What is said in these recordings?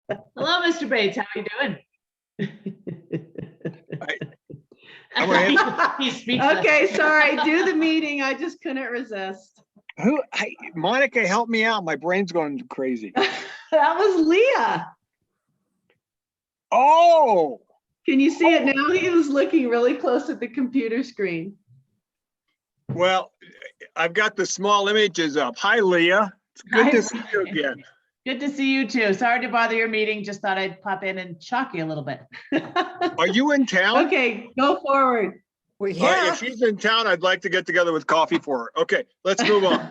Hello, Mr. Bates. How are you doing? He's speechless. Okay, sorry. Do the meeting. I just couldn't resist. Monica, help me out. My brain's going crazy. That was Leah. Oh, Can you see it now? He was looking really close at the computer screen. well, I've got the small images up. Hi, Leah. It's good Hi, to see you Brian. again. Good to see you too. Sorry to bother your meeting. Just thought I'd pop in and shock you a little bit. Are you in town? Okay, go forward. Well, All right, yeah. if she's in town, I'd like to get together with coffee for her. Okay, let's move on.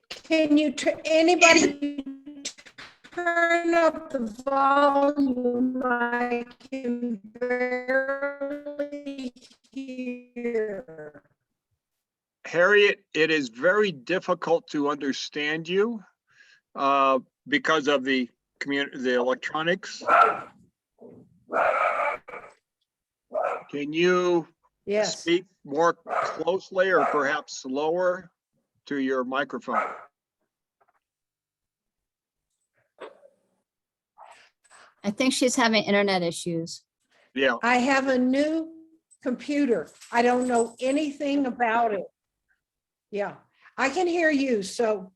Can you, anybody turn up the volume? I can barely hear. Harriet, it is very difficult to understand you because of the electronics. Can you Yes. speak more closely or perhaps slower to your microphone? I think she's having internet issues. Yeah, I have a new computer. I don't know anything about it. Yeah, I can hear you. So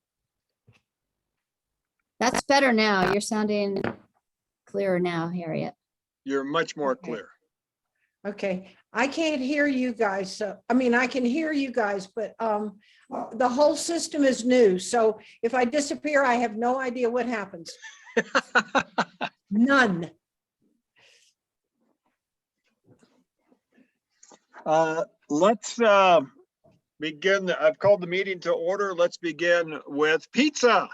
That's better now. You're sounding clearer now, Harriet. you're much more Okay. clear. okay, I can't hear you guys. So, I mean, I can hear you guys, but the whole system is new. So if I disappear, I have no idea what happens. None. Let's begin. I've called the meeting to order. Let's begin with pizza.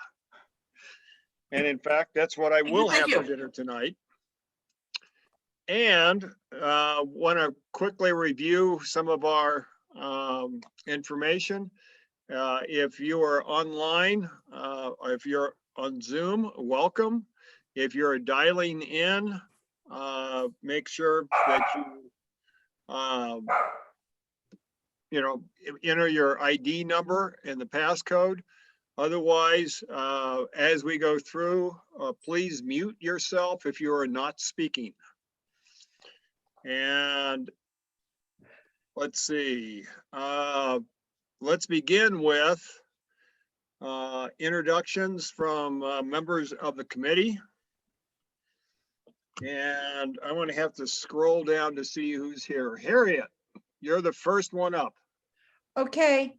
And in fact, that's what I will have Thank for you. dinner tonight. And want to quickly review some of our information. If you are online, or if you're on Zoom, welcome. If you're dialing in, make sure that you enter your ID number and the passcode. Otherwise, as we go through, please mute yourself if you are not speaking. And let's see, let's begin with introductions from members of the committee. And I'm going to have to scroll down to see who's here. Harriet, you're the first one up. Okay.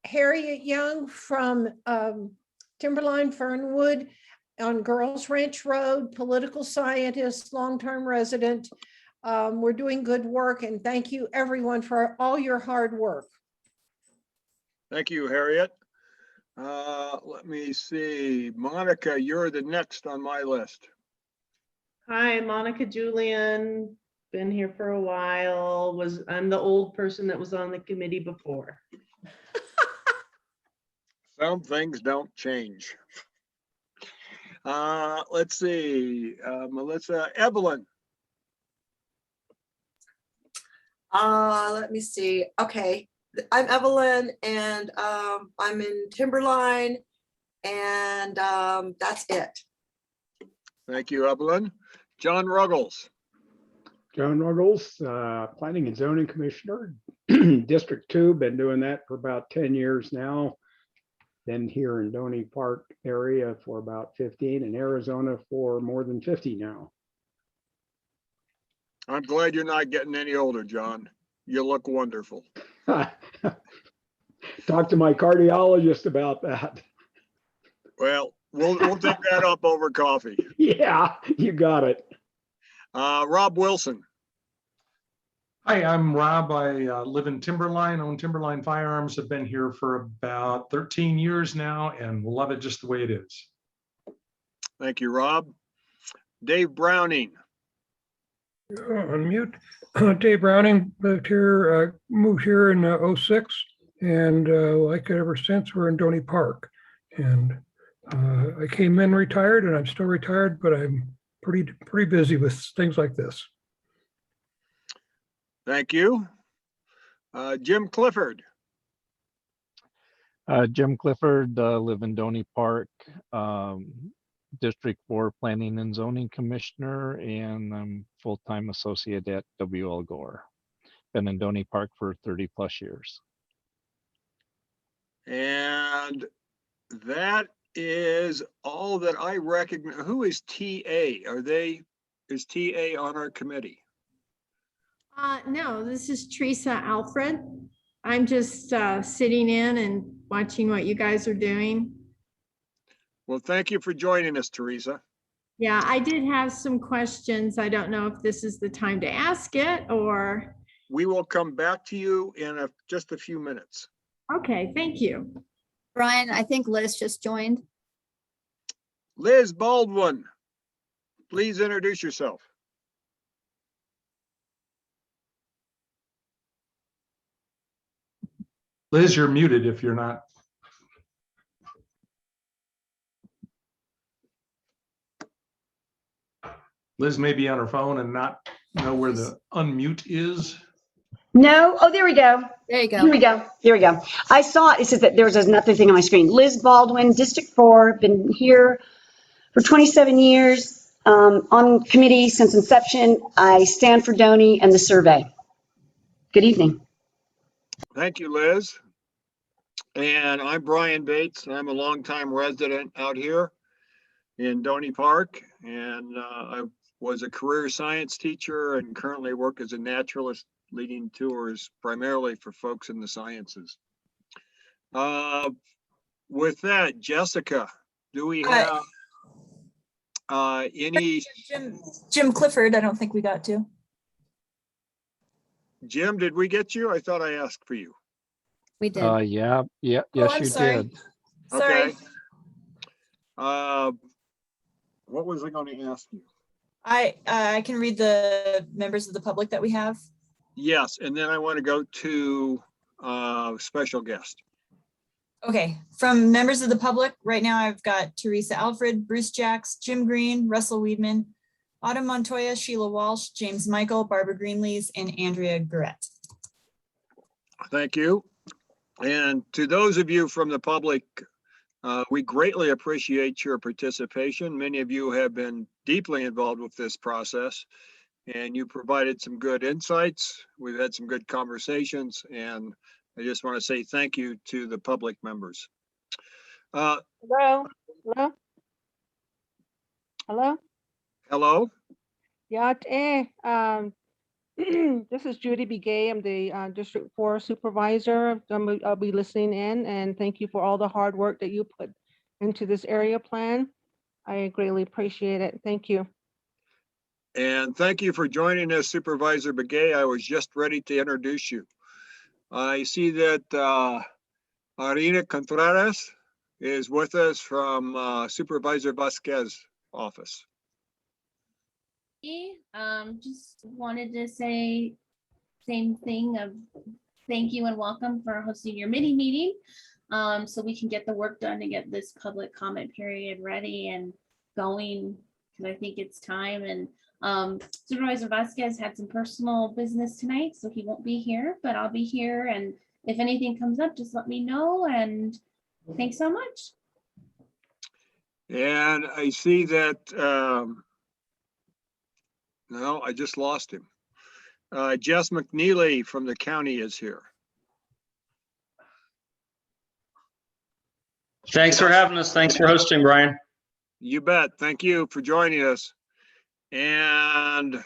Harriet Young from Timberline, Fernwood on Girls Ranch Road, political scientist, long-term resident. We're doing good work and thank you everyone for all your hard work. Thank you, Harriet. Let me see. Monica, you're the next on my list. Hi, Monica Julian. Been here for a while. I'm the old person that was on the committee before. Some things don't change. Let's see, Melissa, Evelyn. Let me see. Okay, I'm Evelyn and I'm in Timberline and that's it. Thank you, Evelyn. John Ruggles. John Ruggles, Planning and Zoning Commissioner, District 2, been doing that for about 10 years now. Been here in Doney Park area for about 15, in Arizona for more than 50 now. I'm glad you're not getting any older, John. You look wonderful. Talk to my cardiologist about that. Well, we'll take that up over coffee. Yeah, you got it. Rob Wilson. Hi, I'm Rob. I live in Timberline, own Timberline Firearms. Have been here for about 13 years now and love it just the way it is. Thank you, Rob. Dave Browning. Unmute. Dave Browning moved here in 06 and like it ever since. We're in Doney Park. And I came in retired and I'm still retired, but I'm pretty busy with things like this. Thank you. Jim Clifford. Jim Clifford, live in Doney Park. District 4 Planning and Zoning Commissioner, and I'm full-time associate at WL Gore. Been in Doney Park for 30 plus years. And that is all that I recognize. Who is TA? Is TA on our committee? No, this is Teresa Alfred. I'm just sitting in and watching what you guys are doing. Well, thank you for joining us, Teresa. Yeah, I did have some questions. I don't know if this is the time to ask it or. We will come back to you in just a few minutes. Okay, thank you. Brian, I think Liz just joined. Liz Baldwin, please introduce yourself. Liz, you're muted if you're not. Liz may be on her phone and not know where the unmute is. No. Oh, there we go. There you go. Here we go. Here we go. I saw it. It says that there was another thing on my screen. Liz Baldwin, District 4, been here for 27 years, on committee since inception. I stand for Doney and the survey. Good evening. Thank you, Liz. And I'm Brian Bates. I'm a longtime resident out here in Doney Park. And I was a career science teacher and currently work as a naturalist leading tours primarily for folks in the sciences. With that, Jessica, do we have any? Jim Clifford, I don't think we got to. Jim, did we get you? I thought I asked for you. We did. Yeah, yes, I'm you sorry. did. Sorry. Okay. What was I going to ask you? I can read the members of the public that we have. Yes, and then I want to go to special guest. Okay, from members of the public, right now I've got Teresa Alfred, Bruce Jacks, Jim Green, Russell Wiedman, Autumn Montoya, Sheila Walsh, James Michael, Barbara Greenlees, and Andrea Garrett. Thank you. And to those of you from the public, we greatly appreciate your participation. Many of you have been deeply involved with this process, and you provided some good insights. We've had some good conversations, and I just want to say thank you to the public members. Hello? Hello? Hello? Hello? Yeah, this is Judy Begay. I'm the District 4 Supervisor. I'll be listening in, and thank you for all the hard work that you put into this area plan. I greatly appreciate it. Thank you. And thank you for joining us, Supervisor Begay. I was just ready to introduce you. I see that Arina Contreras is with us from Supervisor Vasquez's office. Just wanted to say same thing of thank you and welcome for hosting your mini meeting, so we can get the work done and get this public comment period ready and going, because I think it's time. And Supervisor Vasquez had some personal business tonight, so he won't be here, but I'll be here, and if anything comes up, just let me know. And thanks so much. And I see that no, I just lost him. Jess McNeely from the county is here. Thanks for having us. Thanks for hosting, Brian. You bet. Thank you for joining us. And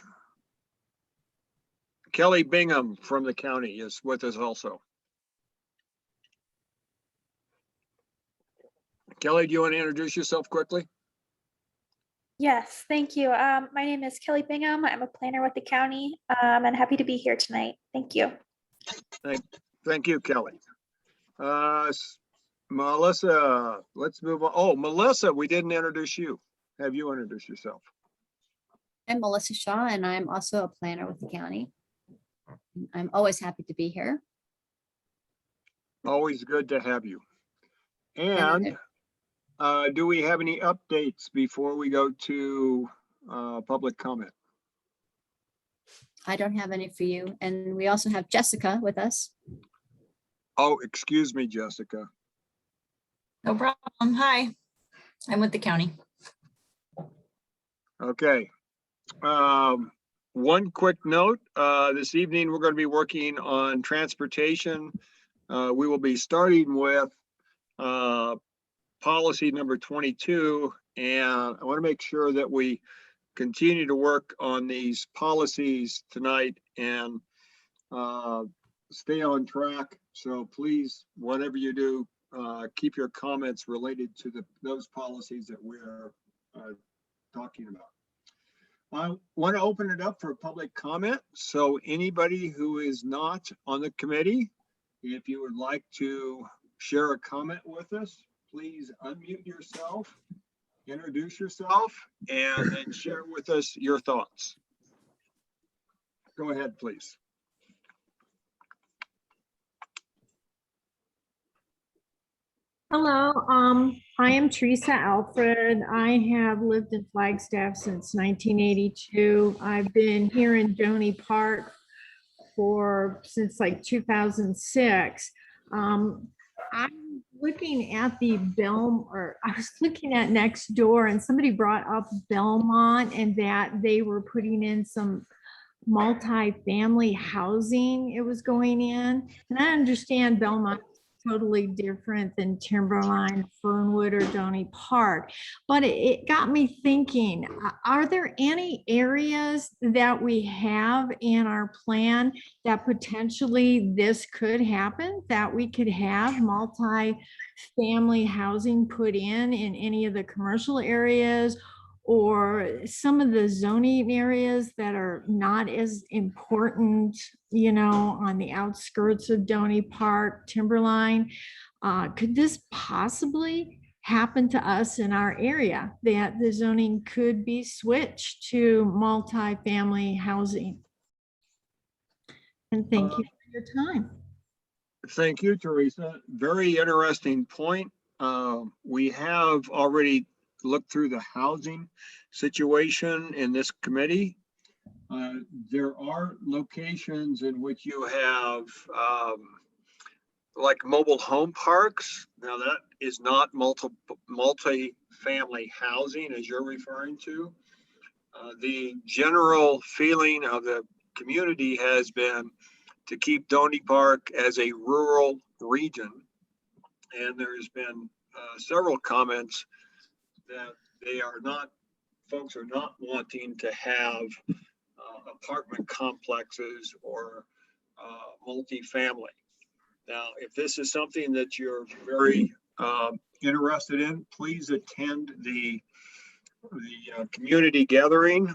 Kelly Bingham from the county is with us also. Kelly, do you want to introduce yourself quickly? Yes, thank you. My name is Kelly Bingham. I'm a planner with the county, and happy to be here tonight. Thank you. Thank you, Kelly. Melissa, let's move on. Oh, Melissa, we didn't introduce you. Have you introduced yourself? I'm Melissa Shaw, and I'm also a planner with the county. I'm always happy to be here. Always good to have you. And do we have any updates before we go to public comment? I don't have any for you. And we also have Jessica with us. Oh, excuse me, Jessica. No problem. Hi, I'm with the county. Okay. One quick note, this evening, we're going to be working on transportation. We will be starting with policy number 22, and I want to make sure that we continue to work on these policies tonight and stay on track. So please, whatever you do, keep your comments related to those policies that we're talking about. I want to open it up for public comment. So anybody who is not on the committee, if you would like to share a comment with us, please unmute yourself, introduce yourself, and then share with us your thoughts. Go ahead, please. Hello, I am Teresa Alfred. I have lived in Flagstaff since 1982. I've been here in Doney Park since like 2006. I'm looking at I was looking at next door, and somebody brought up Belmont and that they were putting in some multi-family housing it was going in. And I understand Belmont totally different than Timberline, Fernwood, or Doney Park. But it got me thinking, are there any areas that we have in our plan that potentially this could happen, that we could have multi-family housing put in any of the commercial areas, or some of the zoning areas that are not as important, on the outskirts of Doney Park, Timberline? Could this possibly happen to us in our area, that the zoning could be switched to multi-family housing? And thank you for your time. Thank you, Teresa. Very interesting point. We have already looked through the housing situation in this committee. There are locations in which you have like mobile home parks. Now that is not multi-family housing as you're referring to. The general feeling of the community has been to keep Doney Park as a rural region. And there's been several comments that folks are not wanting to have apartment complexes or multifamily. Now, if this is something that you're very interested in, please attend the community gathering.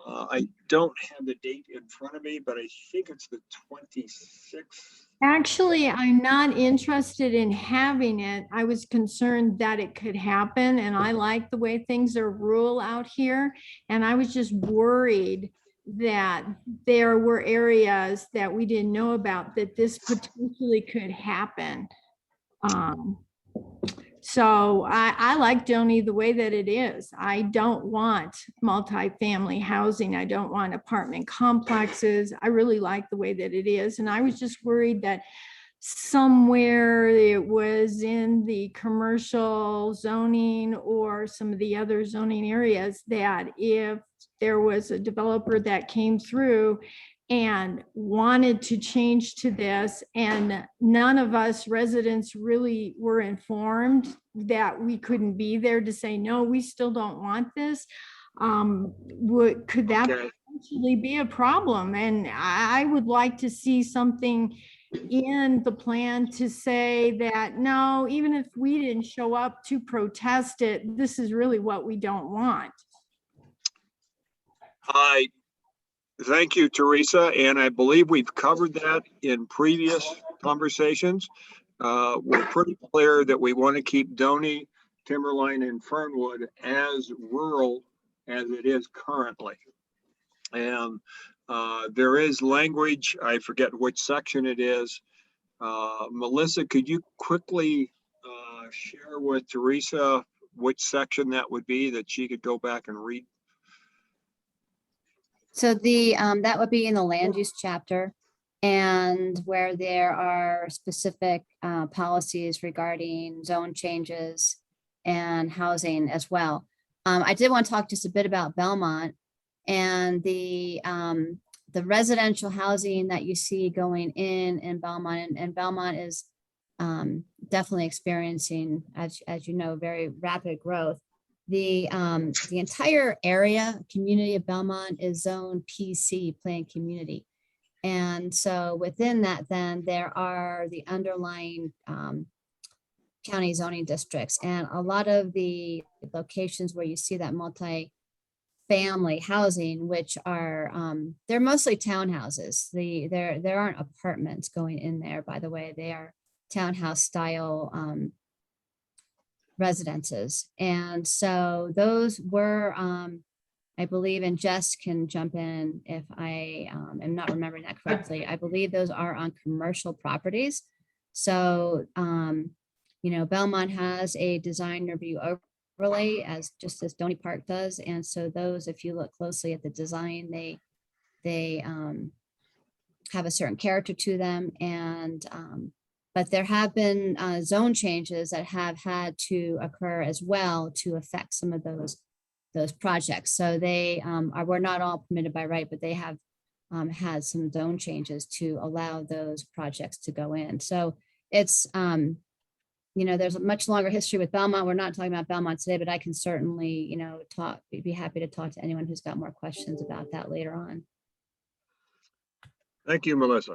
I don't have the date in front of me, but I think it's the 26th. Actually, I'm not interested in having it. I was concerned that it could happen, and I like the way things are rural out here. And I was just worried that there were areas that we didn't know about that this potentially could happen. So I like Doney the way that it is. I don't want multi-family housing. I don't want apartment complexes. I really like the way that it is. And I was just worried that somewhere it was in the commercial zoning or some of the other zoning areas, that if there was a developer that came through and wanted to change to this, and none of us residents really were informed, that we couldn't be there to say, no, we still don't want this. Could that potentially be a problem? And I would like to see something in the plan to say that, no, even if we didn't show up to protest it, this is really what we don't want. Thank you, Teresa. And I believe we've covered that in previous conversations. We're pretty clear that we want to keep Doney, Timberline, and Fernwood as rural as it is currently. And there is language, I forget which section it is. Melissa, could you quickly share with Teresa which section that would be, that she could go back and read? So that would be in the land use chapter, and where there are specific policies regarding zone changes and housing as well. I did want to talk just a bit about Belmont and the residential housing that you see going in Belmont, and Belmont is definitely experiencing, as you know, very rapid growth. The entire area community of Belmont is zone PC, planned community. And so within that, then there are the underlying county zoning districts, and a lot of the locations where you see that multi-family housing, which are they're mostly townhouses. There aren't apartments going in there, by the way. They are townhouse style residences. And so those were, I believe, and Jess can jump in if I am not remembering that correctly. I believe those are on commercial properties. So, you know, Belmont has a design review overlay just as Doney Park does. And so those, if you look closely at the design, they have a certain character to them. And but there have been zone changes that have had to occur as well to affect some of those projects. So they were not all permitted by right, but they have had some zone changes to allow those projects to go in. So it's, you know, there's a much longer history with Belmont. We're not talking about Belmont today, but I can certainly, you know, be happy to talk to anyone who's got more questions about that later on. Thank you, Melissa.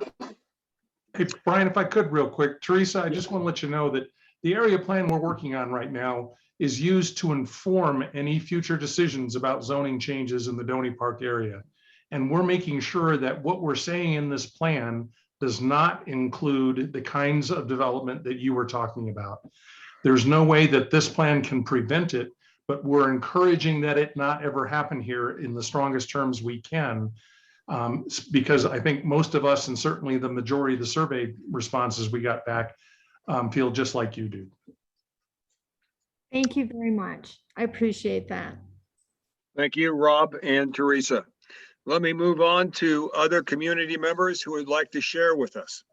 Hey, Brian, if I could real quick, Teresa, I just want to let you know that the area plan we're working on right now is used to inform any future decisions about zoning changes in the Doney Park area. And we're making sure that what we're saying in this plan does not include the kinds of development that you were talking about. There's no way that this plan can prevent it, but we're encouraging that it not ever happen here in the strongest terms we can. Because I think most of us, and certainly the majority of the survey responses we got back, feel just like you do. Thank you very much. I appreciate that. Thank you, Rob and Teresa. Let me move on to other community members who would like to share with us.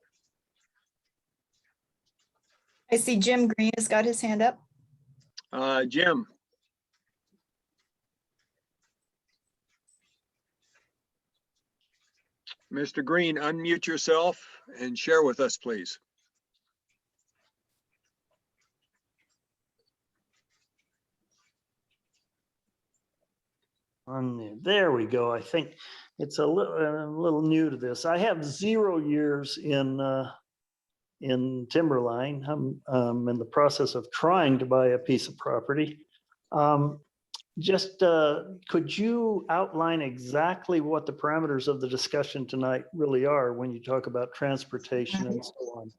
I see Jim Green has got his hand up. Jim. Mr. Green, unmute yourself and share with us, please. There we go. I think it's a little new to this. I have 0 years in Timberline. I'm in the process of trying to buy a piece of property. Could you outline exactly what the parameters of the discussion tonight really are when you talk about transportation and so on?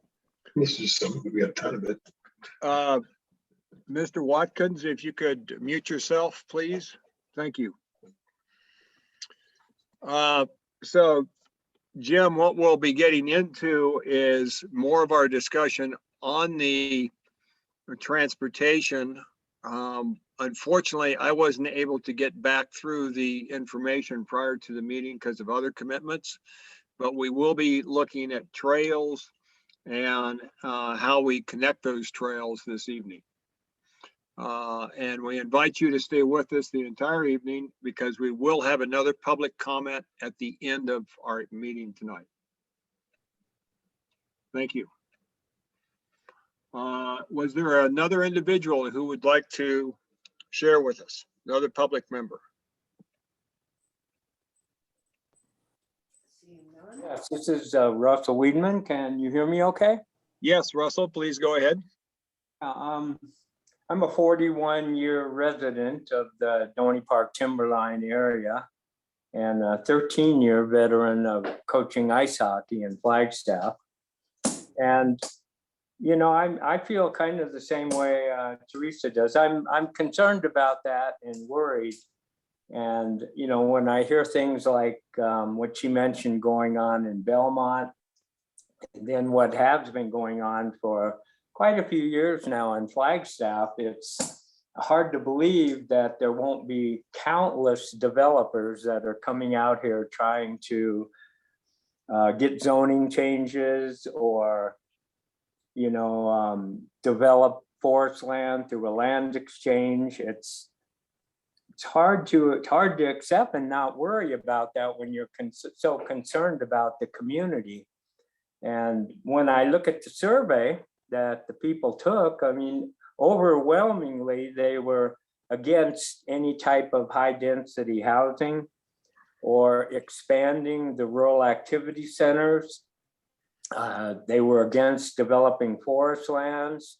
This is something, we got a ton of it. Mr. Watkins, if you could mute yourself, please. Thank you. So Jim, what we'll be getting into is more of our discussion on the transportation. Unfortunately, I wasn't able to get back through the information prior to the meeting because of other commitments, but we will be looking at trails and how we connect those trails this evening. And we invite you to stay with us the entire evening because we will have another public comment at the end of our meeting tonight. Thank you. Was there another individual who would like to share with us? Another public member? Yes, this is Russell Wiedman. Can you hear me okay? Yes, Russell, please go ahead. I'm a 41-year resident of the Doney Park Timberline area and a 13-year veteran of coaching ice hockey in Flagstaff. And, you know, I feel kind of the same way Teresa does. I'm concerned about that and worried. And, you know, when I hear things like what she mentioned going on in Belmont, and then what has been going on for quite a few years now in Flagstaff, it's hard to believe that there won't be countless developers that are coming out here trying to get zoning changes or, you know, develop forest land through a land exchange. it's hard to accept and not worry about that when you're so concerned about the community. And when I look at the survey that the people took, I mean, overwhelmingly, they were against any type of high density housing or expanding the rural activity centers. They were against developing forest lands.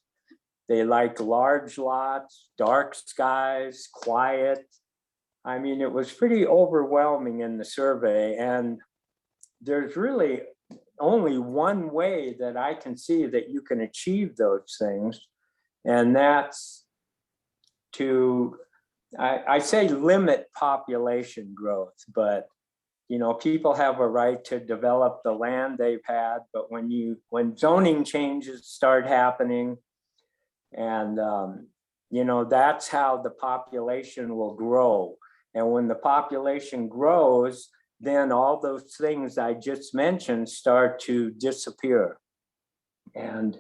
They liked large lots, dark skies, quiet. I mean, it was pretty overwhelming in the survey. And there's really only one way that I can see that you can achieve those things. And that's to, I say limit population growth, but you know, people have a right to develop the land they've had, but when zoning changes start happening, and you know, that's how the population will grow. And when the population grows, then all those things I just mentioned start to disappear. And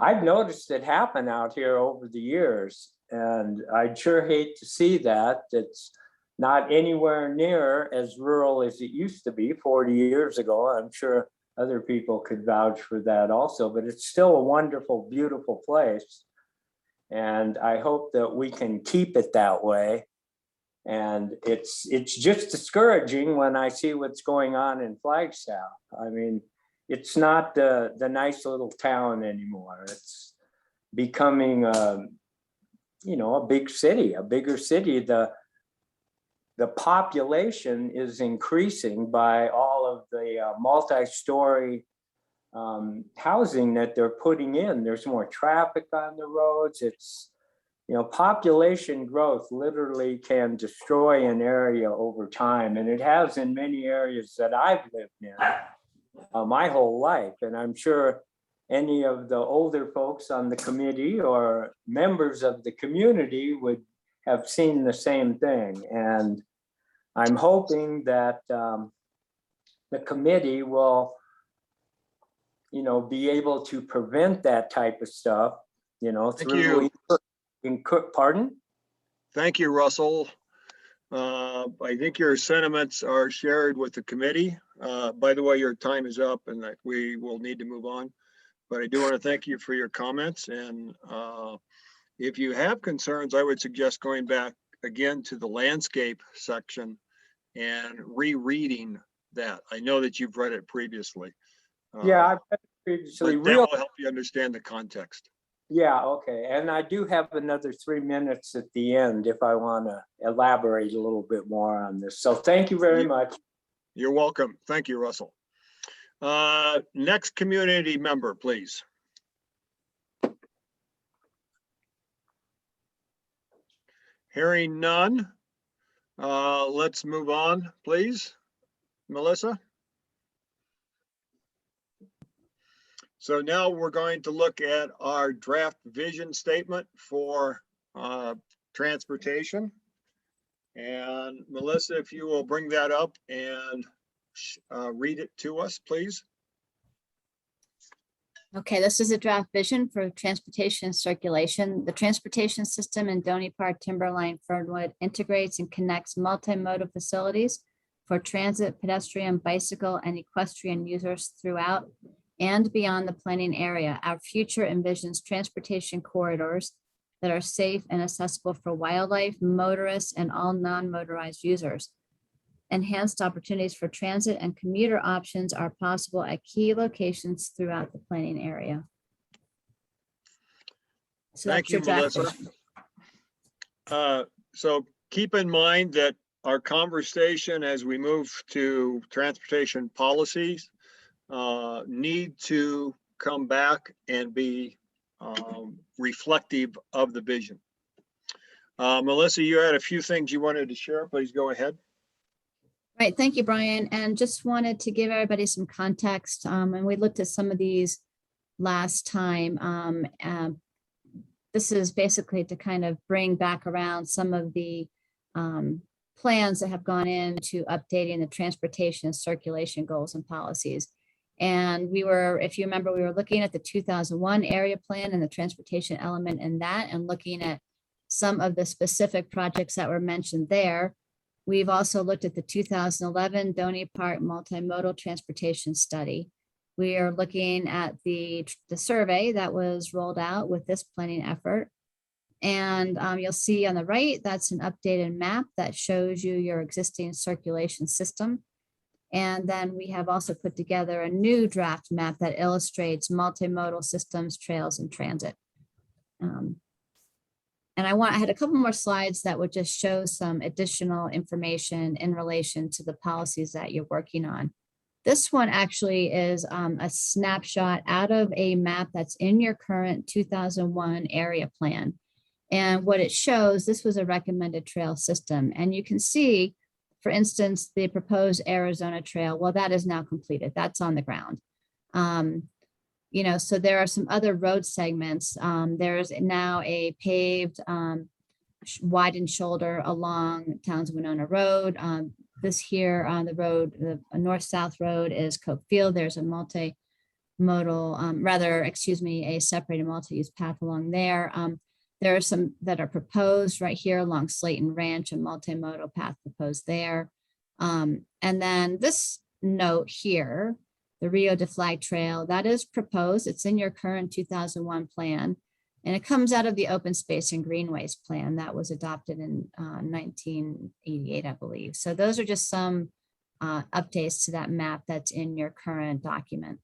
I've noticed it happen out here over the years, and I'd sure hate to see that. It's not anywhere near as rural as it used to be 40 years ago. I'm sure other people could vouch for that also, but it's still a wonderful, beautiful place. And I hope that we can keep it that way. And it's just discouraging when I see what's going on in Flagstaff. I mean, it's not the nice little town anymore. It's becoming, you know, a big city, a bigger city. The population is increasing by all of the multi-story housing that they're putting in. There's more traffic on the roads. It's, you know, population growth literally can destroy an area over time. And it has in many areas that I've lived in my whole life. And I'm sure any of the older folks on the committee or members of the community would have seen the same thing. And I'm hoping that the committee will, you know, be able to prevent that type of stuff, you know, through. Pardon? Thank you, Russell. I think your sentiments are shared with the committee. By the way, your time is up and that we will need to move on. But I do want to thank you for your comments. And if you have concerns, I would suggest going back again to the landscape section and rereading that. I know that you've read it previously. Yeah, I've read it previously. But that will help you understand the context. Yeah, okay. And I do have another 3 minutes at the end if I want to elaborate a little bit more on this. So thank you very much. You're welcome. Thank you, Russell. Next community member, please. Hearing none. Let's move on, please. Melissa. So now we're going to look at our draft vision statement for transportation. And Melissa, if you will bring that up and read it to us, please. Okay, this is a draft vision for transportation and circulation. The transportation system in Doney Park, Timberline, Fernwood integrates and connects multimodal facilities for transit, pedestrian, bicycle, and equestrian users throughout and beyond the planning area. Our future envisions transportation corridors that are safe and accessible for wildlife, motorists, and all non-motorized users. Enhanced opportunities for transit and commuter options are possible at key locations throughout the planning area. So thank you, Melissa. So keep in mind that our conversation as we move to transportation policies need to come back and be reflective of the vision. Melissa, you had a few things you wanted to share. Please go ahead. Right, thank you, Brian. And just wanted to give everybody some context. And we looked at some of these last time. This is basically to kind of bring back around some of the plans that have gone into updating the transportation and circulation goals and policies. And we were, if you remember, we were looking at the 2001 area plan and the transportation element in that, and looking at some of the specific projects that were mentioned there. We've also looked at the 2011 Doney Park Multimodal Transportation Study. We are looking at the survey that was rolled out with this planning effort. And you'll see on the right, that's an updated map that shows you your existing circulation system. And then we have also put together a new draft map that illustrates multimodal systems, trails, and transit. And I had a couple more slides that would just show some additional information in relation to the policies that you're working on. This one actually is a snapshot out of a map that's in your current 2001 area plan. And what it shows, this was a recommended trail system. And you can see, for instance, the proposed Arizona Trail, well, that is now completed. That's on the ground. You know, so there are some other road segments. There's now a paved widened shoulder along Towns Winona Road. This here on the road, the north-south road is Cope Field. There's a multimodal, a separated multi-use path along there. There are some that are proposed right here along Slayton Ranch, a multimodal path proposed there. And then this note here, the Rio de Flag Trail, that is proposed. It's in your current 2001 plan. And it comes out of the open space and greenways plan that was adopted in 1988, I believe. So those are just some updates to that map that's in your current document.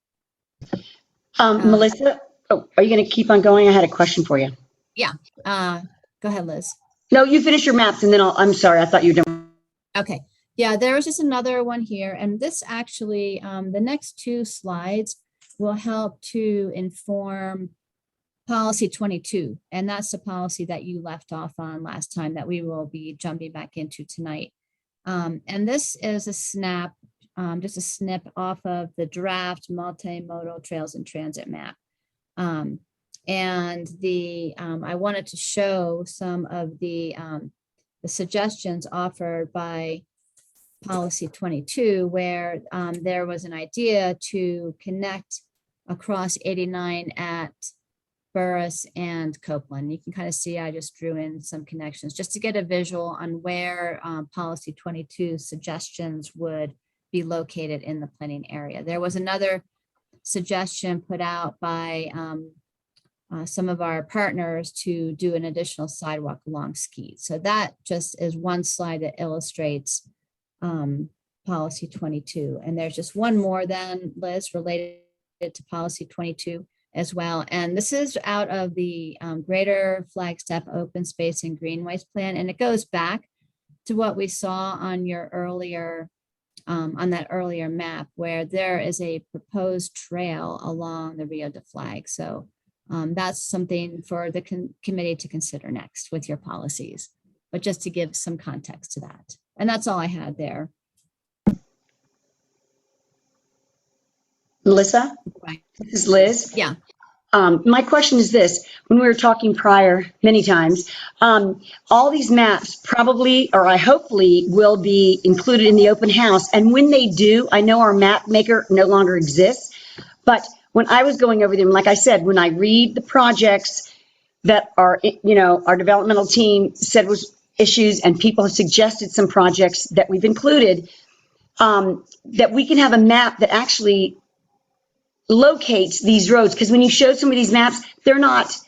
Melissa, are you going to keep on going? I had a question for you. Yeah, go ahead, Liz. No, you finish your maps and then I'm sorry, I thought you were done. Okay. Yeah, there was just another one here. And this actually, the next two slides will help to inform policy 22. And that's the policy that you left off on last time that we will be jumping back into tonight. And this is a snap, just a snip off of the draft multimodal trails and transit map. And I wanted to show some of the suggestions offered by policy 22, where there was an idea to connect across 89 at Burris and Copeland. You can kind of see I just drew in some connections just to get a visual on where policy 22 suggestions would be located in the planning area. There was another suggestion put out by some of our partners to do an additional sidewalk along Skeet. So that just is one slide that illustrates policy 22. And there's just one more then, Liz, related to policy 22 as well. And this is out of the Greater Flagstaff Open Space and Greenways Plan. And it goes back to what we saw on your earlier, on that earlier map, where there is a proposed trail along the Rio de Flag. So that's something for the committee to consider next with your policies, but just to give some context to that. And that's all I had there. Melissa, this is Liz. Yeah. My question is this: when we were talking prior many times, all these maps probably, or I hopefully will be included in the open house. And when they do, I know our map maker no longer exists, but when I was going over them, like I said, when I read the projects that are, our developmental team said was issues and people have suggested some projects that we've included, that we can have a map that actually locates these roads. Because when you show some of these maps, they're not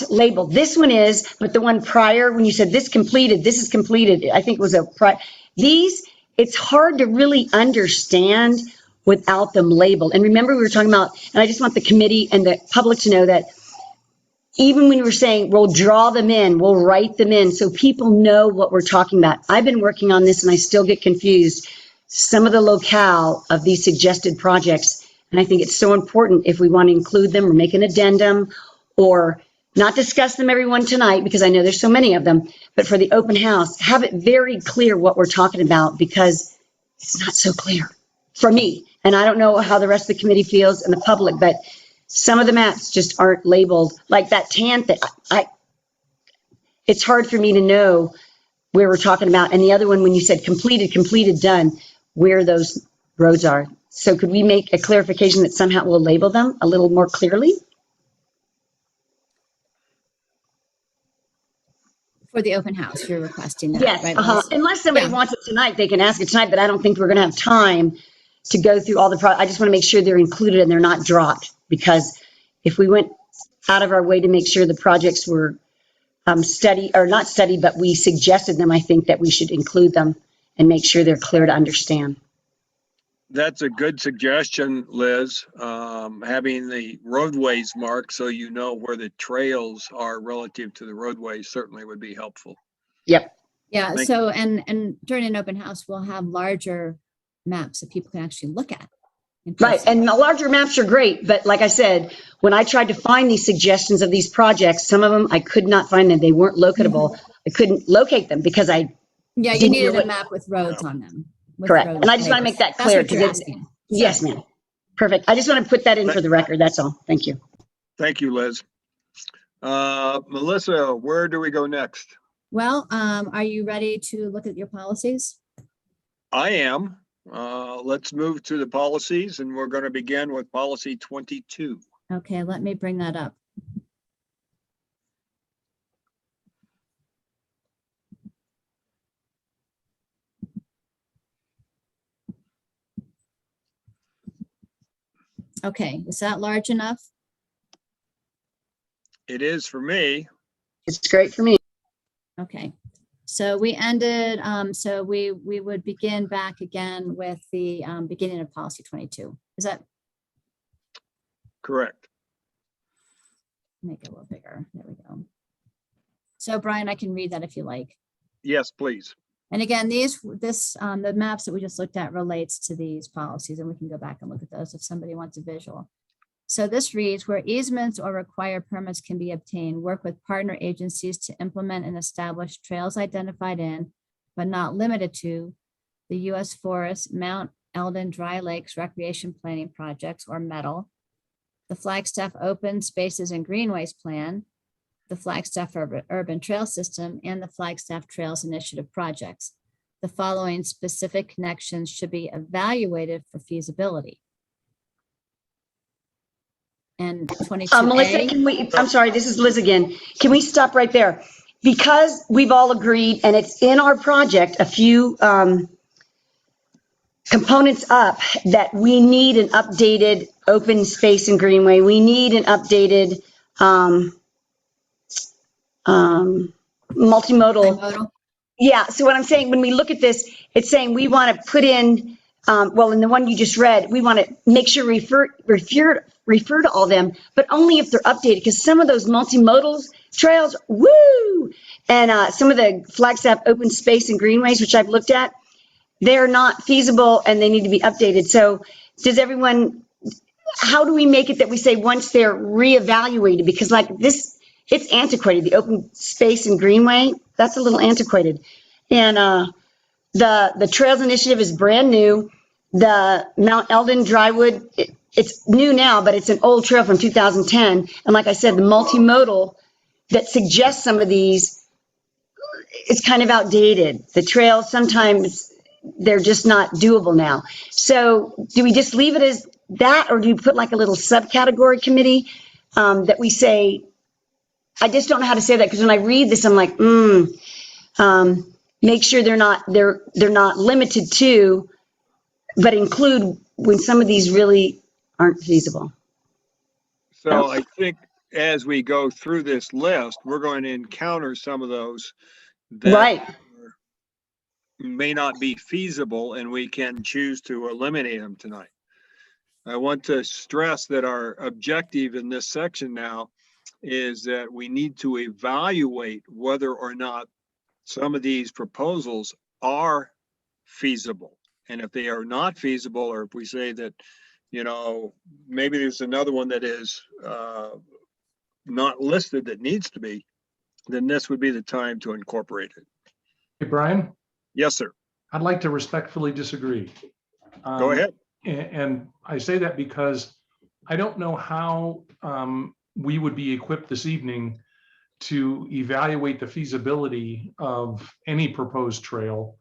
labeled. This one is, but the one prior, when you said this is completed, I think it was it's hard to really understand without them labeled. And remember, we were talking about, and I just want the committee and the public to know that even when we were saying, we'll draw them in, we'll write them in so people know what we're talking about. I've been working on this and I still get confused. Some of the locale of these suggested projects. And I think it's so important if we want to include them or make an addendum or not discuss them everyone tonight, because I know there's so many of them, but for the open house, have it very clear what we're talking about, because it's not so clear for me. And I don't know how the rest of the committee feels and the public, but some of the maps just aren't labeled, like that tan thing. It's hard for me to know where we're talking about. And the other one, when you said completed, done, where those roads are. So could we make a clarification that somehow we'll label them a little more clearly? For the open house, you're requesting that, Yes, right? uh-huh. Liz? Unless somebody Yeah. wants it tonight, they can ask it tonight, but I don't think we're gonna have time to go through all the I just want to make sure they're included and they're not dropped, because if we went out of our way to make sure the projects were study, or not study, but we suggested them, I think that we should include them and make sure they're clear to understand. That's a good suggestion, Liz. Having the roadways marked so you know where the trails are relative to the roadways certainly would be helpful. Yep. Yeah, Thank so, and during an open house, we'll have larger maps that people can actually look at. in Right, person. and the larger maps are great, but like I said, when I tried to find these suggestions of these projects, some of them, I could not find them. They weren't locatable. I couldn't locate them because I Yeah, you didn't needed know a what- map with roads on them. with Correct. road And I just want to make labels. that clear. That's what you're 'cause asking. Yes, ma'am. Perfect. I just want to put that in for the record. That's all. Thank you. Thank you, Liz. Melissa, where do we go next? Well, are you ready to look at your policies? I am. Let's move to the policies, and we're going to begin with policy 22. Okay, let me bring that up. Okay, is that large enough? It is for me. It's great for me. Okay, so we ended, so we would begin back again with the beginning of policy 22. Is that? Correct. Make it a little bigger. There we go. So Brian, I can read that if you like. Yes, please. And again, the maps that we just looked at relates to these policies, and we can go back and look at those if somebody wants a visual. So this reads, where easements or required permits can be obtained, work with partner agencies to implement and establish trails identified in, but not limited to, the U.S. Forest, Mount Eldon Dry Lakes Recreation Planning Projects, or METL, the Flagstaff Open Spaces and Greenways Plan, the Flagstaff Urban Trail System, and the Flagstaff Trails Initiative projects. The following specific connections should be evaluated for feasibility. And 22A. Melissa, can we, I'm sorry, this is Liz again. Can we stop right there? Because we've all agreed, and it's in our project, a few components up, that we need an updated open space and greenway. We need an updated multimodal. Yeah, so what I'm saying, when we look at this, it's saying we want to put in, well, in the one you just read, we want to make sure refer to all them, but only if they're updated, because some of those multimodal trails, woo! And some of the Flagstaff open space and greenways, which I've looked at, they're not feasible and they need to be updated. So does everyone, how do we make it that we say once they're reevaluated? Because like this, it's antiquated, the open space and greenway, that's a little antiquated. And the Trails Initiative is brand new. The Mount Eldon Drywood, it's new now, but it's an old trail from 2010. And like I said, the multimodal that suggests some of these, it's kind of outdated. The trails, sometimes they're just not doable now. So do we just leave it as that, or do you put like a little subcategory committee that we say, I just don't know how to say that, because when I read this, I'm like, make sure they're not limited to, but include when some of these really aren't feasible. So I think as we go through this list, we're going to encounter some of those that may not be feasible, and we can choose to eliminate them tonight. I want to stress that our objective in this section now is that we need to evaluate whether or not some of these proposals are feasible. And if they are not feasible, or if we say that, maybe there's another one that is not listed that needs to be, then this would be the time to incorporate it. Hey, Brian? Yes, sir. I'd like to respectfully disagree. Go ahead. And I say that because I don't know how we would be equipped this evening to evaluate the feasibility of any proposed trail,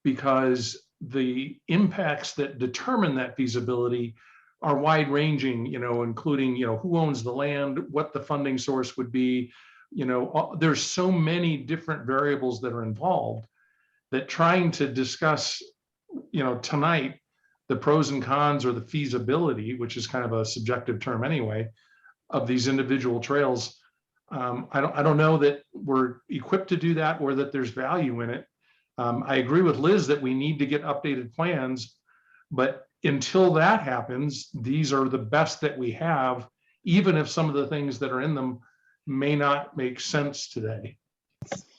because the impacts that determine that feasibility are wide ranging, including, who owns the land, what the funding source would be, there's so many different variables that are involved that trying to discuss, tonight, the pros and cons or the feasibility, which is kind of a subjective term anyway, of these individual trails. I don't know that we're equipped to do that or that there's value in it. I agree with Liz that we need to get updated plans, but until that happens, these are the best that we have, even if some of the things that are in them may not make sense today.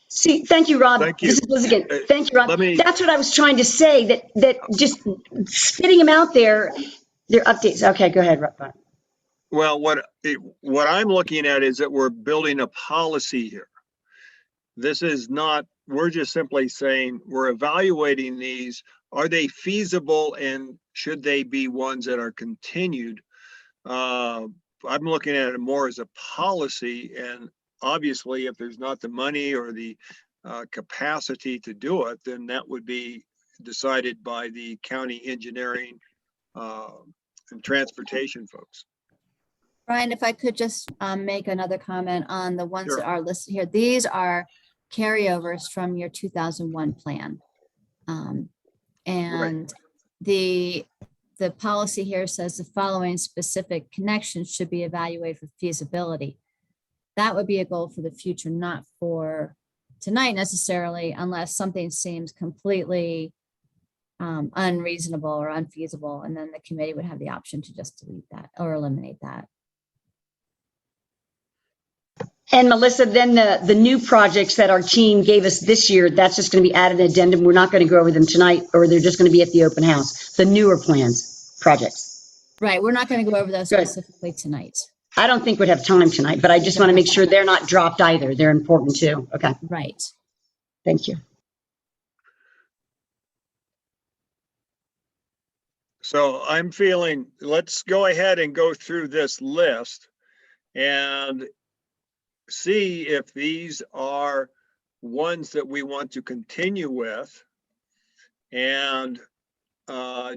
See, thank you, Rob. Thank you. This is Liz again. Thank you, Rob. Let me- That's what I was trying to say, that just spitting them out there, they're updates. Okay, go ahead, Rob. Well, what I'm looking at is that we're building a policy here. This is not, we're just simply saying we're evaluating these. Are they feasible and should they be ones that are continued? I'm looking at it more as a policy, and obviously if there's not the money or the capacity to do it, then that would be decided by the county engineering and transportation folks. Brian, if I could just make another comment on the ones Sure. that are listed here. These are carryovers from your 2001 plan. And the policy here says the following specific connections should be evaluated for feasibility. That would be a goal for the future, not for tonight necessarily, unless something seems completely unreasonable or unfeasible, and then the committee would have the option to just delete that or eliminate that. And Melissa, then the new projects that our team gave us this year, that's just going to be added addendum. We're not going to go over them tonight, or they're just going to be at the open house, the newer projects. Right, we're not going to go over those Good. specifically tonight. I don't think we'd have time tonight, but I just want to make sure they're not dropped either. They're important too. Okay, Right. thank you. So I'm feeling, let's go ahead and go through this list and see if these are ones that we want to continue with, and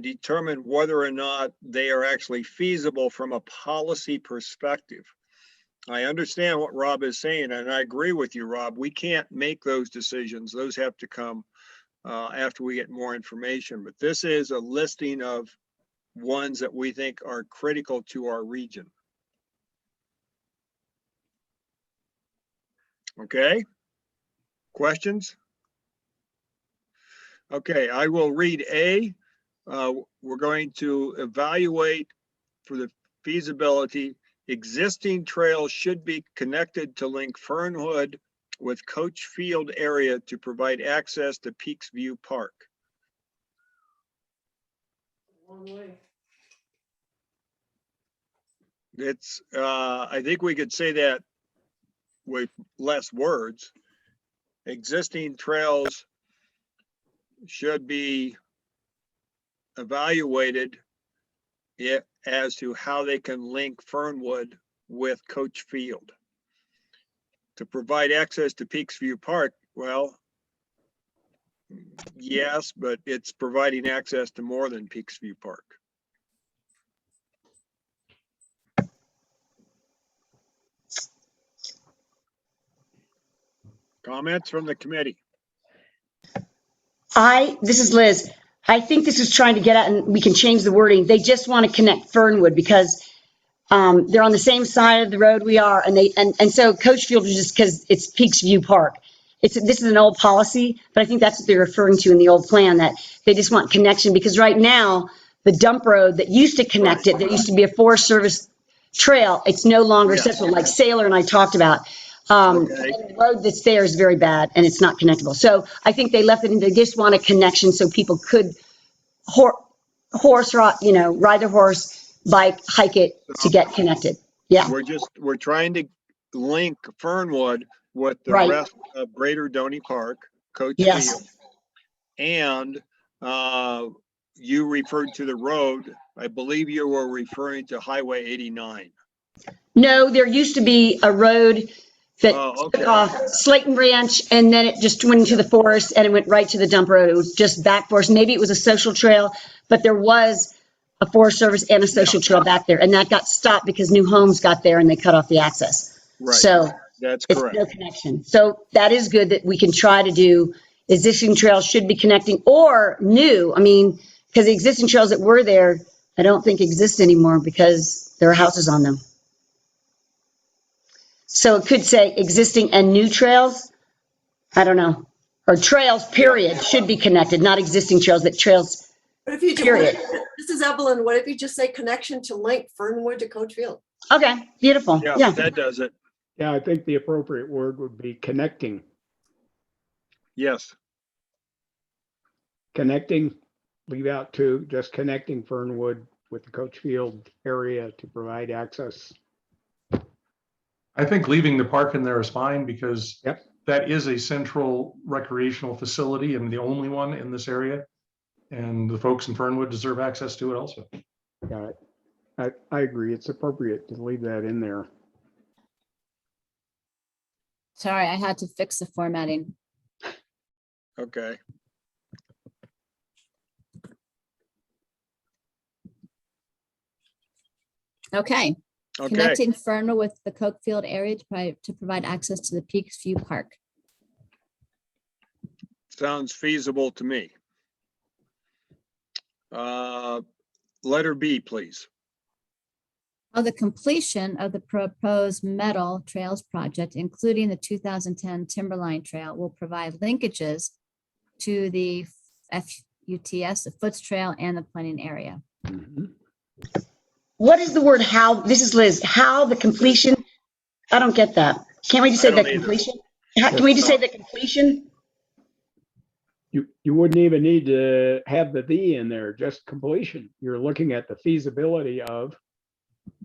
determine whether or not they are actually feasible from a policy perspective. I understand what Rob is saying, and I agree with you, Rob. We can't make those decisions. Those have to come after we get more information. But this is a listing of ones that we think are critical to our region. Okay, questions? Okay, I will read A. We're going to evaluate for the feasibility. Existing trails should be connected to link Fernwood with Coach Field area to provide access to Peaks View Park. It's, I think we could say that with less words. Existing trails should be evaluated as to how they can link Fernwood with Coach Field. To provide access to Peaks View Park, well, yes, but it's providing access to more than Peaks View Park. Comments from the committee? This is Liz. I think this is trying to get at, and we can change the wording. They just want to connect Fernwood because they're on the same side of the road we are, and so Coach Field is just because it's Peaks View Park. This is an old policy, but I think that's what they're referring to in the old plan, that they just want connection, because right now the dump road that used to connect it, there used to be a Forest Service trail. It's no longer accessible, like Sailor and I talked about. And the road that's there is very bad and it's not connectable. So I think they left it in, they just want a connection so people could ride their horse, bike, hike it to get connected. Yeah. We're trying to link Fernwood with the rest of Greater Doney Park, Coach Field. And you referred to the road. I believe you were referring to Highway 89. No, there used to be a road that took off Slayton Branch, and then it just went into the forest and it went right to the dump road. It was just back forest. Maybe it was a social trail, but there was a Forest Service and a social trail back there, and that got stopped because new homes got there and they cut off the access. Right. So That's It's correct. no connection. So that is good that we can try to do existing trails should be connecting or new. I mean, because the existing trails that were there, I don't think exist anymore because there are houses on them. So it could say existing and new trails. I don't know. Or trails, period, should be connected, not existing trails, but trails, What if you do, period. this is Evelyn, what if you just say connection to link Fernwood to Coach Field? Okay, beautiful. Yeah, Yeah. that does it. Yeah, I think the appropriate word would be connecting. Yes. Connecting, leave out to, just connecting Fernwood with the Coach Field area to provide access. I think leaving the park in there is fine because Yep. that is a central recreational facility and the only one in this area. And the folks in Fernwood deserve access to it also. Got it. I agree. It's appropriate to leave that in there. Sorry, I had to fix the formatting. Okay. Okay. Okay. Connecting Fernwood with the Cokefield area to provide access to the Peaks View Park. Sounds feasible to me. Letter B, please. The completion of the proposed metal trails project, including the 2010 Timberline Trail, will provide linkages to the FUTS, the Foots Trail, and the planning area. What is the word how? This is Liz. How the completion? I don't get that. Can't we just say the completion? Can we just say the completion? You wouldn't even need to have the in there, just completion. You're looking at the feasibility of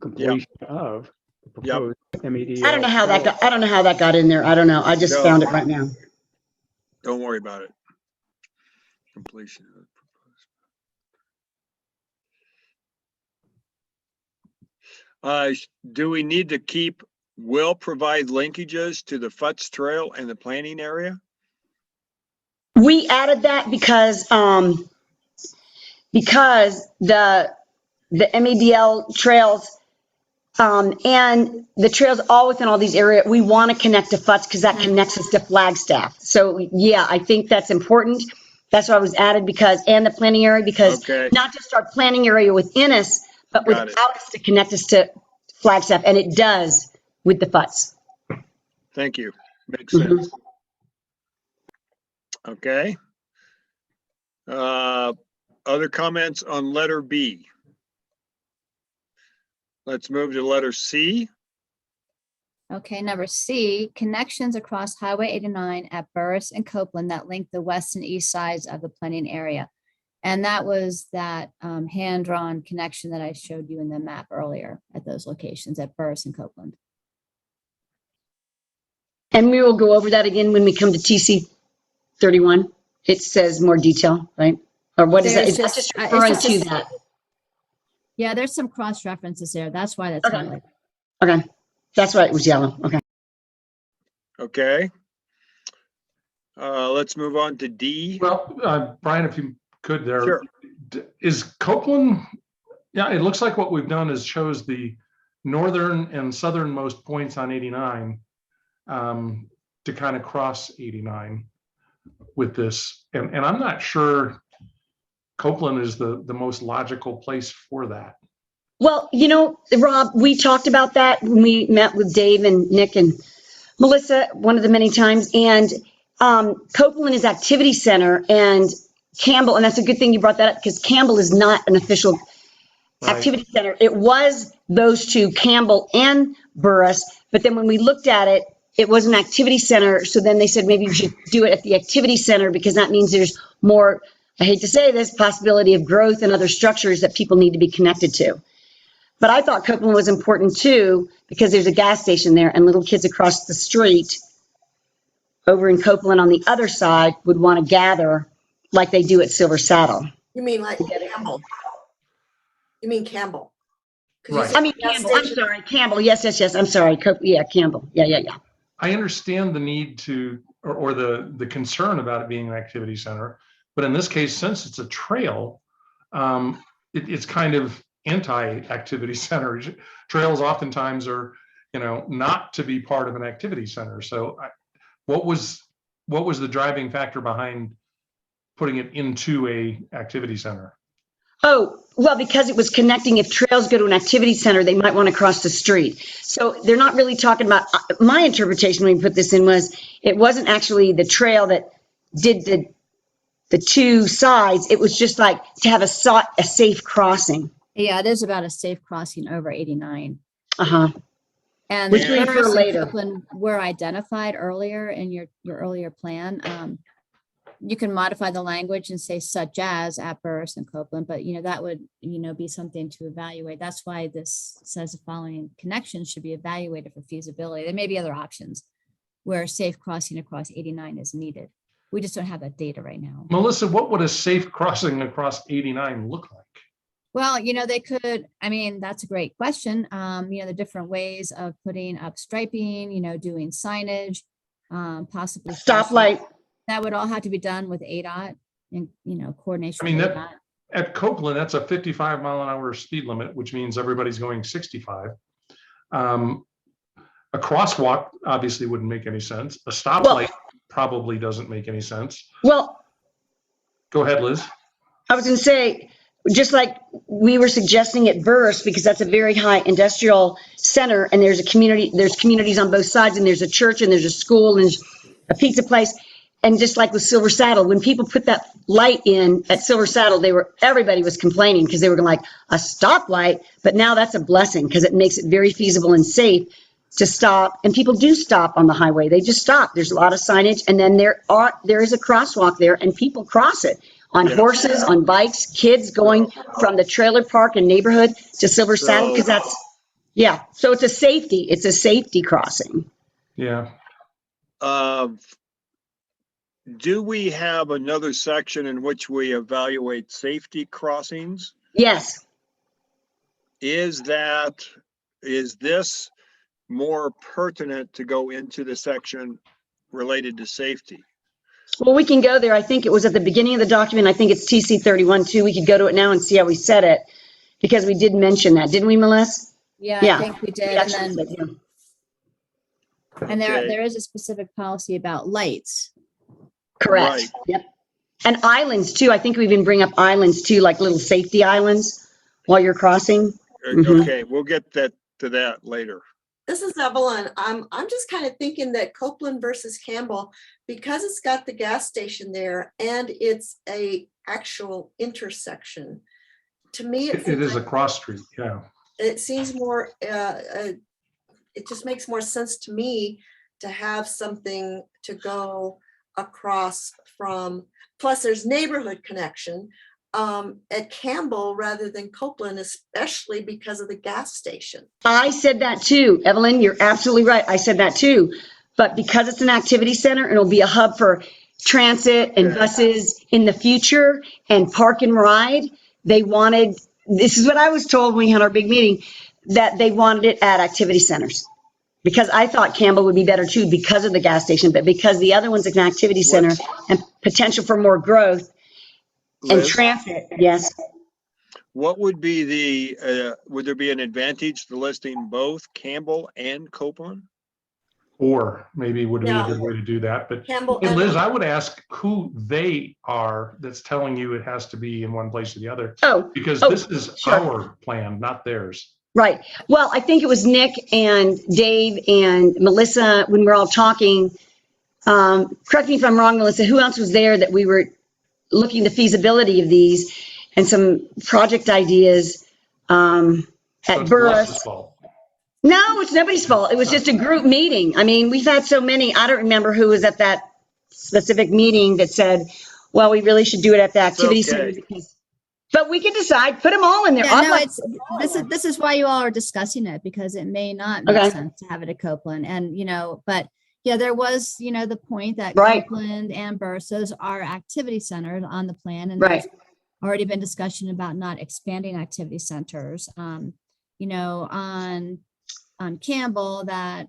completion of the proposed MED. I don't know how that got, I don't know how that got in there. I don't know. I just found it right now. Don't worry about it. Completion of proposed. Do we need to keep will provide linkages to the Foots Trail and the planning area? We added that because the MEDL trails and the trails all within all these areas, we want to connect to Foots because that connects us to Flagstaff. So yeah, I think that's important. That's why it was added because, and the planning area, because not just our planning area within us, but without us to connect us to Flagstaff, and it does with the Foots. Thank you. Makes sense. Okay. Other comments on letter B? Let's move to letter C. Okay, number C, connections across Highway 89 at Burris and Copeland that link the west and east sides of the planning area. And that was that hand-drawn connection that I showed you in the map earlier at those locations at Burris and Copeland. And we will go over that again when we come to TC 31. It says more detail, right? Or what is that? It's just referring to that. Yeah, there's some cross references there. That's why that's highlighted. Okay, that's why it was yellow. Okay. Okay. Let's move on to D. Well, Brian, if you could there. Sure. Is Copeland, yeah, it looks like what we've done is shows the northern and southernmost points on 89 to kind of cross 89 with this. And I'm not sure Copeland is the most logical place for that. Well, you know, Rob, we talked about that when we met with Dave and Nick and Melissa one of the many times. And Copeland is activity center and Campbell, and that's a good thing you brought that up because Campbell is not an official activity center. It was those two, Campbell and Burris. But then when we looked at it, it was an activity center. So then they said maybe we should do it at the activity center because that means there's more, I hate to say this, possibility of growth and other structures that people need to be connected to. But I thought Copeland was important too because there's a gas station there and little kids across the street over in Copeland on the other side would want to gather like they do at Silver Saddle. You mean like Campbell? You mean Campbell? Right. I mean, Campbell, I'm sorry, Campbell. Yes. I'm sorry. Yeah, Campbell. Yeah. I understand the need to, or the concern about it being an activity center, but in this case, since it's a trail, it's kind of anti-activity center. Trails oftentimes are not to be part of an activity center. So what was the driving factor behind putting it into a activity center? Oh, well, because it was connecting. If trails go to an activity center, they might want to cross the street. So they're not really talking about, my interpretation when we put this in was, it wasn't actually the trail that did the two sides. It was just like to have a safe crossing. Yeah, it is about a safe crossing over 89. Uh-huh. And Which the we infer Burris and later. Copeland were identified earlier in your earlier plan. You can modify the language and say such as at Burris and Copeland, but that would, be something to evaluate. That's why this says the following connections should be evaluated for feasibility. There may be other options where safe crossing across 89 is needed. We just don't have that data right now. Melissa, what would a safe crossing across 89 look like? Well, they could, that's a great question. The different ways of putting up striping, doing signage, possibly stoplight. That would all have to be done with ADOT and, coordination. I mean, with ADOT. At Copeland, that's a 55-mile-an-hour speed limit, which means everybody's going 65. A crosswalk obviously wouldn't make any sense. A stoplight probably doesn't make any sense. Well, go ahead, Liz. I was going to say, just like we were suggesting at Burris, because that's a very high industrial center, and there's communities on both sides, and there's a church, and there's a school, and there's a pizza place. And just like with Silver Saddle, when people put that light in at Silver Saddle, everybody was complaining because they were like, a stoplight, but now that's a blessing because it makes it very feasible and safe to stop. And people do stop on the highway. They just stop. There's a lot of signage, and then there is a crosswalk there, and people cross it on horses, on bikes, kids going from the trailer park and neighborhood to Silver Saddle, because so it's a safety crossing. Yeah. Do we have another section in which we evaluate safety crossings? Yes. Is this more pertinent to go into the section related to safety? Well, we can go there. I think it was at the beginning of the document. I think it's TC 31 too. We could go to it now and see how we said it, because we did mention that, didn't we, Melissa? Yeah, I think we did. And there is a specific policy about lights. Correct. Right. Yep. And islands too. I think we even bring up islands too, like little safety islands while you're crossing. Okay, we'll get to that later. This is Evelyn. I'm just kind of thinking that Copeland versus Campbell, because it's got the gas station there and it's a actual intersection. To me, it is a cross street. Yeah. It seems more. It just makes more sense to me to have something to go across from. Plus, there's neighborhood connection at Campbell rather than Copeland, especially because of the gas station. I said that too, Evelyn. You're absolutely right. I said that too. But because it's an activity center, it'll be a hub for transit and buses in the future and park and ride. They wanted, this is what I was told when we had our big meeting, that they wanted it at activity centers. Because I thought Campbell would be better too because of the gas station, but because the other one's an activity center and potential for more growth and transit, yes. What would be would there be an advantage to listing both Campbell and Copeland? Or maybe would be a good way to do that. But Campbell and Liz, I would ask who they are that's telling you it has to be in one place or the other. Because this is our plan, not theirs. Right. Well, I think it was Nick and Dave and Melissa when we're all talking. Correct me if I'm wrong, Melissa, who else was there that we were looking at the feasibility of these and some project ideas at Burris? No, it's nobody's fault. It was just a group meeting. I mean, we've had so many. I don't remember who was at that specific meeting that said, well, we really should do it at the activity center. But we can decide, put them all in there. Yeah, no, this is why you all are discussing it, because it may not make sense to have it at Copeland. And, but yeah, there was, the point that Copeland and Burris are activity centers on the plan. And there's already been discussion about not expanding activity centers. On Campbell, that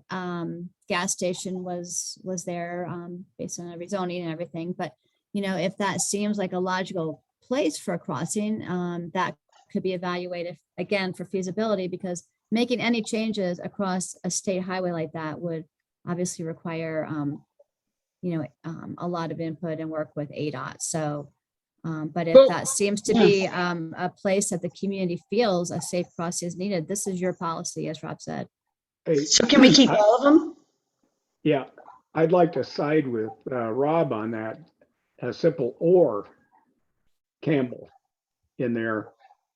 gas station was there based on the rezoning and everything. But, if that seems like a logical place for a crossing, that could be evaluated again for feasibility, because making any changes across a state highway like that would obviously require, a lot of input and work with ADOT. So, but if that seems to be a place that the community feels a safe crossing is needed, this is your policy, as Rob said. Hey, So can we keep all of them? yeah, I'd like to side with Rob on that. A simple or Campbell in there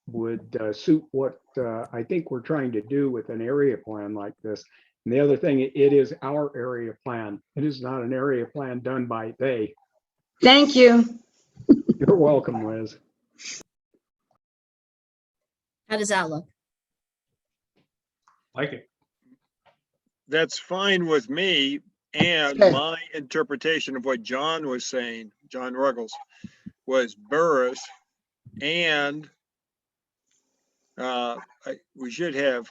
would suit what I think we're trying to do with an area plan like this. And the other thing, it is our area plan. It is not an area plan done by they. Thank you. You're welcome, Liz. How does that look? Like it. That's fine with me. And Okay. my interpretation of what John was saying, John Ruggles, was Burris and we should have,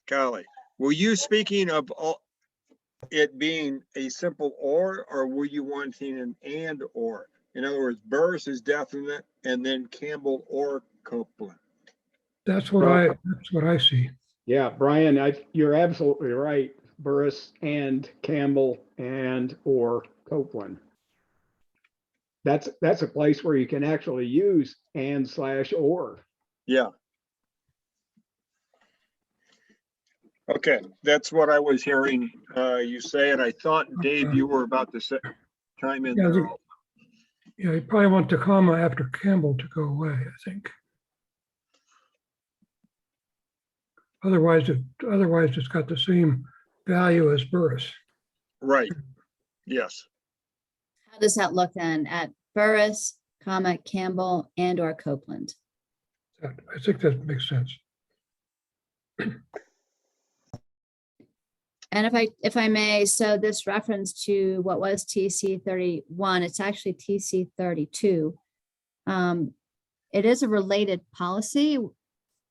golly, were you speaking of it being a simple or were you wanting an and or? In other words, Burris is definite and then Campbell or Copeland. That's what I see. Yeah, Brian, you're absolutely right. Burris and Campbell and or Copeland. That's a place where you can actually use and/or. Yeah. Okay, that's what I was hearing you say, and I thought, Dave, you were about to say, chime in there. Yeah, you probably want the comma after Campbell to go away, I think. Otherwise, it's got the same value as Burris. Right. Yes. How does that look then at Burris, comma, Campbell, and or Copeland? I think that makes sense. And if I may, so this reference to what was TC 31, it's actually TC 32. It is a related policy.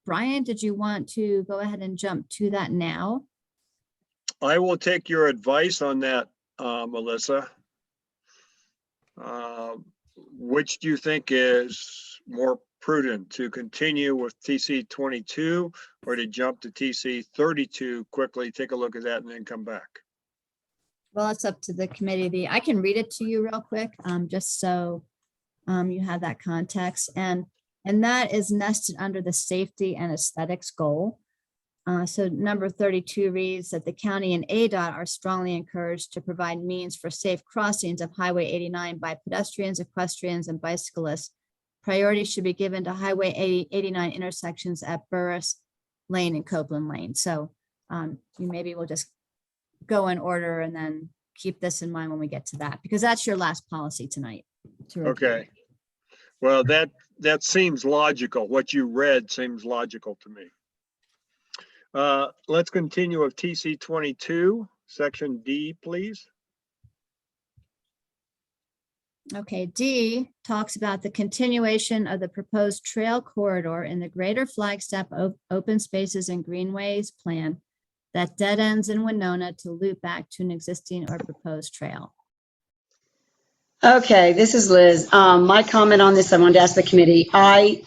Brian, did you want to go ahead and jump to that now? I will take your advice on that, Melissa. Which do you think is more prudent, to continue with TC 22 or to jump to TC 32 quickly, take a look at that and then come back? Well, it's up to the committee. I can read it to you real quick, just so you have that context. And that is nested under the safety and aesthetics goal. So number 32 reads that the county and ADOT are strongly encouraged to provide means for safe crossings of Highway 89 by pedestrians, equestrians, and bicyclists. Priority should be given to Highway 89 intersections at Burris Lane and Copeland Lane. So maybe we'll just go in order and then keep this in mind when we get to that, because that's your last policy tonight. Okay. Well, that seems logical. What you read seems logical to me. Let's continue with TC 22, section D, please. Okay, D talks about the continuation of the proposed trail corridor in the Greater Flagstaff Open Spaces and Greenways plan that dead ends in Winona to loop back to an existing or proposed trail. Okay, this is Liz. My comment on this, I wanted to ask the committee. I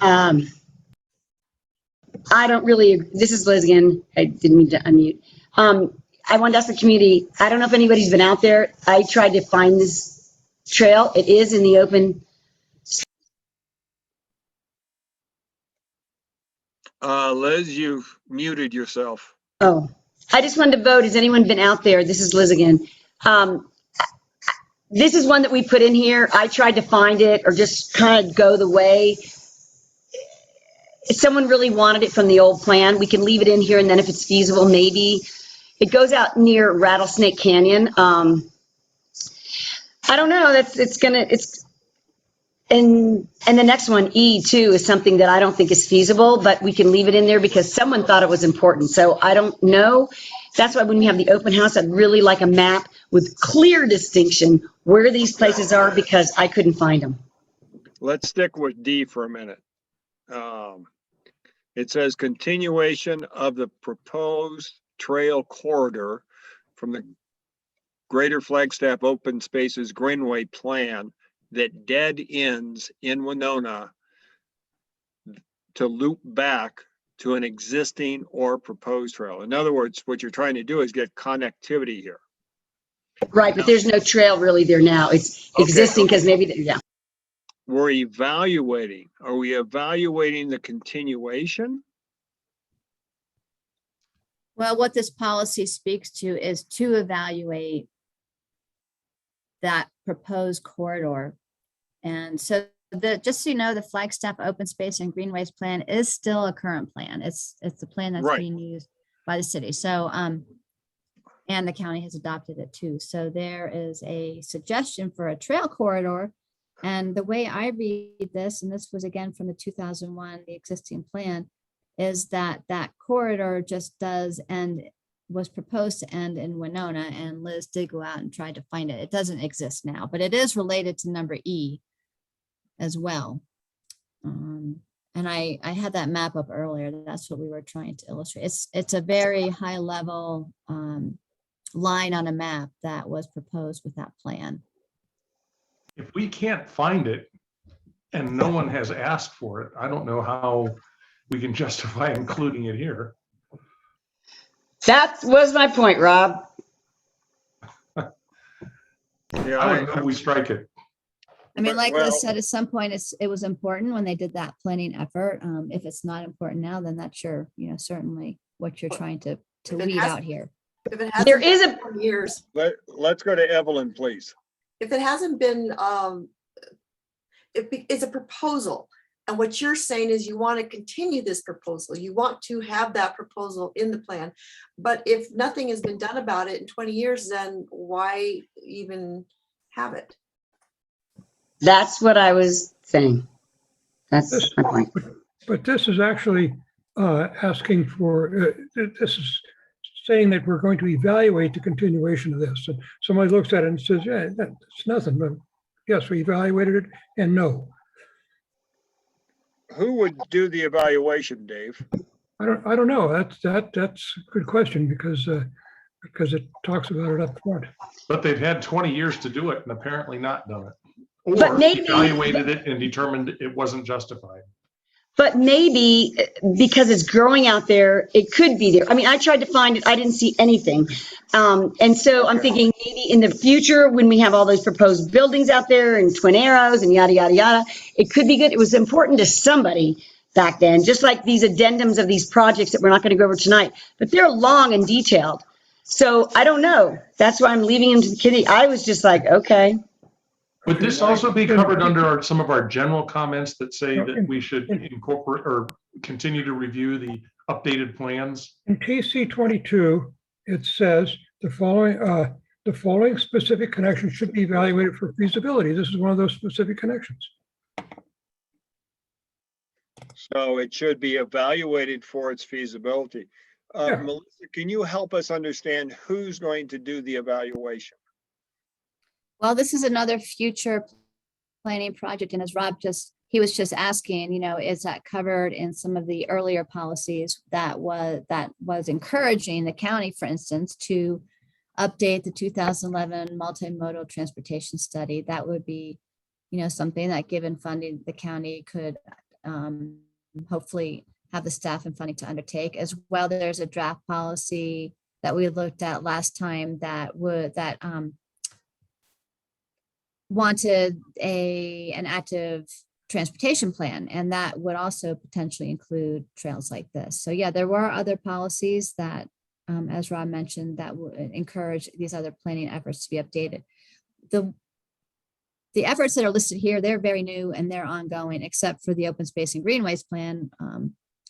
don't really, this is Liz again. I didn't mean to unmute. I wanted to ask the community, I don't know if anybody's been out there. I tried to find this trail. It is in the open. Liz, you've muted yourself. Oh, I just wanted to vote. Has anyone been out there? This is Liz again. This is one that we put in here. I tried to find it or just kind of go the way. If someone really wanted it from the old plan, we can leave it in here, and then if it's feasible, maybe. It goes out near Rattlesnake Canyon. I don't know. And the next one, E too, is something that I don't think is feasible, but we can leave it in there because someone thought it was important. So I don't know. That's why when we have the open house, I'd really like a map with clear distinction where these places are, because I couldn't find them. Let's stick with D for a minute. It says continuation of the proposed trail corridor from the Greater Flagstaff Open Spaces Greenway plan that dead ends in Winona to loop back to an existing or proposed trail. In other words, what you're trying to do is get connectivity here. Right, but there's no trail really there now. It's Okay. existing because maybe, yeah. We're evaluating. Are we evaluating the continuation? Well, what this policy speaks to is to evaluate that proposed corridor. And so just so you know, the Flagstaff Open Space and Greenways plan is still a current plan. It's the plan that's Right. being used by the city. So, and the county has adopted it too. So there is a suggestion for a trail corridor. And the way I read this, and this was again from the 2001, the existing plan, is that that corridor just does end, was proposed to end in Winona, and Liz did go out and try to find it. It doesn't exist now, but it is related to number E as well. And I had that map up earlier. That's what we were trying to illustrate. It's a very high level line on a map that was proposed with that plan. If we can't find it and no one has asked for it, I don't know how we can justify including it here. That was my point, Rob. Yeah, I would hope we strike it. I mean, like Well- Liz said, at some point it was important when they did that planning effort. If it's not important now, then that's your, certainly what you're trying to If it weed has- out here. If it There hasn't is been a, 20 years, Let's go to Evelyn, please. if it hasn't been, it's a proposal. And what you're saying is you want to continue this proposal. You want to have that proposal in the plan. But if nothing has been done about it in 20 years, then why even have it? that's what I was saying. That's my point. But this is actually asking for, this is saying that we're going to evaluate the continuation of this. And somebody looks at it and says, yeah, that's nothing, but yes, we evaluated it and no. Who would do the evaluation, Dave? I don't know. That's a good question because it talks about it up front. But they've had 20 years to do it and apparently not done it. But Or maybe- evaluated it and determined it wasn't justified. But maybe because it's growing out there, it could be there. I mean, I tried to find it. I didn't see anything. And so I'm thinking maybe in the future, when we have all those proposed buildings out there and Twin Arrows and yada, yada, yada, it could be good. It was important to somebody back then, just like these addendums of these projects that we're not going to go over tonight, but they're long and detailed. So I don't know. That's why I'm leaving them to the committee. I was just like, okay. Would this also be covered under some of our general comments that say that we should incorporate or continue to review the updated plans? In TC 22, it says the following specific connections should be evaluated for feasibility. This is one of those specific connections. So it should be evaluated for its feasibility. Yeah. Melissa, can you help us understand who's going to do the evaluation? Well, this is another future planning project. And as Rob he was just asking, is that covered in some of the earlier policies that was encouraging the county, for instance, to update the 2011 multimodal transportation study? That would be, something that, given funding, the county could hopefully have the staff and funding to undertake. As well, there's a draft policy that we looked at last time that wanted an active transportation plan, and that would also potentially include trails like this. So yeah, there were other policies that, as Rob mentioned, that would encourage these other planning efforts to be updated. The efforts that are listed here, they're very new and they're ongoing, except for the open space and greenways plan.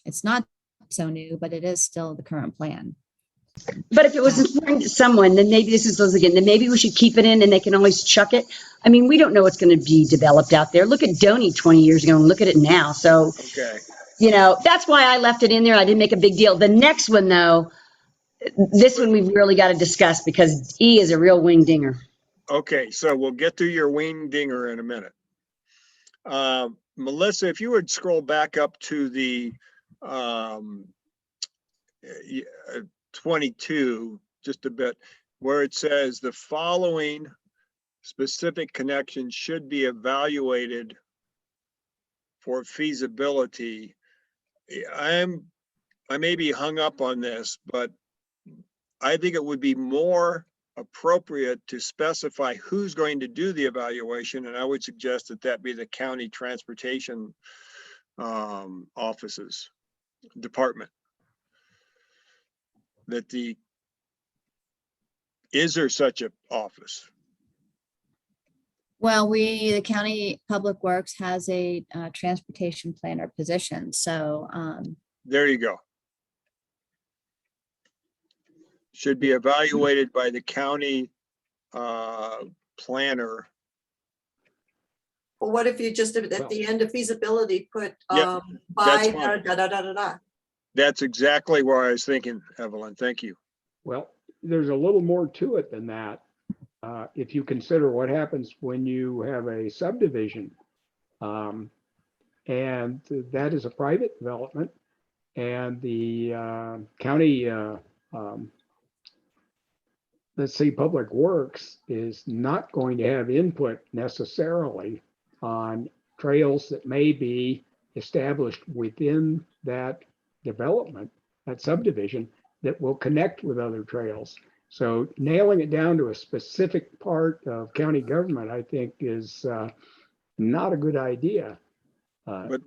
It's not so new, but it is still the current plan. But if it was important to someone, then maybe this is Liz again, then maybe we should keep it in and they can always chuck it. I mean, we don't know what's going to be developed out there. Look at Doney 20 years ago and look at it now. So, Okay. That's why I left it in there. I didn't make a big deal. The next one, though, this one we've really got to discuss because E is a real wing dinger. Okay, so we'll get to your wing dinger in a minute. Melissa, if you would scroll back up to the 22, just a bit, where it says the following specific connections should be evaluated for feasibility. I'm I may be hung up on this, but I think it would be more appropriate to specify who's going to do the evaluation, and I would suggest that that be the county transportation offices, department. That is there such an office? Well, the county public works has a transportation planner position, so There you go. Should be evaluated by the county planner. Well, what if you just at the end of feasibility put Yep, by that's da, fine. da, da, da, da, da. That's exactly where I was thinking, Evelyn. Thank you. Well, there's a little more to it than that. If you consider what happens when you have a subdivision, and that is a private development, and the county, let's say Public Works is not going to have input necessarily on trails that may be established within that development, that subdivision, that will connect with other trails. So nailing it down to a specific part of county government, I think, is not a good idea. But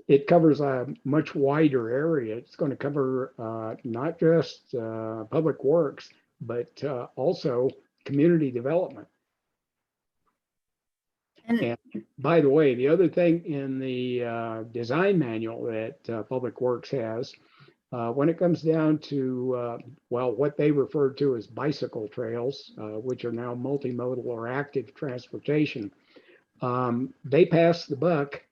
It covers a much wider area. It's going to cover not just public works, but also community development. And by the way, the other thing in the design manual that Public Works has, when it comes down to, well, what they refer to as bicycle trails, which are now multimodal or active transportation, they pass the buck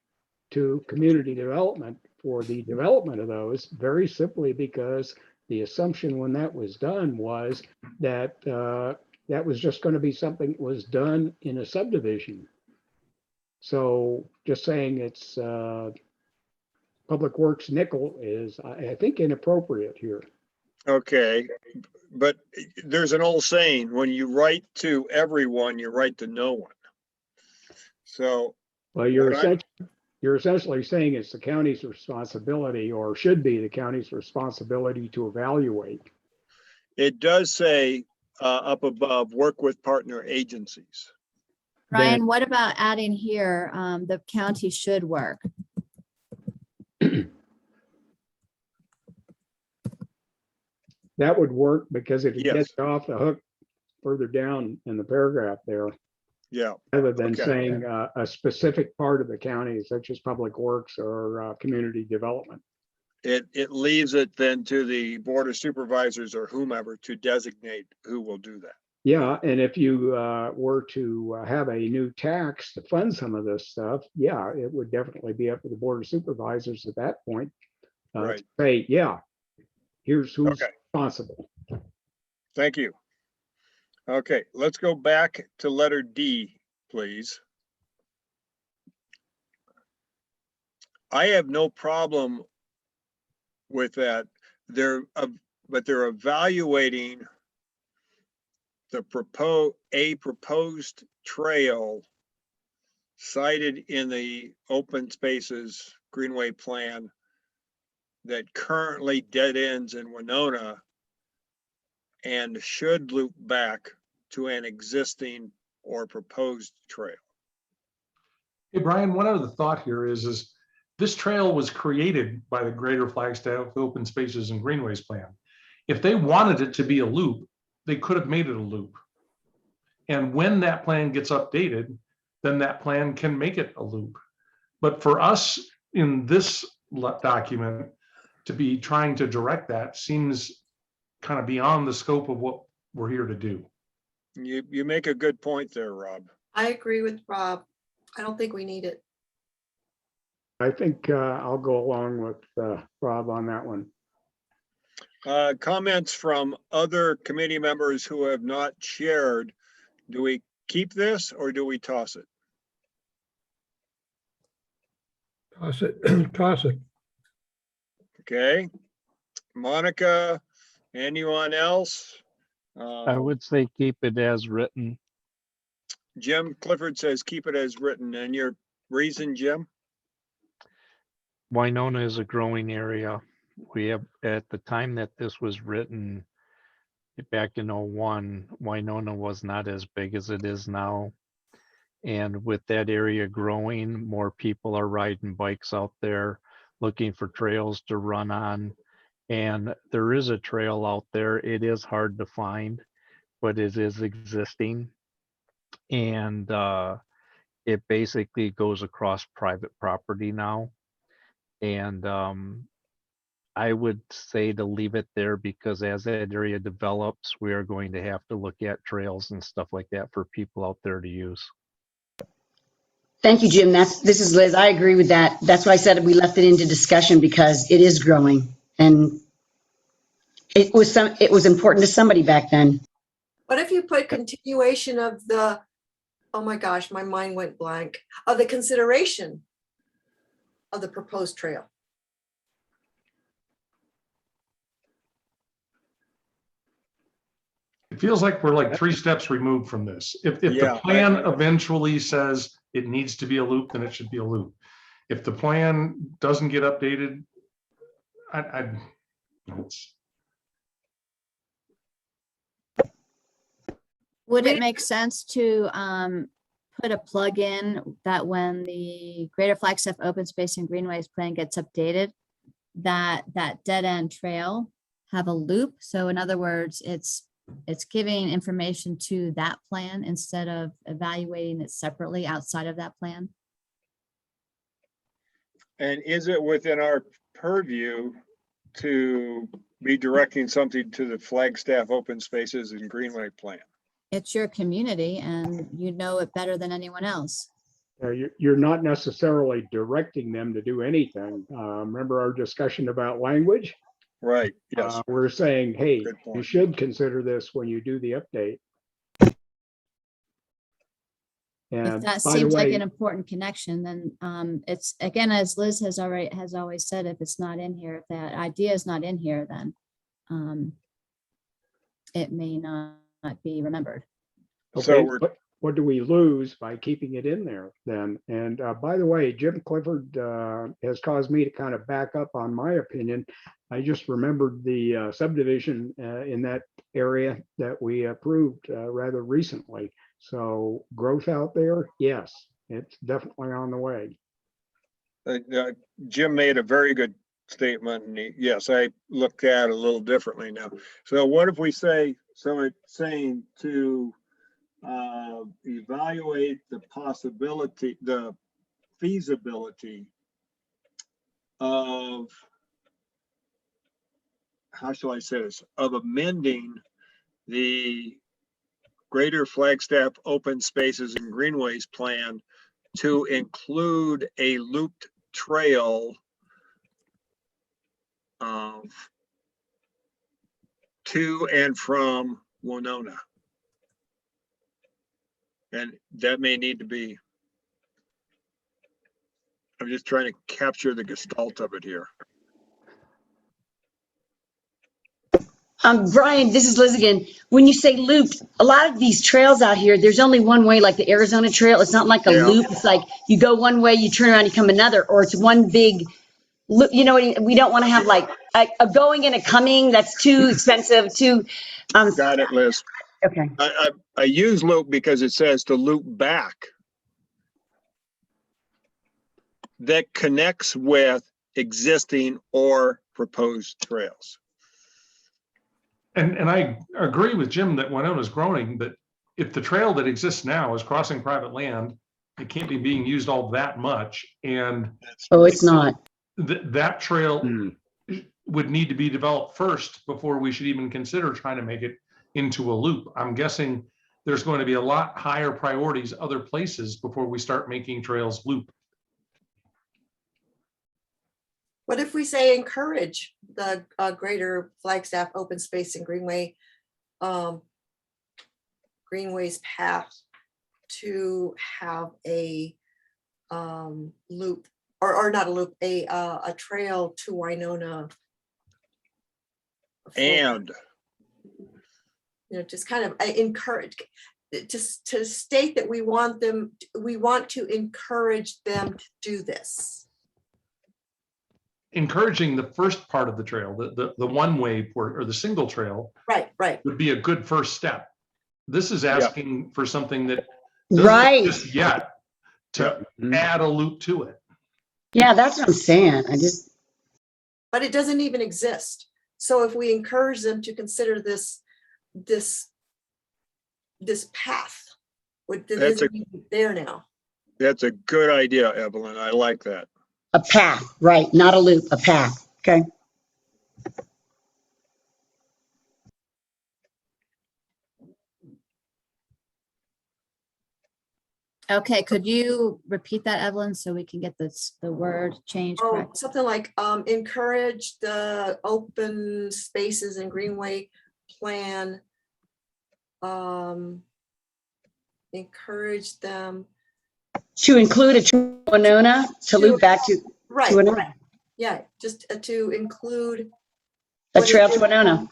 to community development for the development of those, very simply because the assumption when that was done was that that was just going to be something that was done in a subdivision. So just saying it's Public Works nickel is, I think, inappropriate here. okay, but there's an old saying, when you write to everyone, you write to no one. So. Well, you're essentially saying it's the county's responsibility, or should be the county's responsibility, to evaluate. It does say up above, work with partner agencies. Brian, what about adding here, the county should work? That would work because it Yes. gets off the hook further down in the paragraph there, Yeah. rather than Okay. saying a specific part of the county, such as Public Works or community development. It leaves it then to the board of supervisors or whomever to designate who will do that. Yeah, and if you were to have a new tax to fund some of this stuff, yeah, it would definitely be up to the board of supervisors at that point. Right. To say, yeah, here's who's Okay. responsible. Thank you. Okay, let's go back to letter D, please. I have no problem with that. But they're evaluating the proposed trail cited in the open spaces Greenway plan that currently dead ends in Winona and should loop back to an existing or proposed trail. Hey, Brian, one other thought here is this trail was created by the Greater Flagstaff Open Spaces and Greenways plan. If they wanted it to be a loop, they could have made it a loop. And when that plan gets updated, then that plan can make it a loop. But for us in this document to be trying to direct that seems kind of beyond the scope of what we're here to do. You make a good point there, Rob. I agree with Rob. I don't think we need it. I think I'll go along with Rob on that one. Comments from other committee members who have not shared. Do we keep this or do we toss it? Toss it, toss it. Okay. Monica, anyone else? I would say keep it as written. Jim Clifford says keep it as written. And your reason, Jim? Winona is a growing area. We have, at the time that this was written, back in '01, Winona was not as big as it is now. And with that area growing, more people are riding bikes out there, looking for trails to run on. And there is a trail out there. It is hard to find, but it is existing. And it basically goes across private property now. And I would say to leave it there, because as that area develops, we are going to have to look at trails and stuff like that for people out there to use. Thank you, Jim. This is Liz. I agree with that. That's why I said we left it into discussion, because it is growing and it was important to somebody back then. What if you put continuation of the, oh my gosh, my mind went blank, of the consideration of the proposed trail? It feels like we're like 3 steps removed from this. If the Yeah, plan eventually says it needs to be a loop, then it should be a loop. If the plan doesn't get updated, Would it make sense to put a plug in that when the Greater Flagstaff Open Space and Greenways plan gets updated, that dead end trail have a loop? So in other words, it's giving information to that plan instead of evaluating it separately outside of that plan. And is it within our purview to be directing something to the Flagstaff Open Spaces and Greenway plan? It's your community and you know it better than anyone else. You're not necessarily directing them to do anything. Remember our discussion about language? Right, yes. We're saying, hey, you should consider this when you do the update. If And that by the seems like way, an important connection, then it's, again, as Liz has always said, if it's not in here, if that idea is not in here, then it may not be remembered. okay, what do we lose by keeping it in there then? And by the way, Jim Clifford has caused me to kind of back up on my opinion. I just remembered the subdivision in that area that we approved rather recently. So growth out there, yes, it's definitely on the way. Jim made a very good statement, and yes, I looked at it a little differently now. So what if we say, so it's saying to evaluate the possibility, the feasibility of, how shall I say this, of amending the Greater Flagstaff Open Spaces and Greenways plan to include a looped trail to and from Winona. And that may need to be, I'm just trying to capture the gestalt of it here. Brian, this is Liz again. When you say looped, a lot of these trails out here, there's only one way, like the Arizona Trail. It's not like a loop. It's like you go one way, you turn around, you come another, or it's one big loop. You know, we don't want to have like a going and a coming. That's too expensive. Got it, Liz. Okay. I use loop because it says to loop back. That connects with existing or proposed trails. And I agree with Jim that Winona's growing, but if the trail that exists now is crossing private land, it can't be being used all that much. And oh, it's not. That trail would need to be developed first before we should even consider trying to make it into a loop. I'm guessing there's going to be a lot higher priorities other places before we start making trails loop. What if we say encourage the Greater Flagstaff Open Space and Greenway, Greenway's path to have a loop, or not a loop, a trail to Winona? And you know, just kind of encourage, just to state that we want to encourage them to do this. encouraging the first part of the trail, the one-way port or the single trail Right. would be a good first step. This is asking for something that Right. doesn't exist yet to add a loop to it. Yeah, that's what I'm saying. But it doesn't even exist. So if we encourage them to consider this path, what that That's isn't even there now. That's a good idea, Evelyn. I like that. A path, right, not a loop, a path, okay? Okay, could you repeat that, Evelyn, so we can get the word change Oh, correct? something like encourage the open spaces and Greenway plan. Encourage them. To include a Winona, to loop back to Winona. Right. Yeah, just to include. A trail to Winona.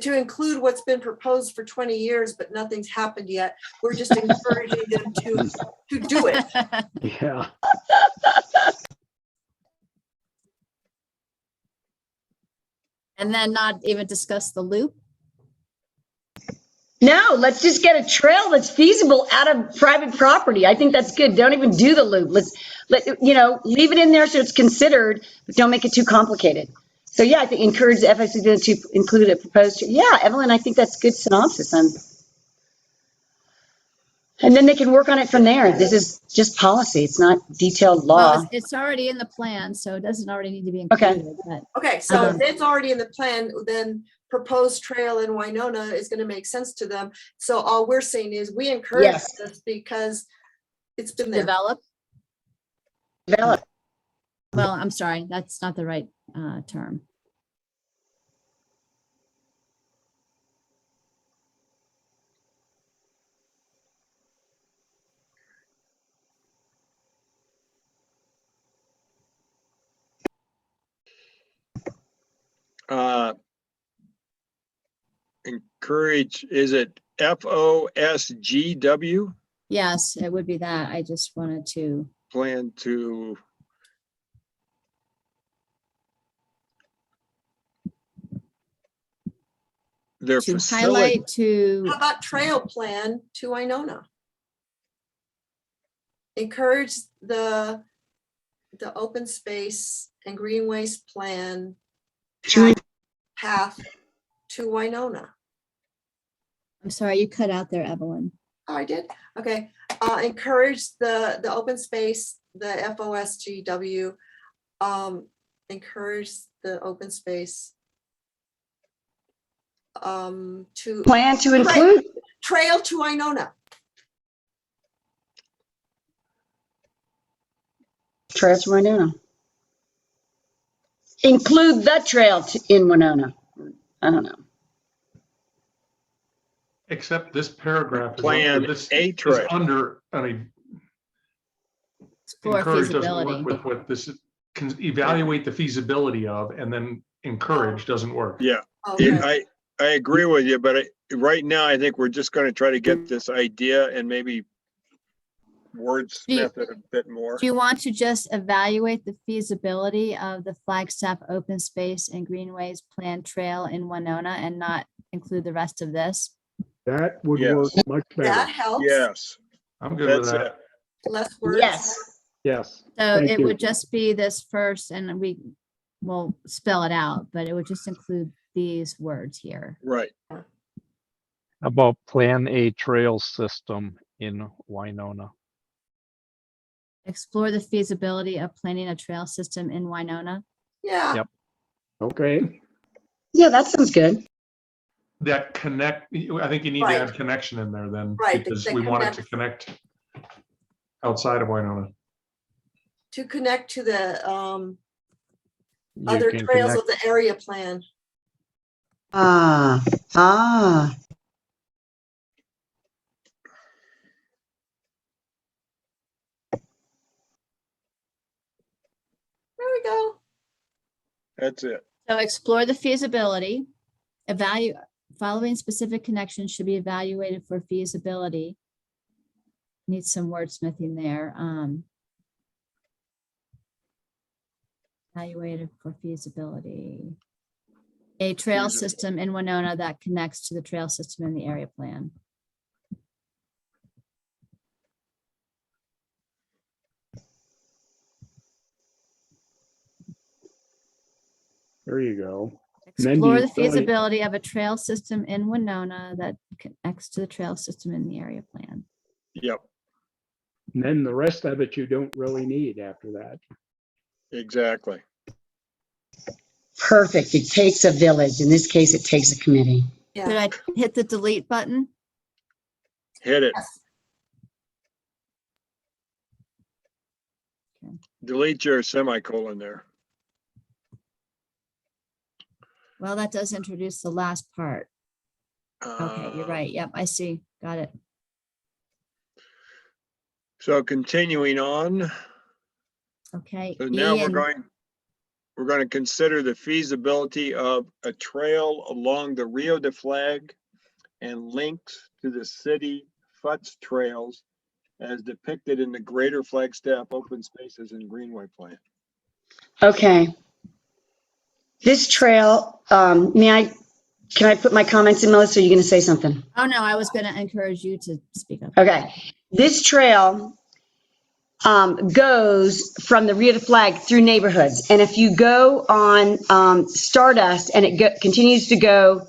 To include what's been proposed for 20 years, but nothing's happened yet. We're just encouraging them to do it. Yeah. And then not even discuss the loop? No, let's just get a trail that's feasible out of private property. I think that's good. Don't even do the loop. Leave it in there so it's considered, but don't make it too complicated. So yeah, I think encourage the FSC to include a proposed, yeah, Evelyn, I think that's good synopsis. And then they can work on it from there. This is just policy. It's not detailed law. Well, it's already in the plan, so it doesn't already need to be included. But, Okay, so if it's already in the plan, then proposed trail in Winona is going to make sense to them. So all we're saying is we encourage this because it's been there. Develop. Well, I'm sorry, that's not the right term. Encourage, is it FOSGW? Yes, it would be that. I just wanted to. Plan to. Their To facility. highlight to. How about trail plan to Winona? Encourage the open space and greenways plan path to Winona. I'm sorry, you cut out there, Evelyn. Oh, I did? Okay. Encourage the open space, the FOSGW, encourage the open space to Plan to include trail to Winona. Trail to Winona. Include the trail in Winona. I don't know. Except this paragraph Plan a trail. is under, I mean, For encourage doesn't feasibility. work with what this is, can evaluate the feasibility of, and then encourage doesn't work. Yeah, Okay. I agree with you, but right now I think we're just going to try to get this idea and maybe wordsmith it a bit more. Do you want to just evaluate the feasibility of the Flagstaff open space and greenways planned trail in Winona and not include the rest of this? That would work much better. That helps. Yes. I'm good with that. Less words. Yes. Yes. So Thank it you. would just be this first, and we will spell it out, but it would just include these words here. Right. How about plan a trail system in Winona? Explore the feasibility of planning a trail system in Winona. Yeah. Yep. Okay. Yeah, that sounds good. That connect, I think you need to add connection in there then, Right, because the we want it to connect outside of Winona. To connect to the You other can trails connect- of the area plan. Ah. There we go. That's it. So explore the feasibility, following specific connections should be evaluated for feasibility. Need some wordsmithing there. Evaluated for feasibility. A trail system in Winona that connects to the trail system in the area plan. There you go. And then do Explore you the really- feasibility of a trail system in Winona that connects to the trail system in the area plan. Yep, And then the rest of it you don't really need after that. exactly. Perfect. It takes a village. In this case, it takes a committee. Should I hit the delete button? Hit it. Delete your semicolon there. Well, that does introduce the last part. Okay, you're right. Yep, I see. Got it. So continuing on. Okay. So now Ian. we're going to consider the feasibility of a trail along the Rio de Flag and links to the city FUTS trails as depicted in the Greater Flagstaff Open Spaces and Greenway Plan. Okay. This trail, can I put my comments in, Melissa? Or are you going to say something? Oh, no, I was going to encourage you to speak up. Okay. This trail goes from the Rio de Flag through neighborhoods. And if you go on Stardust and it continues to go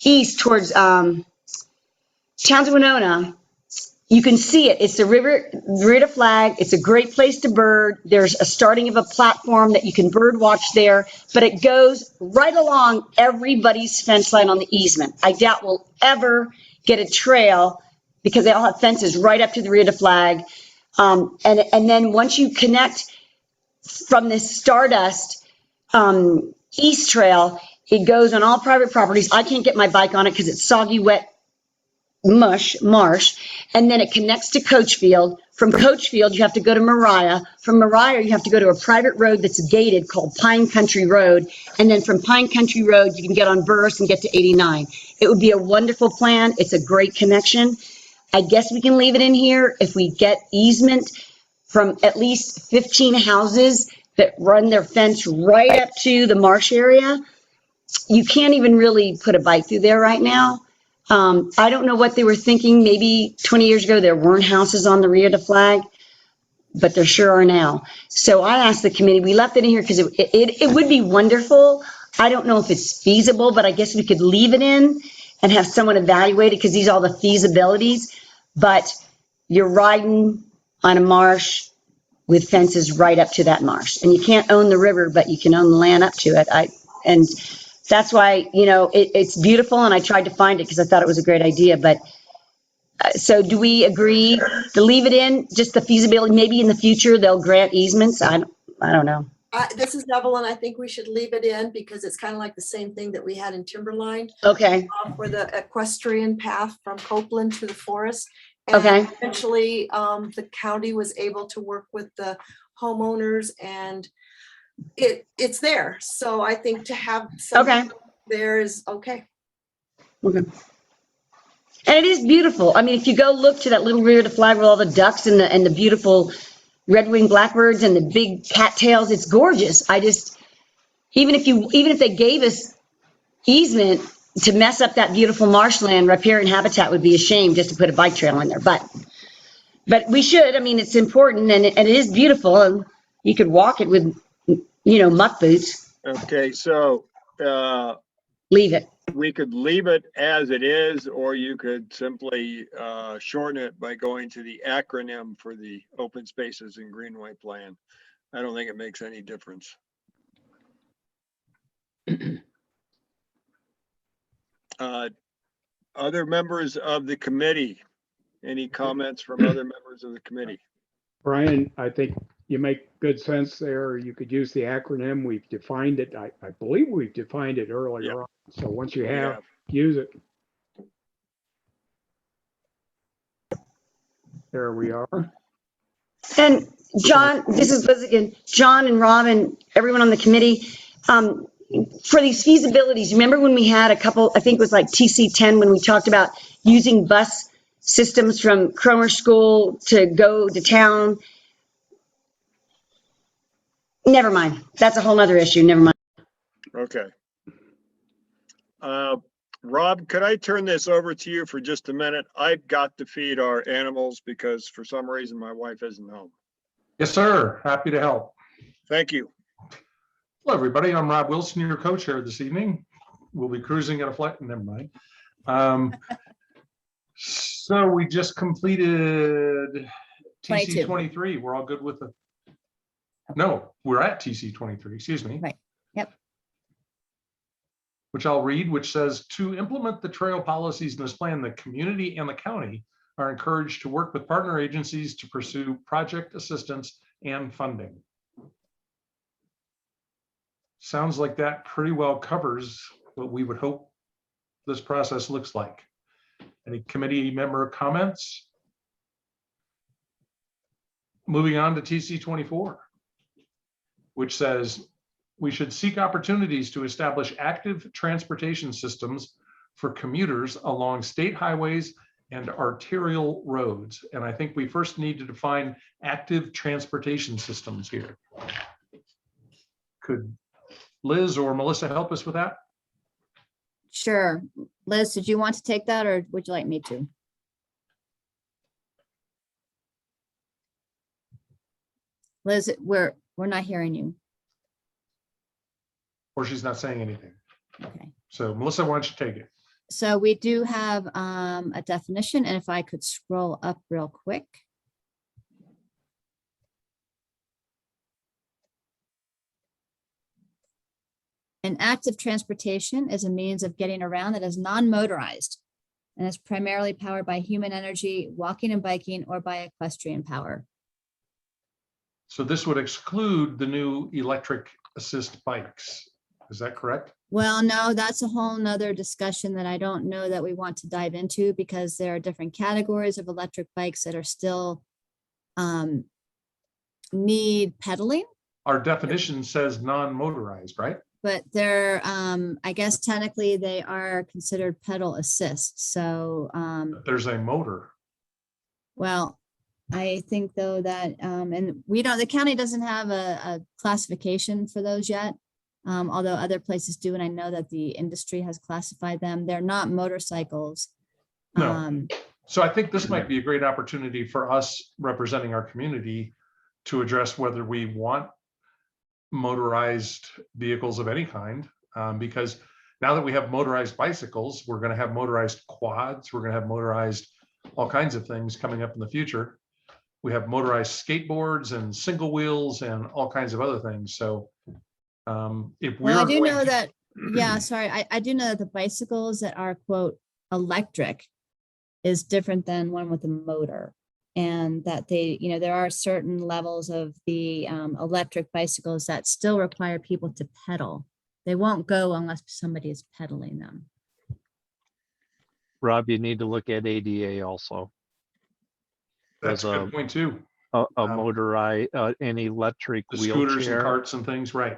east towards Towns of Winona, you can see it. It's the Rio de Flag. It's a great place to bird. There's a starting of a platform that you can bird watch there, but it goes right along everybody's fence line on the easement. I doubt we'll ever get a trail because they all have fences right up to the Rio de Flag. And then once you connect from this Stardust East Trail, it goes on all private properties. I can't get my bike on it because it's soggy, wet, marsh, and then it connects to Coachfield. From Coachfield, you have to go to Mariah. From Mariah, you have to go to a private road that's gated called Pine Country Road. And then from Pine Country Road, you can get on Burris and get to 89. It would be a wonderful plan. It's a great connection. I guess we can leave it in here if we get easement from at least 15 houses that run their fence right up to the marsh area. You can't even really put a bike through there right now. I don't know what they were thinking. Maybe 20 years ago, there weren't houses on the Rio de Flag, but there sure are now. So I asked the committee, we left it in here because it would be wonderful. I don't know if it's feasible, but I guess we could leave it in and have someone evaluate it because these are all the feasibilities. But you're riding on a marsh with fences right up to that marsh. And you can't own the river, but you can own the land up to it. And that's why, it's beautiful, and I tried to find it because I thought it was a great idea, but so do we agree to leave it in, just the feasibility? Maybe in the future they'll grant easements? I don't know. This is Evelyn. I think we should leave it in because it's kind of like the same thing that we had in Timberline. Okay. For the equestrian path from Copeland to the forest. And Okay. eventually, the county was able to work with the homeowners and it's there. So I think to have something there is okay. Okay. And it is beautiful. I mean, if you go look to that little Rio de Flag with all the ducks and the beautiful red-winged blackbirds and the big cattails, it's gorgeous. Even if they gave us easement to mess up that beautiful marshland, riparian habitat would be a shame just to put a bike trail in there. But we should. I mean, it's important and it is beautiful, and you could walk it with, muck boots. Okay, so leave it. We could leave it as it is, or you could simply shorten it by going to the acronym for the Open Spaces and Greenway Plan. I don't think it makes any difference. Other members of the committee, any comments from other members of the committee? Brian, I think you make good sense there. You could use the acronym. We've defined it. I believe we've defined it earlier on. So once you have, use it. There we are. And John, this is Liz again. John and Robin, everyone on the committee, for these feasibilities, remember when we had a couple, I think it was like TC10, when we talked about using bus systems from Cromer School to go to town? Never mind. That's a whole nother issue. Never mind. Okay. Rob, could I turn this over to you for just a minute? I've got to feed our animals because for some reason my wife isn't home. Yes, sir. Happy to help. Thank you. Hello, everybody. I'm Rob Wilson, your co-chair this evening. We'll be cruising at a flight. Never mind. So we just completed TC 23. We're all good with the. No, we're at TC 23. Excuse me. Right. Yep. Which I'll read, which says to implement the trail policies in this plan, the community and the county are encouraged to work with partner agencies to pursue project assistance and funding. Sounds like that pretty well covers what we would hope this process looks like. Any committee member comments? Moving on to TC 24, which says we should seek opportunities to establish active transportation systems for commuters along state highways and arterial roads. And I think we first need to define active transportation systems here. Could Liz or Melissa help us with that? Sure. Liz, did you want to take that or would you like me to? Liz, we're not hearing you. Or she's not saying anything. Okay. So Melissa, why don't you take it? So we do have a definition, and if I could scroll up real quick. An active transportation is a means of getting around that is non-motorized and is primarily powered by human energy, walking and biking, or by equestrian power. So this would exclude the new electric assist bikes. Is that correct? Well, no, that's a whole nother discussion that I don't know that we want to dive into because there are different categories of electric bikes that are still need pedaling. Our definition says non-motorized, right? But they're, I guess technically they are considered pedal assist. So, there's a motor. well, I think though that, and we don't, the county doesn't have a classification for those yet. Although other places do, and I know that the industry has classified them. They're not motorcycles. No. So I think this might be a great opportunity for us representing our community to address whether we want motorized vehicles of any kind, because now that we have motorized bicycles, we're going to have motorized quads, we're going to have motorized all kinds of things coming up in the future. We have motorized skateboards and single wheels and all kinds of other things. So if we're well, I do know that, yeah, sorry, I do know that the bicycles that are quote electric is different than one with a motor. And that they, you know, there are certain levels of the electric bicycles that still require people to pedal. They won't go unless somebody is pedaling them. Rob, you need to look at ADA also. That's a good point too. A motorized, an electric The wheelchair. scooters and carts and things, right?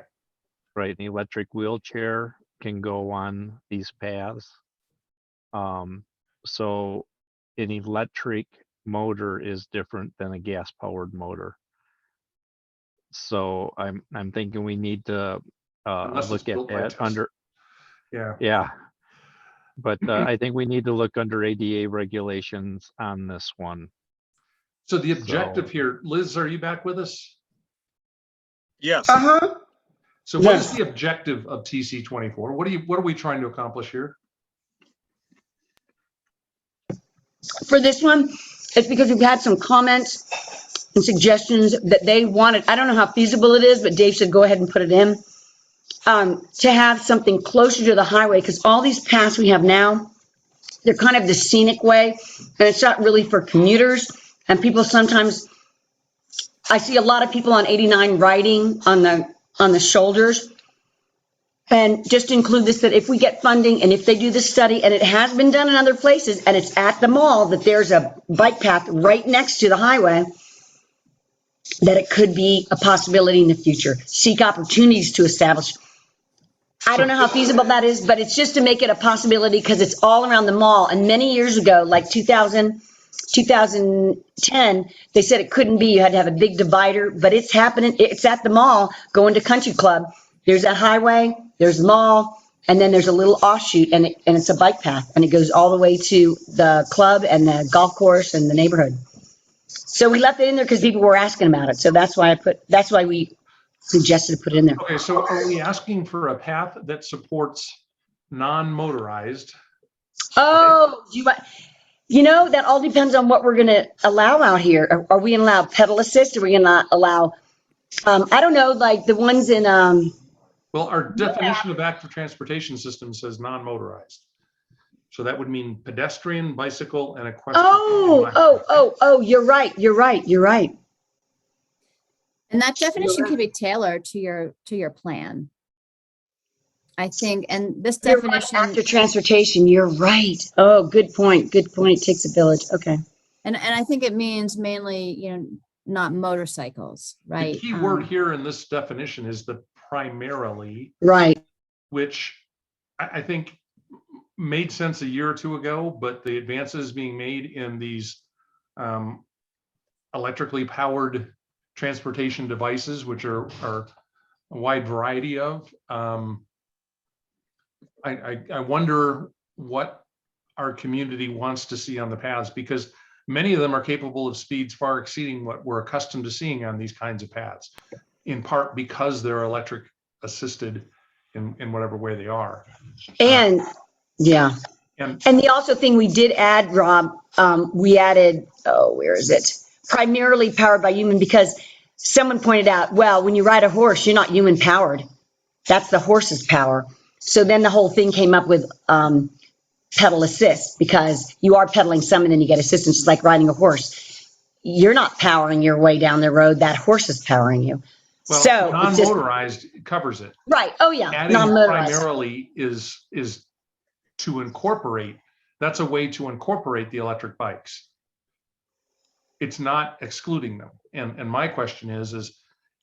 Right, an electric wheelchair can go on these paths. So an electric motor is different than a gas-powered motor. So I'm thinking we need to look at that under. Yeah. But I think we need to look under ADA regulations on this one. So the objective here, Liz, are you back with us? Yes. So what is the objective of TC 24? What are we trying to accomplish here? For this one, it's because we've had some comments and suggestions that they wanted. I don't know how feasible it is, but Dave said, go ahead and put it in. To have something closer to the highway, because all these paths we have now, they're kind of the scenic way, and it's not really for commuters. And people sometimes, I see a lot of people on 89 riding on the shoulders. And just include this, that if we get funding and if they do the study, and it has been done in other places, and it's at the mall, that there's a bike path right next to the highway, that it could be a possibility in the future. Seek opportunities to establish. I don't know how feasible that is, but it's just to make it a possibility because it's all around the mall. And many years ago, like 2000, 2010, they said it couldn't be, you had to have a big divider, but it's happening, it's at the mall, going to Country Club. There's a highway, there's the mall, and then there's a little offshoot, and it's a bike path, and it goes all the way to the club and the golf course and the neighborhood. So we left it in there because people were asking about it, so that's why we suggested to put it in there. Okay, so are we asking for a path that supports non-motorized? Oh, that all depends on what we're gonna allow out here. Are we gonna allow pedal assist? Are we gonna allow, I don't know, like the ones in, Well, our definition of active transportation system says non-motorized. So that would mean pedestrian, bicycle, and equestrian. You're right. And that definition can be tailored to your plan. I think, and this You're right, definition. active transportation, you're right. Oh, good point. It takes a village. Okay. And I think it means mainly, not motorcycles, right? The key word here in this definition is the primarily. Right. Which I think made sense a year or two ago, but the advances being made in these electrically powered transportation devices, which are a wide variety of, I wonder what our community wants to see on the paths, because many of them are capable of speeds far exceeding what we're accustomed to seeing on these kinds of paths, in part because they're electric assisted in whatever way they are. And yeah. And the also thing we did add, Rob, we added, where is it? Primarily powered by human, because someone pointed out, well, when you ride a horse, you're not human powered. That's the horse's power. So then the whole thing came up with pedal assist, because you are pedaling some and then you get assistance. It's like riding a horse. You're not powering your way down the road. That horse is powering you. Well, so non-motorized covers it. Right. Oh yeah. Adding primarily is to incorporate. That's a way to incorporate the electric bikes. It's not excluding them. And my question is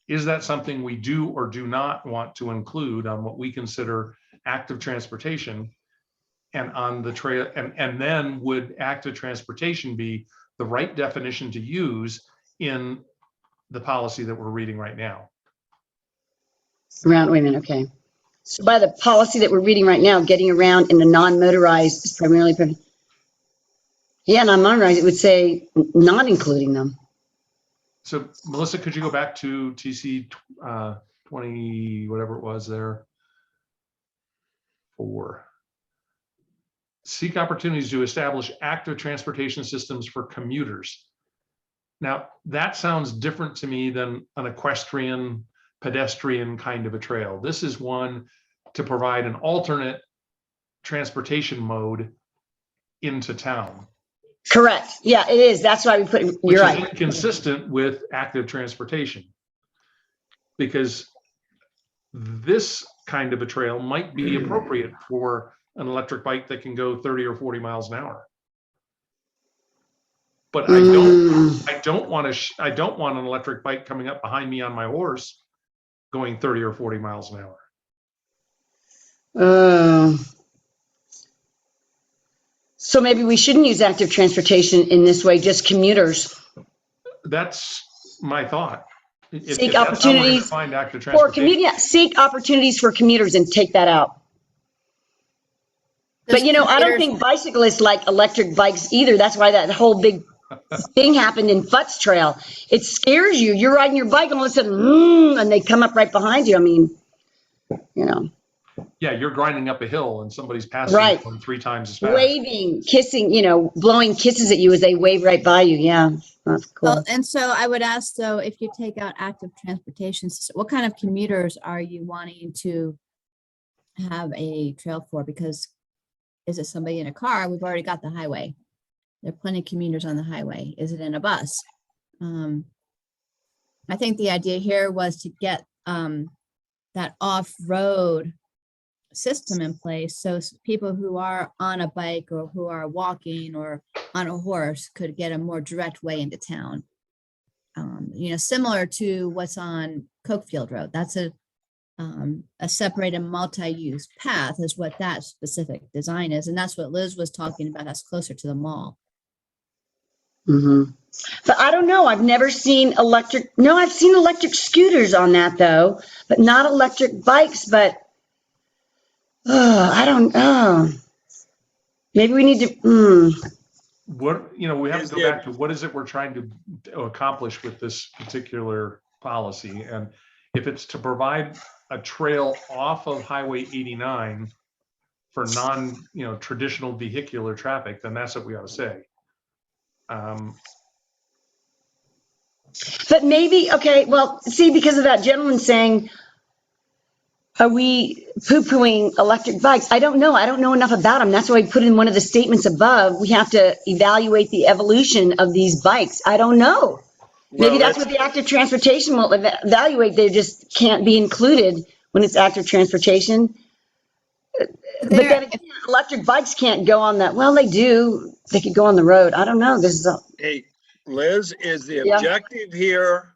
that something we do or do not want to include on what we consider active transportation and on the trail? And then would active transportation be the right definition to use in the policy that we're reading right now? Wait a minute, okay. So by the policy that we're reading right now, getting around in the non-motorized is primarily, non-motorized, it would say not including them. So Melissa, could you go back to TC 20, whatever it was there? 4. Seek opportunities to establish active transportation systems for commuters. Now, that sounds different to me than an equestrian, pedestrian kind of a trail. This is one to provide an alternate transportation mode into town. Correct. Yeah, it is. That's why we put, you're right. Which is consistent with active transportation. Because this kind of a trail might be appropriate for an electric bike that can go 30 or 40 miles an hour. But I don't want an electric bike coming up behind me on my horse going 30 or 40 miles an hour. So maybe we shouldn't use active transportation in this way, just commuters. That's my thought. Seek opportunities find active for commuters. Seek opportunities for commuters and take that out. But I don't think bicyclists like electric bikes either. That's why that whole big thing happened in Futz Trail. It scares you. You're riding your bike and all of a sudden, and they come up right behind you. I mean, Yeah, you're grinding up a hill and somebody's passing right. 3 times as fast. Waving, kissing, blowing kisses at you as they wave right by you. Yeah, that's cool. Well, and so I would ask, though, if you take out active transportation system, what kind of commuters are you wanting to have a trail for? Because is it somebody in a car? We've already got the highway. There are plenty of commuters on the highway. Is it in a bus? I think the idea here was to get that off-road system in place, so people who are on a bike or who are walking or on a horse could get a more direct way into town. Similar to what's on Cokefield Road. That's a separated multi-use path is what that specific design is. And that's what Liz was talking about. That's closer to the mall. Mhm. But I don't know. I've never seen electric. No, I've seen electric scooters on that though, but not electric bikes. But I don't know. Maybe we need to. What, we have Is to go there- back to what is it we're trying to accomplish with this particular policy? And if it's to provide a trail off of Highway 89 for traditional vehicular traffic, then that's what we ought to say. But maybe, okay, well, see, because of that gentleman saying, are we poo-pooing electric bikes? I don't know. I don't know enough about them. That's why I put in one of the statements above. We have to evaluate the evolution of these bikes. I don't know. Maybe that's what the active transportation will evaluate. They just can't be included when it's active transportation. But then again, electric bikes can't go on that. Well, they do. They could go on the road. I don't know. This is a, Hey, Liz, is the Yeah. objective here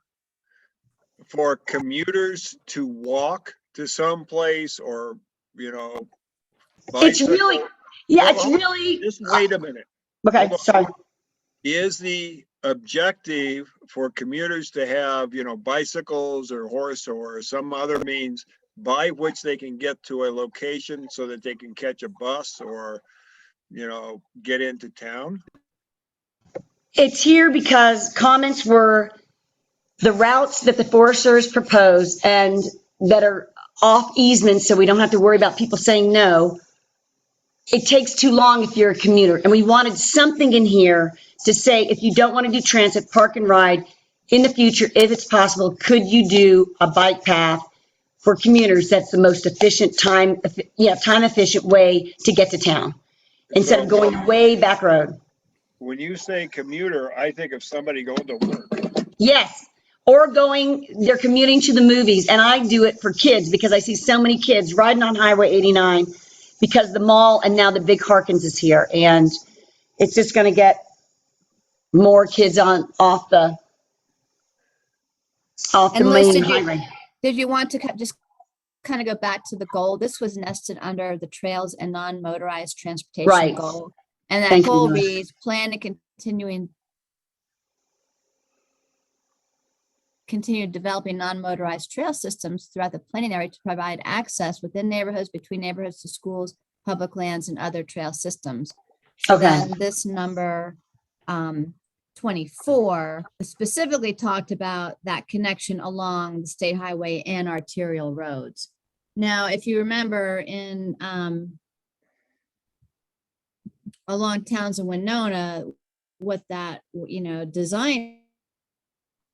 for commuters to walk to some place or, it's really, bicycle? yeah, Well, it's hold on. really. Just wait a minute. Okay, Hold on. sorry. Is the objective for commuters to have, bicycles or horse or some other means by which they can get to a location so that they can catch a bus or, get into town? It's here because comments were the routes that the Forest Service proposed and that are off easements, so we don't have to worry about people saying no. It takes too long if you're a commuter. And we wanted something in here to say, if you don't want to do transit, park and ride, in the future, if it's possible, could you do a bike path for commuters? That's the most efficient time efficient way to get to town instead of going way back road. When you say commuter, I think of somebody going to work. Yes, or they're commuting to the movies, and I do it for kids because I see so many kids riding on Highway 89 because the mall and now the big Harkins is here, and it's just going to get more kids off the And Liz, main highway. did you want to just kind of go back to the goal? This was nested under the trails and non-motorized transportation Right. goal. And that Thank you, goal Liz. reads, plan to continue developing non-motorized trail systems throughout the planning area to provide access within neighborhoods, between neighborhoods, to schools, public lands, and other trail systems. So Okay. then this number 24 specifically talked about that connection along the state highway and arterial roads. Now, if you remember in along Townsend Winona, what that design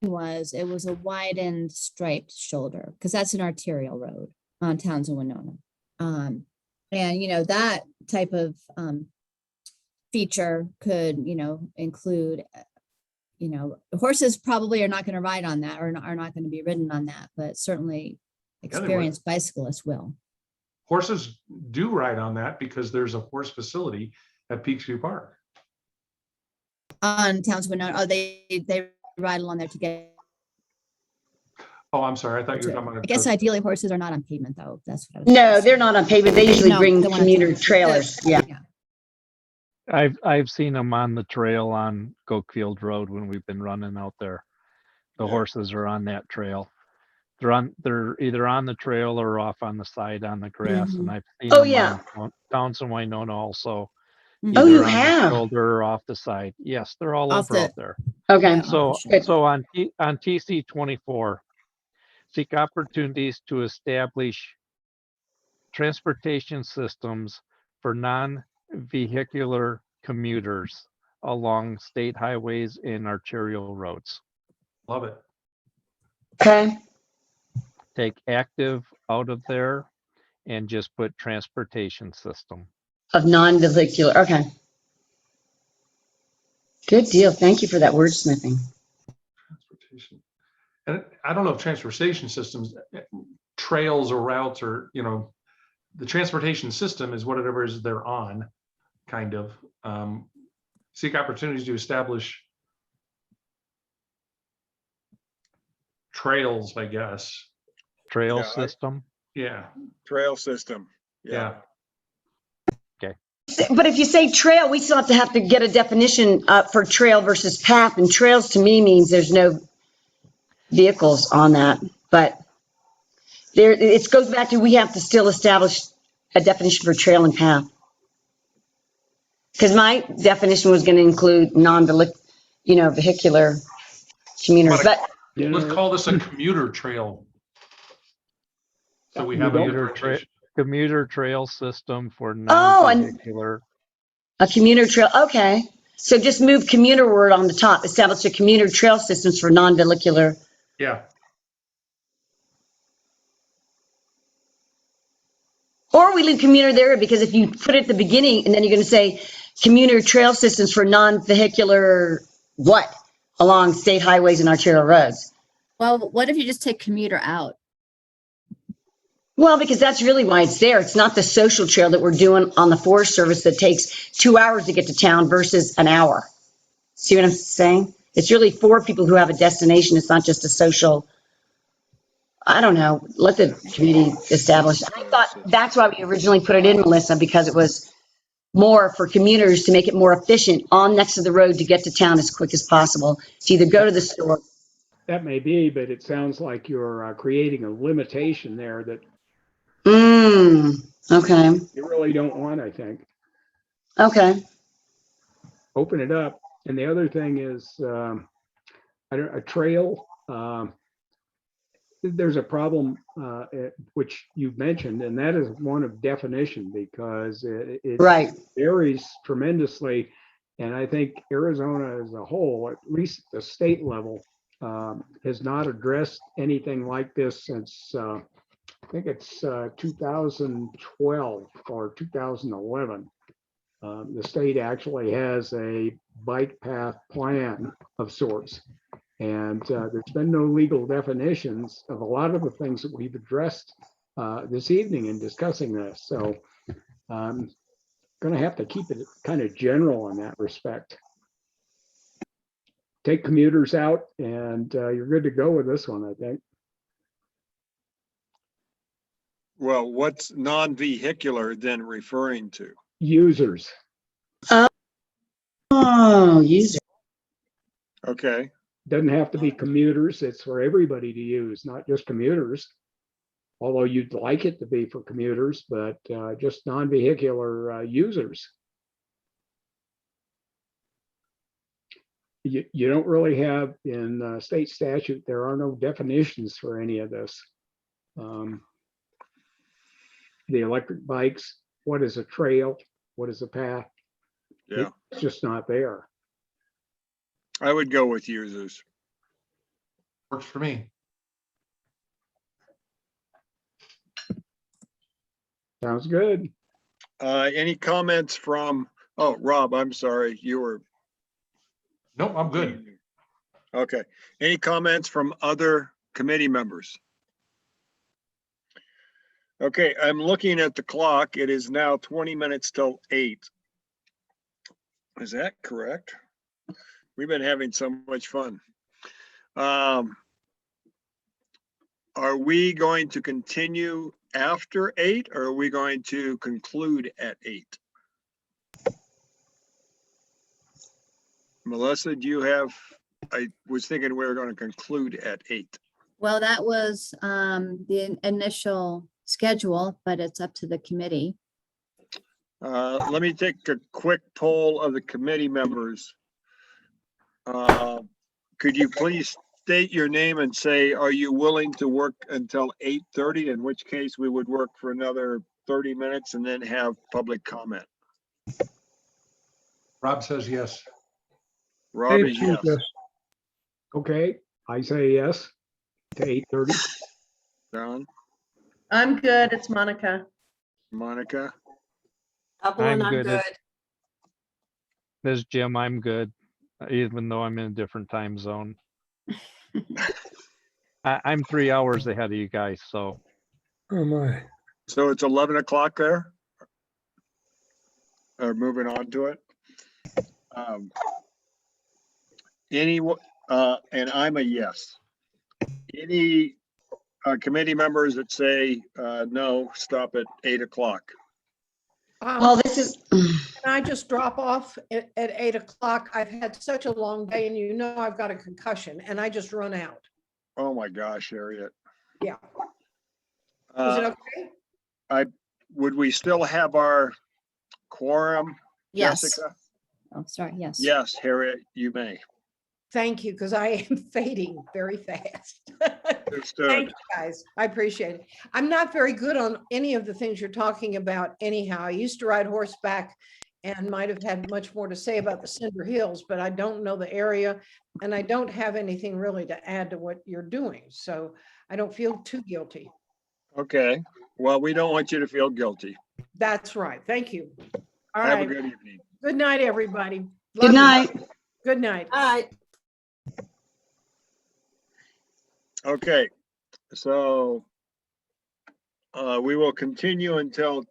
was, it was a widened striped shoulder because that's an arterial road on Townsend Winona. And that type of feature could include horses probably are not going to ride on that or are not going to be ridden on that, but certainly experienced bicyclists will. Horses do ride on that because there's a horse facility at Peaksview Park. On Townsend Winona, oh, they ride along there to get. Oh, I'm sorry. I thought you were talking about. I guess ideally horses are not on pavement though. That's what I was. No, they're not on pavement. They usually bring commuter trailers. Yeah. I've seen them on the trail on Goakfield Road when we've been running out there. The horses are on that trail. They're either on the trail or off on the side on the grass, and I've seen them on Townsend Winona also. Oh, you either on the have? shoulder or off the side. Yes, they're all over out there. Okay. So on TC 24, seek opportunities to establish transportation systems for non-vehicular commuters along state highways and arterial roads. Love it. Okay. Take active out of there and just put transportation system. Of non-vehicular. Okay. Good deal. Thank you for that wordsmithing. Transportation. And I don't know if transportation systems, trails or routes or, the transportation system is whatever is they're on, kind of. Seek opportunities to establish trails, I guess. System. Yeah. Trail system. Yeah. Say but if you say trail, we still have to get a definition for trail versus path, and trails to me means there's no vehicles on that, but there, it goes back to, we have to still establish a definition for trail and path. Because my definition was going to include vehicular commuters, but. Let's call this a commuter trail. So we have a differentiation. Commuter trail system for Oh, non-vehicular. A commuter trail, okay. So just move commuter word on the top, establish a commuter trail systems for non-vehicular. Yeah. Or we leave commuter there, because if you put it at the beginning and then you're going to say commuter trail systems for non-vehicular what? Along state highways and arterial roads. Well, what if you just take commuter out? Well, because that's really why it's there. It's not the social trail that we're doing on the Forest Service that takes 2 hours to get to town versus an hour. See what I'm saying? It's really for people who have a destination. It's not just a social, I don't know, let the community establish. I thought that's why we originally put it in, Melissa, because it was more for commuters to make it more efficient on next to the road to get to town as quick as possible, to either go to the store. That may be, but it sounds like you're creating a limitation there that Okay. you really don't want, I think. Okay. Open it up. And the other thing is a trail. There's a problem which you mentioned, and that is one of definition, because it Right. varies tremendously. And I think Arizona as a whole, at least at the state level, has not addressed anything like this since I think it's 2012 or 2011. The state actually has a bike path plan of sorts. And there's been no legal definitions of a lot of the things that we've addressed this evening in discussing this. So I'm going to have to keep it kind of general in that respect. Take commuters out and you're good to go with this one, I think. Well, what's non-vehicular then referring to? Users. Oh, user. Okay. Doesn't have to be commuters. It's for everybody to use, not just commuters. Although you'd like it to be for commuters, but just non-vehicular users. You don't really have in state statute, there are no definitions for any of this. The electric bikes, what is a trail? What is a path? Yeah. It's just not there. I would go with users. Works for me. Sounds good. Any comments from, oh, Rob, I'm sorry, you were. Nope, I'm good. Okay. Any comments from other committee members? Okay, I'm looking at the clock. It is now 20 minutes till 8. Is that correct? We've been having so much fun. Are we going to continue after 8, or are we going to conclude at 8? Melissa, do you have, I was thinking we were going to conclude at 8. Well, that was the initial schedule, but it's up to the committee. Let me take a quick poll of the committee members. Could you please state your name and say, are you willing to work until 8:30? In which case we would work for another 30 minutes and then have public comment. Rob says yes. Rob is yes. Okay, I say yes to 8:30. Don, I'm good. It's Monica. Monica, I'm good. This Jim, I'm good, even though I'm in a different time zone. I'm 3 hours ahead of you guys, so. Oh my. so it's 11 o'clock there? Or moving on to it. And I'm a yes. Any committee members that say no, stop at 8 o'clock? Well, this is, Can I just drop off at 8 o'clock? I've had such a long day and you know I've got a concussion and I just run out. Oh, my gosh, Harriet. Yeah. Is it Uh, okay? Would we still have our quorum, Yes. Jessica? Oh, sorry, yes. Yes, Harriet, you may. Thank you, because I am fading very fast. Understood. Thank you, guys. I appreciate it. I'm not very good on any of the things you're talking about anyhow. I used to ride horseback and might have had much more to say about the Cinder Hills, but I don't know the area and I don't have anything really to add to what you're doing. So I don't feel too guilty. Okay, well, we don't want you to feel guilty. That's right. Thank you. All Have a right. good evening. Good night, everybody. good Love you. night. Good night. All right. Okay, so we will continue until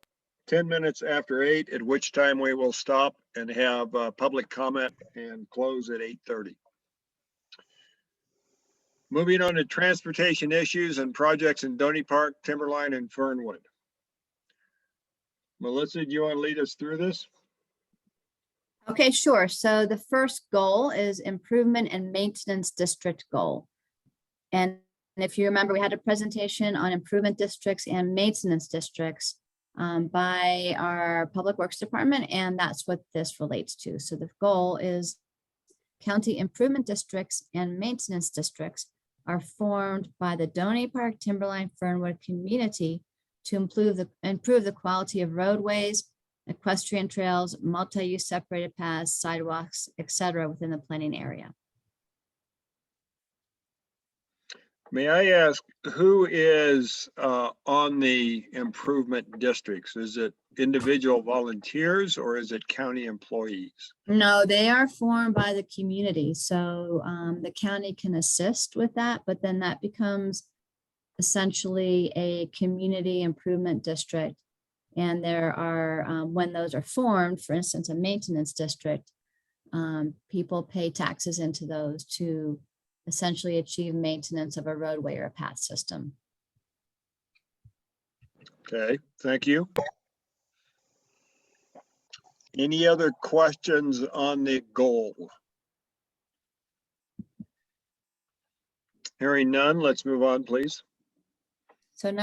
10 minutes after 8, at which time we will stop and have public comment and close at 8:30. Moving on to transportation issues and projects in Doney Park, Timberline, and Fernwood. Melissa, do you want to lead us through this? Okay, sure. So the first goal is improvement and maintenance district goal. And if you remember, we had a presentation on improvement districts and maintenance districts by our Public Works Department, and that's what this relates to. So the goal is county improvement districts and maintenance districts are formed by the Doney Park, Timberline, Fernwood community to improve the quality of roadways, equestrian trails, multi-use separated paths, sidewalks, etc. within the planning area. May I ask, who is on the improvement districts? Is it individual volunteers or is it county employees? No, they are formed by the community. So the county can assist with that, but then that becomes essentially a community improvement district. And there are, when those are formed, for instance, a maintenance district, people pay taxes into those to essentially achieve maintenance of a roadway or a path system. Okay, thank you. Any other questions on the goal? Hearing none, let's move on, please. So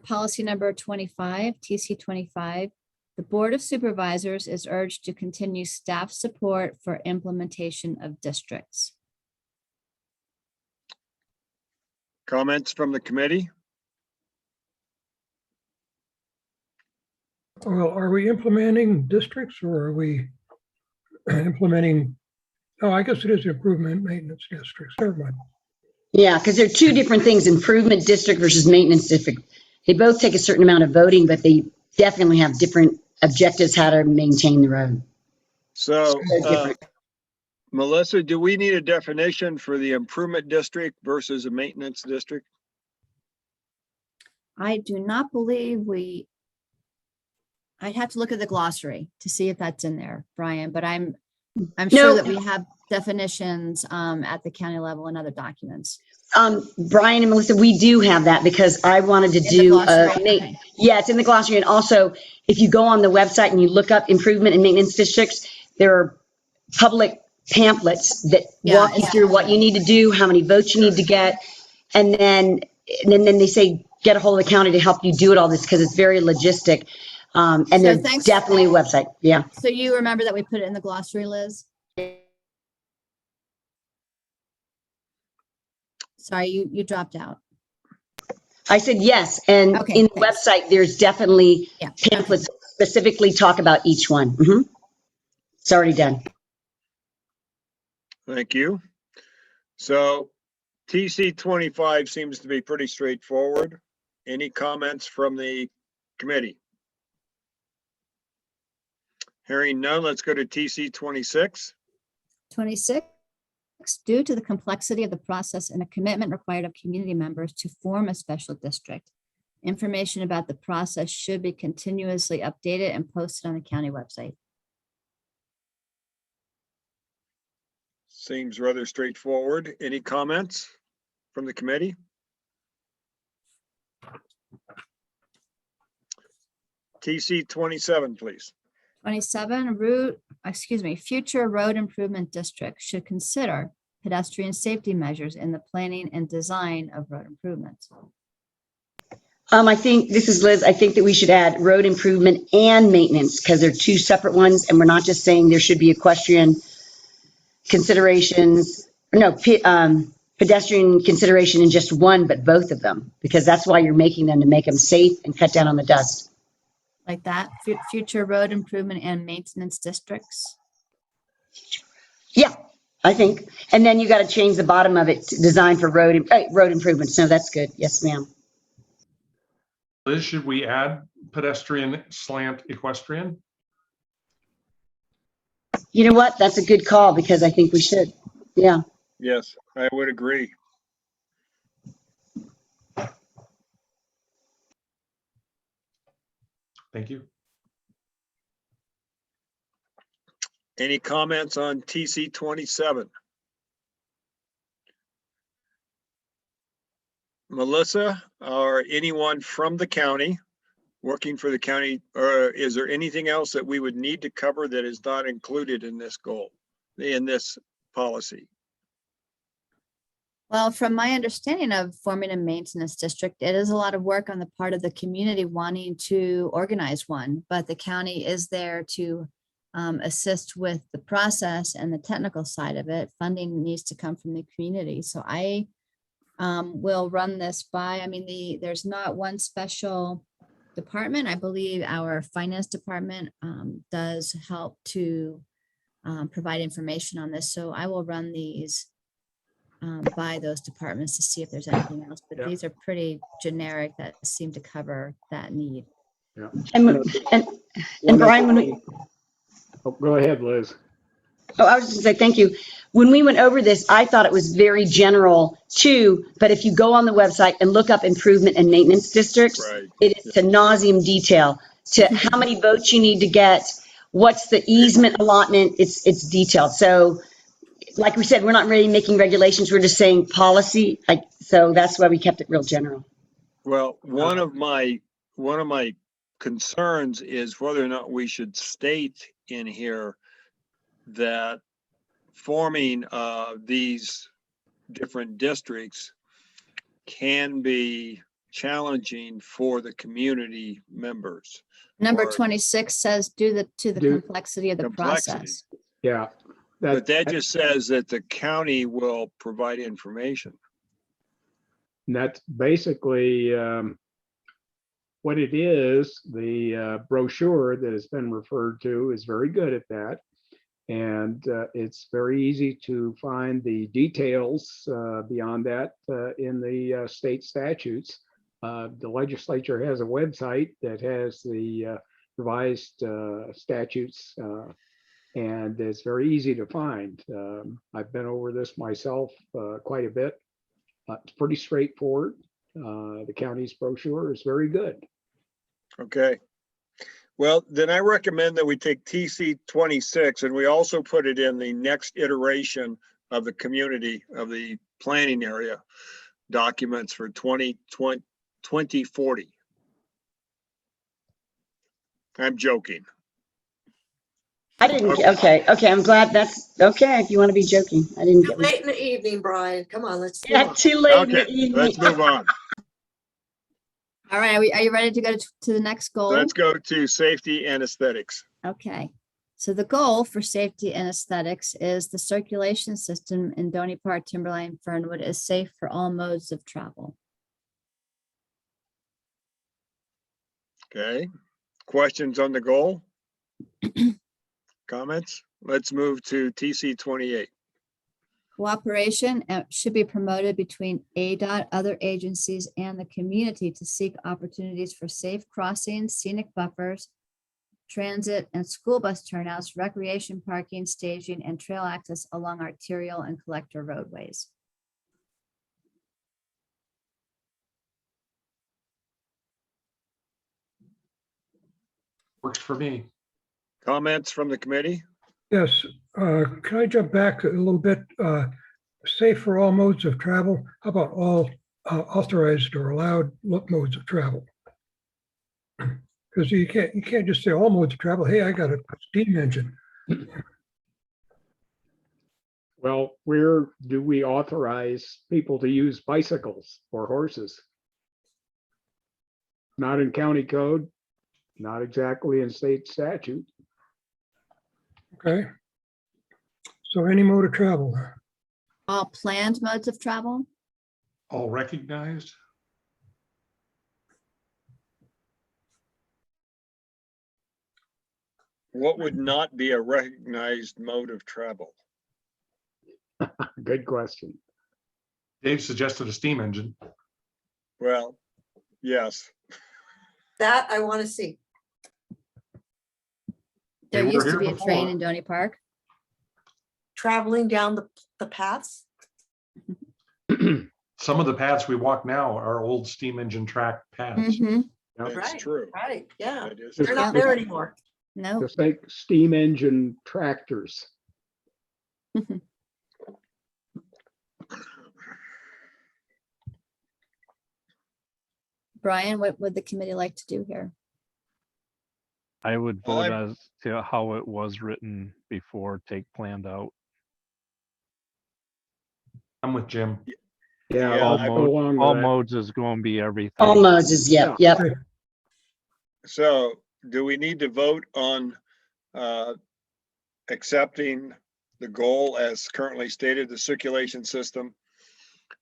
policy number 25, TC 25, the Board of Supervisors is urged to continue staff support for implementation of districts. Comments from the committee? Well, are we implementing districts or are we implementing, oh, I guess it is improvement maintenance districts, never mind. Yeah, because they're two different things, improvement district versus maintenance district. They both take a certain amount of voting, but they definitely have different objectives, how to maintain the road. So, They're different. Melissa, do we need a definition for the improvement district versus a maintenance district? I do not believe I'd have to look at the glossary to see if that's in there, Brian, but I'm sure that we have definitions at the county level and other documents. Brian and Melissa, we do have that because I wanted to do, Okay. yeah, it's in the glossary. And also, if you go on the website and you look up improvement and maintenance districts, there are public pamphlets that walk you through what you need to do, how many votes you need to get. And then they say, get a hold of the county to help you do it all this because it's very logistic. And So there's thanks. definitely a website. Yeah. So you remember that we put it in the glossary, Liz? Sorry, you dropped out. I said yes. And Okay, in the thanks. website, there's definitely pamphlets specifically talk about each one. It's already done. Thank you. So TC 25 seems to be pretty straightforward. Any comments from the committee? Hearing none, let's go to TC 26. 26, due to the complexity of the process and a commitment required of community members to form a special district, information about the process should be continuously updated and posted on the county website. Seems rather straightforward. Any comments from the committee? TC 27, please. 27, future road improvement districts should consider pedestrian safety measures in the planning and design of road improvements. I think, this is Liz, I think that we should add road improvement and maintenance because they're two separate ones and we're not just saying there should be equestrian considerations, no, pedestrian consideration in just one, but both of them, because that's why you're making them, to make them safe and cut down on the dust. Like that, future road improvement and maintenance districts. Yeah, I think. And then you got to change the bottom of it to design for road improvements. No, that's good. Yes, ma'am. Liz, should we add pedestrian slant equestrian? You know what? That's a good call because I think we should. Yeah. Yes, I would agree. Thank you. Any comments on TC 27? Melissa or anyone from the county working for the county, or is there anything else that we would need to cover that is not included in this goal, in this policy? Well, from my understanding of forming a maintenance district, it is a lot of work on the part of the community wanting to organize one, but the county is there to assist with the process and the technical side of it. Funding needs to come from the community. So I will run this by, there's not one special department. I believe our finance department does help to provide information on this. So I will run these by those departments to see if there's anything else, but these are pretty generic that seem to cover that need. Yeah. And Brian, go ahead, Liz. Oh, I was just gonna say, thank you. When we went over this, I thought it was very general too, but if you go on the website and look up improvement and maintenance districts, it is to nauseam detail to how many votes you need to get, what's the easement allotment, it's detailed. So like we said, we're not really making regulations, we're just saying policy. So that's why we kept it real general. Well, one of my concerns is whether or not we should state in here that forming these different districts can be challenging for the community members. Number 26 says due to the complexity of the process. Yeah. But that just says that the county will provide information. And that's basically what it is. The brochure that has been referred to is very good at that. And it's very easy to find the details beyond that in the state statutes. The legislature has a website that has the revised statutes, and it's very easy to find. I've been over this myself quite a bit. It's pretty straightforward. The county's brochure is very good. Okay. Well, then I recommend that we take TC 26 and we also put it in the next iteration of the community of the planning area documents for 2040. I'm joking. I didn't, okay, I'm glad that's, okay, if you want to be joking. I didn't Too get late in the evening, Brian. Come on, let's. Yeah, too late in the Okay, evening. let's move on. All right, are you ready to go to the next goal? Let's go to safety and aesthetics. Okay, so the goal for safety and aesthetics is the circulation system in Doney Park, Timberline, Fernwood is safe for all modes of travel. Okay, questions on the goal? Comments? Let's move to TC 28. Cooperation should be promoted between ADOT, other agencies, and the community to seek opportunities for safe crossings, scenic buffers, transit and school bus turnouts, recreation parking, staging, and trail access along arterial and collector roadways. Works for me. Comments from the committee? Yes, can I jump back a little bit? Safe for all modes of travel. How about all authorized or allowed modes of travel? Because Because you can't just say all modes of travel. Hey, I got a steam engine. Well, where do we authorize people to use bicycles or horses? Not in county code, not exactly in state statute. Okay. So any mode of travel. All planned modes of travel? All recognized? What would not be a recognized mode of travel? Good question. Dave suggested a steam engine. Well, yes. That I want to see. There They were used to here be a train before. in Doney Park. Traveling down the paths. Some of the paths we walk now are old steam engine track paths. Mhm. That's Right, true. right, yeah. That is They're true. not there anymore. No. Just think steam engine tractors. Brian, what would the committee like to do here? I would vote I'm- as to how it was written before, take planned out. I'm with Jim. Yeah, Yeah, I'll I go along with All that. modes is going to be everything. All modes is, yep, yep. So do we need to vote on accepting the goal as currently stated, the circulation system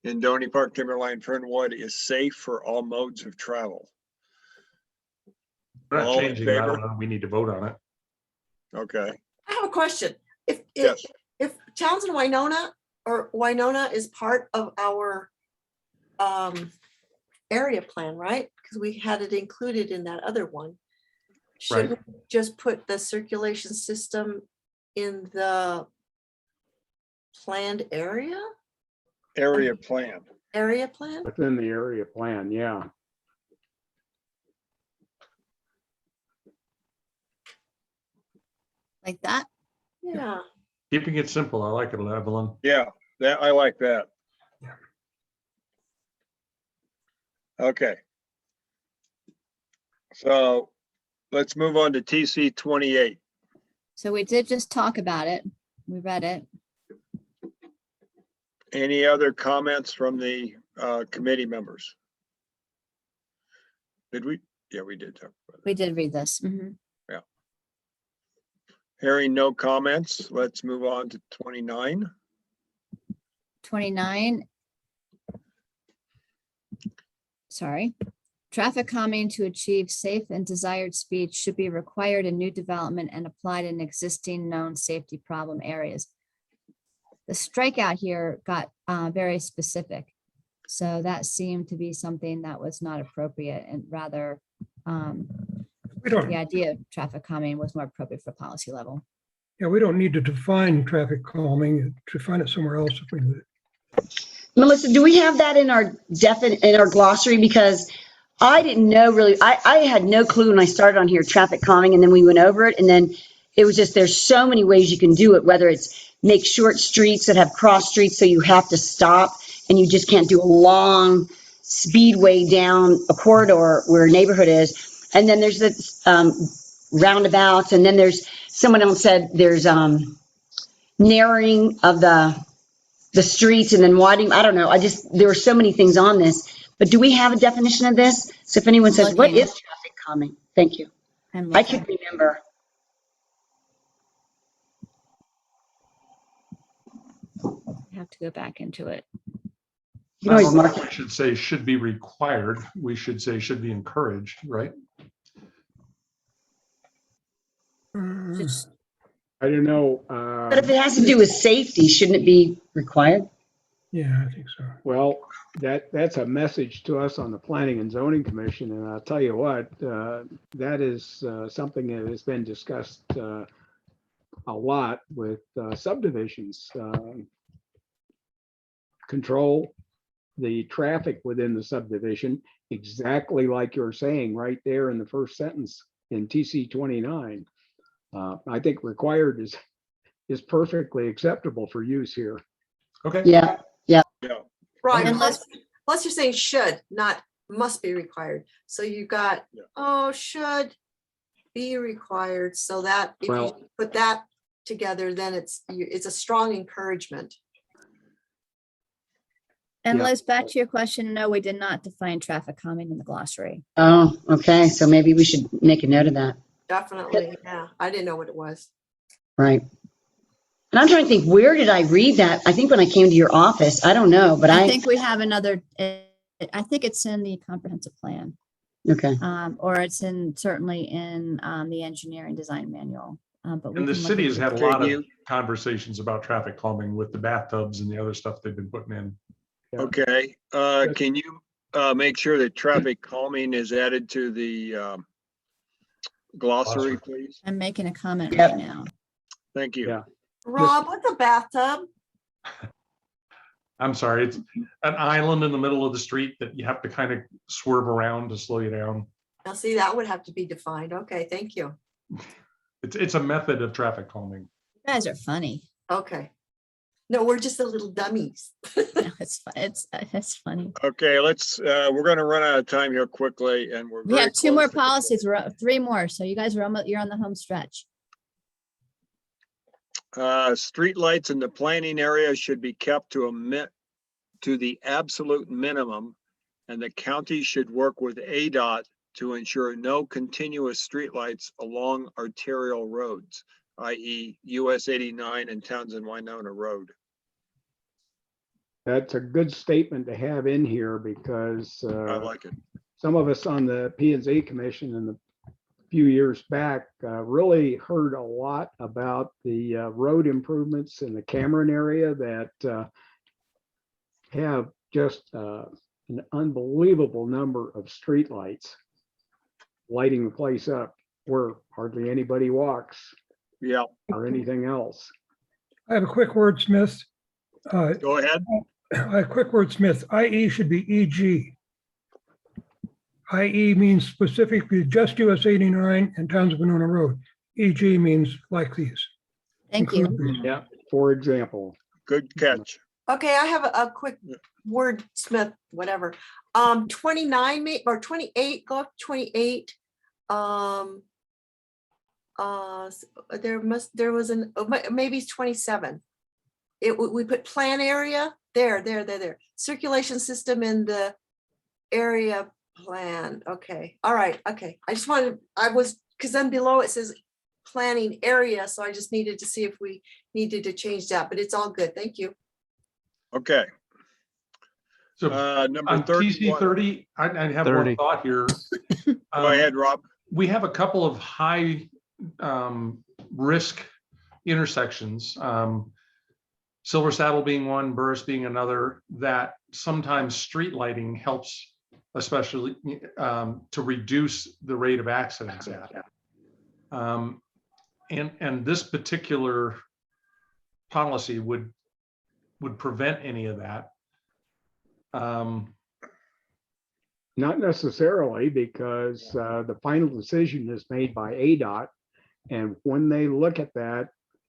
in Doney Park, Timberline, Fernwood is safe for all modes of travel? We're not All in changing it. I don't favor? know. We need to vote on it. Okay. I have a question. If Yes. if Townsend Winona or Winona is part of our area plan, right? Because we had it included in that other one. Shouldn't we just put the circulation system in the planned area Plan. plan? Within the area plan, yeah. Like that? Yeah. Keeping it simple. I like it, Evelyn. Yeah, that, I like that. Yeah. Okay. So let's move on to TC 28. So we did just talk about it. We read it. Any other comments from the committee members? Did we? Yeah, we did talk about it. We did read this. Mhm. Hearing no comments, let's move on to 29. 29. Sorry. Traffic calming to achieve safe and desired speed should be required in new development and applied in existing known safety problem areas. The strikeout here got very specific. So that seemed to be something that was not appropriate and rather We don't, the idea of traffic calming was more appropriate for policy level. yeah, we don't need to define traffic calming, to find it somewhere else if we need it. Melissa, do we have that in our in our glossary? Because I didn't know really, I had no clue when I started on here, traffic calming, and then we went over it, and then it was just, there's so many ways you can do it, whether it's make short streets that have cross streets so you have to stop, and you just can't do a long speedway down a corridor where a neighborhood is. And then there's the roundabouts, and then there's, someone else said there's narrowing of the streets and then widening, I don't know, there were so many things on this. But do we have a definition of this? So if anyone says, what Looking. is traffic calming? Thank you. I'm I looking. can't remember. I have to go back into it. You can always I don't know mark if we should say should be required. We should say should be encouraged, right? Just I don't know. But if it has to do with safety, shouldn't it be required? Yeah, I think so. Well, that's a message to us on the Planning and Zoning Commission, and I'll tell you what, that is something that has been discussed a lot with subdivisions. Control the traffic within the subdivision, exactly like you're saying right there in the first sentence in TC 29. I think required is perfectly acceptable for use here. Okay. Yeah, yeah. Yeah. Right, And plus you're saying should, not must be required. So you got, Yeah. oh, should be required, so that if you Well- put that together, then it's a strong encouragement. And Yeah. Liz, back to your question, no, we did not define traffic calming in the glossary. Oh, okay, so maybe we should make a note of that. Definitely, yeah. I didn't know what it was. Right. And I'm trying to think, where did I read that? I think when I came to your office, I don't know, but I I think we have another, I think it's in the comprehensive plan, okay. or it's certainly in the engineering design manual. But we And the can look city has into had a that. lot of conversations about traffic calming with the bathtubs and the other stuff they've been putting in. Okay, can you make sure that traffic calming is added to the glossary, please? I'm making a comment Yep. right now. Thank you. Yeah. Rob, what's a bathtub? I'm sorry, it's an island in the middle of the street that you have to kind of swerve around to slow you down. Now, see, that would have to be defined. Okay, thank you. It's a method of traffic calming. You guys are funny. Okay. No, we're just the little dummies. No, it's funny. Okay, we're gonna run out of time here quickly, and we're We very have two more close to the- policies, three more. So you guys are almost, you're on the home stretch. Streetlights in the planning area should be kept to the absolute minimum, and the county should work with ADOT to ensure no continuous streetlights along arterial roads, i.e. US 89 and Townsend Winona Road. That's a good statement to have in here because I like it. some of us on the P and Z Commission in the few years back really heard a lot about the road improvements in the Cameron area that have just an unbelievable number of streetlights lighting the place up where hardly anybody walks. Yeah. Or anything else. I have a quick wordsmith. Go ahead. A quick wordsmith. IE should be EG. IE means specifically just US 89 and Townsend Winona Road. EG means like these. Thank you. Yeah, for example. Good catch. Okay, I have a quick wordsmith, whatever. 29 or 28, go up 28. There was maybe it's 27. We put plan area there. Circulation system in the area plan. Okay, all right, okay. Because then below it says planning area, so I just needed to see if we needed to change that, but it's all good. Thank you. Okay. So number on 31. TC 30, I have 30. one thought here. Go ahead, Rob. We have a couple of high risk intersections, Silver Saddle being one, Burris being another, that sometimes street lighting helps, especially to reduce the rate of accidents at. And this particular policy would prevent any of that. Not necessarily, because the final decision is made by ADOT. And when they look at that,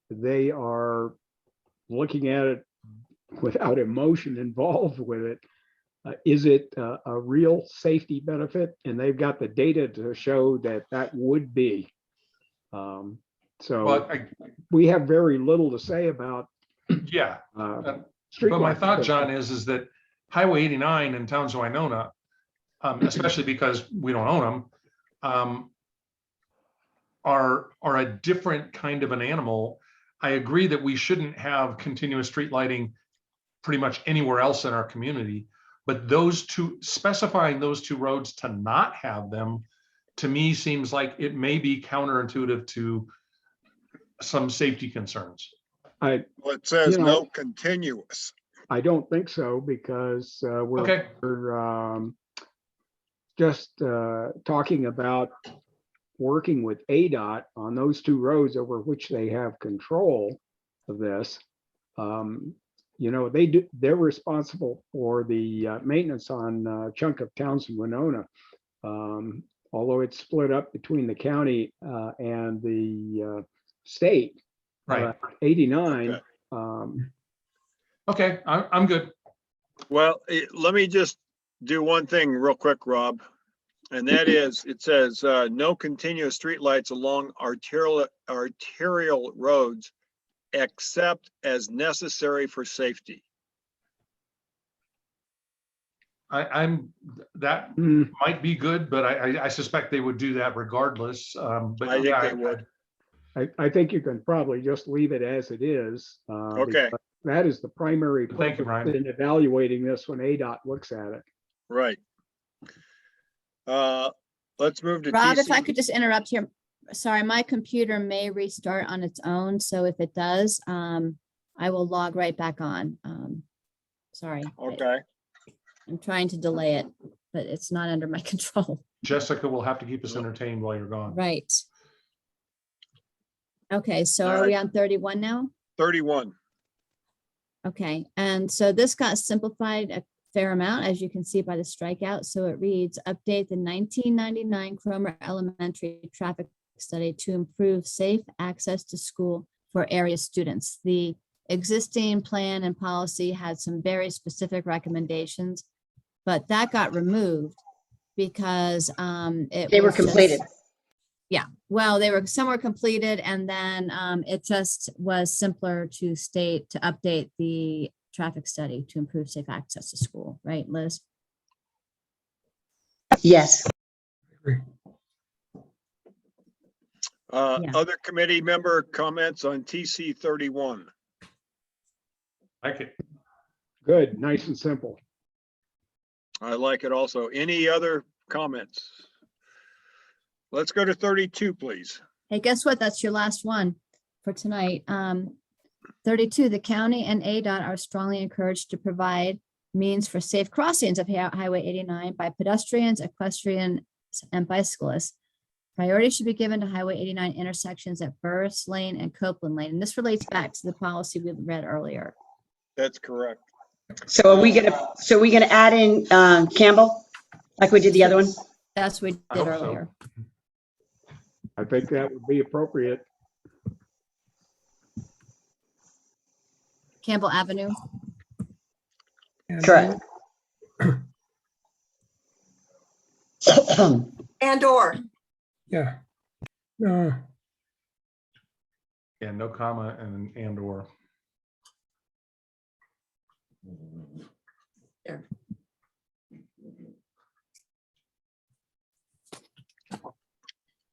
they are looking at it without emotion involved with it. Is it a real safety benefit? And they've got the data to show that that would be. So we have very little to say about. Yeah. Street But my lights. thought, John, is that Highway 89 and Townsend Winona, especially because we don't own them, are a different kind of an animal. I agree that we shouldn't have continuous street lighting pretty much anywhere else in our community, but specifying those two roads to not have them, to me, seems like it may be counterintuitive to some safety concerns. Well, it says no continuous. I don't think so, because we're just talking about working with ADOT on those two roads over which they have control of this. They're responsible for the maintenance on a chunk of Townsend Winona. Although it's split up between the county and the state. Right. 89. Okay, I'm good. Well, let me just do one thing real quick, Rob. And that is, it says, no continuous streetlights along arterial roads except as necessary for safety. That might be good, but I suspect they would do that regardless. But I think yeah, they would. I think you can probably just leave it as it is. Okay. Because that is the primary Thank you, purpose Brian. in evaluating this when ADOT looks at it. Right. Let's move to Rob, if TC. I could just interrupt here. Sorry, my computer may restart on its own. So if it does, I will log right back on. Sorry. Okay. I'm trying to delay it, but it's not under my control. Jessica will have to keep us entertained while you're gone. Right. Okay, so All are we right. on 31 now? 31. Okay, and so this got simplified a fair amount, as you can see by the strikeout. So it reads, update the 1999 Cromer Elementary Traffic Study to improve safe access to school for area students. The existing plan and policy had some very specific recommendations, but that got removed because They were completed. Yeah, well, some were completed, and then it just was simpler to state to update the traffic study to improve safe access to school, right, Liz? Yes. Yeah. Other committee member comments on TC 31? Like it. Good, nice and simple. I like it also. Any other comments? Let's go to 32, please. Hey, guess what? That's your last one for tonight. 32, the county and ADOT are strongly encouraged to provide means for safe crossings of Highway 89 by pedestrians, equestrians, and bicyclists. Priority should be given to Highway 89 intersections at Burris Lane and Copeland Lane. And this relates back to the policy we read earlier. That's correct. So are we gonna add in Campbell like we did the other one? That's what we I did hope so. earlier. I think that would be appropriate. Campbell Avenue. Correct. And/or. Yeah. Yeah, no comma and or. There.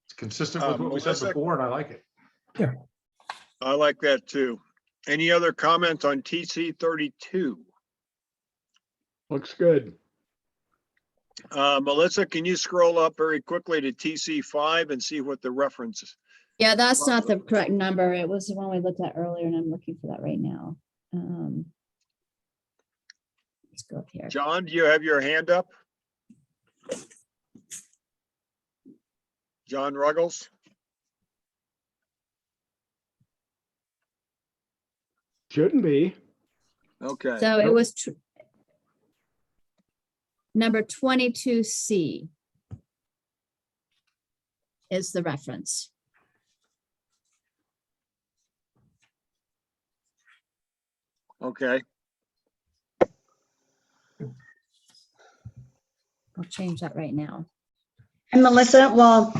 It's consistent with what we said Melissa? before, and I like it. Yeah. I like that too. Any other comments on TC 32? Looks good. Melissa, can you scroll up very quickly to TC 5 and see what the reference is? Yeah, that's not the correct number. It was the one we looked at earlier, and I'm looking for that right now. Let's go up here. John, do you have your hand up? John Ruggles? Shouldn't be. Okay. So it was number 22C is the reference. Okay. I'll change that right now. And Melissa, while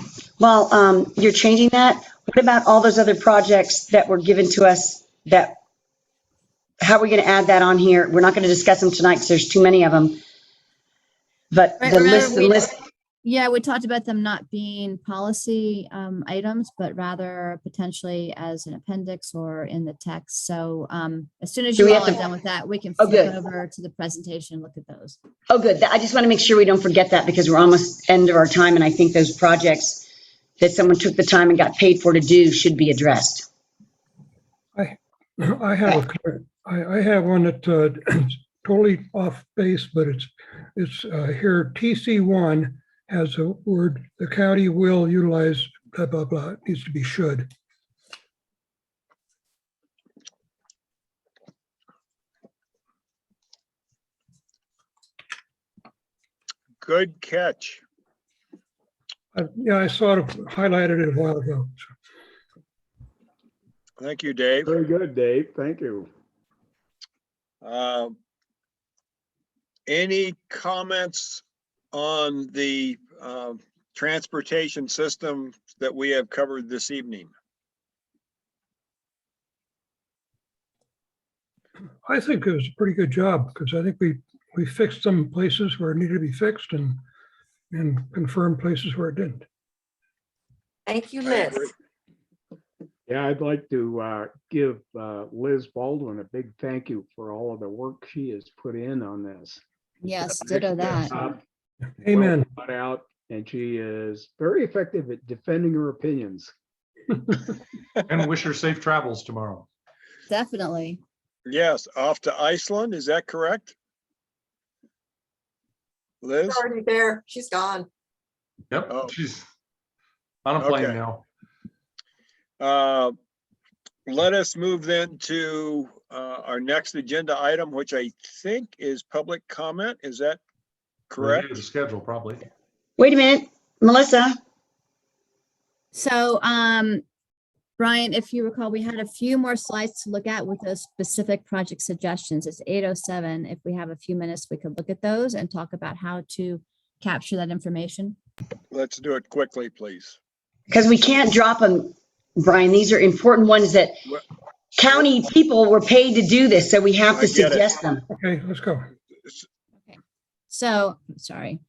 you're changing that, what about all those other projects that were given to us how are we going to add that on here? We're not going to discuss them tonight because there's too many of them. But Right, the remember list. Yeah, we talked about them not being policy items, but rather potentially as an appendix or in the text. So as soon as Do you we all have are to- done with that, we can Oh, flip good. over to the presentation and look at those. Oh, good. I just want to make sure we don't forget that because we're almost end of our time. And I think those projects that someone took the time and got paid for to do should be addressed. I have I have one that totally off base, but it's here. TC1 has a word, the county will utilize blah, blah, blah. It needs to be should. Good catch. Yeah, I saw it highlighted it a while ago. Thank you, Dave. Very good, Dave. Thank you. Any comments on the transportation system that we have covered this evening? I think it was a pretty good job because I think we fixed some places where it needed to be fixed and confirmed places where it didn't. Thank you, I Liz. agree. Yeah, I'd like to give Liz Baldwin a big thank you for all of the work she has put in on this. Yes, ditto that. Amen. Well thought out, and she is very effective at defending her opinions. And wish her safe travels tomorrow. Definitely. Yes, off to Iceland, is that correct? Liz? She's already there. She's gone. Yep, Oh. she's on a plane Okay. now. Let us move then to our next agenda item, which I think is public comment. Is that correct? The schedule, probably. Wait a minute, Melissa. So, Brian, if you recall, we had a few more slides to look at with those specific project suggestions. It's 8:07. If we have a few minutes, we could look at those and talk about how to capture that information. Let's do it quickly, please. Because we can't drop them, Brian. These are important ones that Well, county people were paid to do this, so we have to I get it. suggest them. Okay, let's go. So, sorry.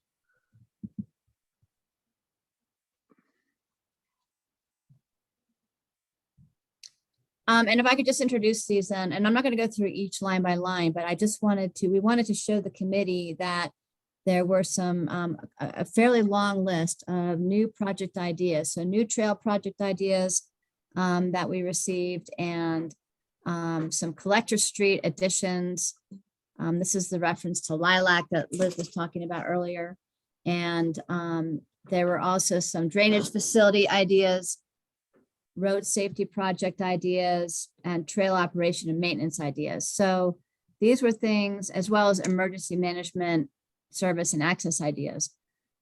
And if I could just introduce these then, and I'm not going to go through each line by line, but I just we wanted to show the committee that there were some, a fairly long list of new project ideas. So new trail project ideas that we received, and some collector street additions. This is the reference to Lilac that Liz was talking about earlier. And there were also some drainage facility ideas, road safety project ideas, and trail operation and maintenance ideas. So these were things, as well as emergency management service and access ideas.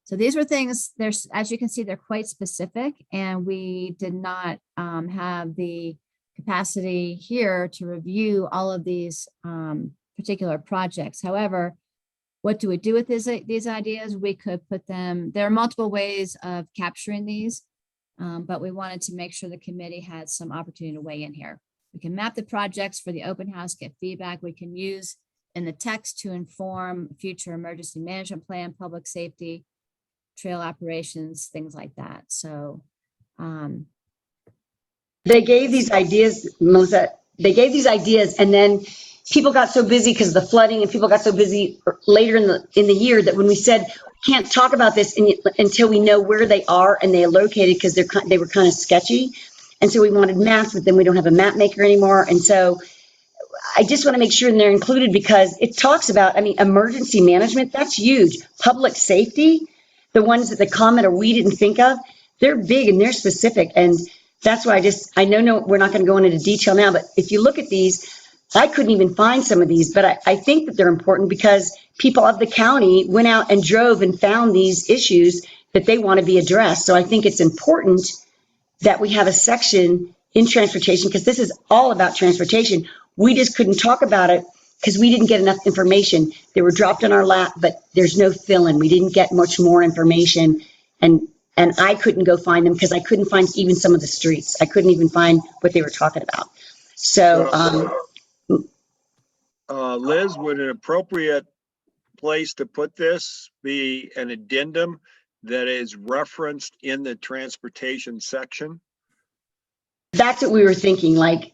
So these were things, there's, as you can see, they're quite specific, and we did not have the capacity here to review all of these particular projects. However, what do we do with these ideas? We could put them, there are multiple ways of capturing these, but we wanted to make sure the committee had some opportunity to weigh in here. We can map the projects for the open house, get feedback. We can use in the text to inform future emergency management plan, public safety, trail operations, things like that. So They gave these ideas, Melissa, they gave these ideas, and then people got so busy because of the flooding, and people got so busy later in the year that when we said, can't talk about this until we know where they are and they are located, because they were kind of sketchy. And so we wanted maps, but then we don't have a map maker anymore. And so I just want to make sure they're included, because it talks about, I mean, emergency management, that's huge. Public safety, the ones that the comment or we didn't think of, they're big and they're specific. And that's why I know we're not going to go into detail now, but if you look at these, I couldn't even find some of these, but I think that they're important because people of the county went out and drove and found these issues that they want to be addressed. So I think it's important that we have a section in transportation, because this is all about transportation. We just couldn't talk about it because we didn't get enough information. They were dropped in our lap, but there's no fill-in. We didn't get much more information, and I couldn't go find them because I couldn't find even some of the streets. I couldn't even find what they were talking about. So, Liz, would an appropriate place to put this be an addendum that is referenced in the transportation section? that's what we were thinking, like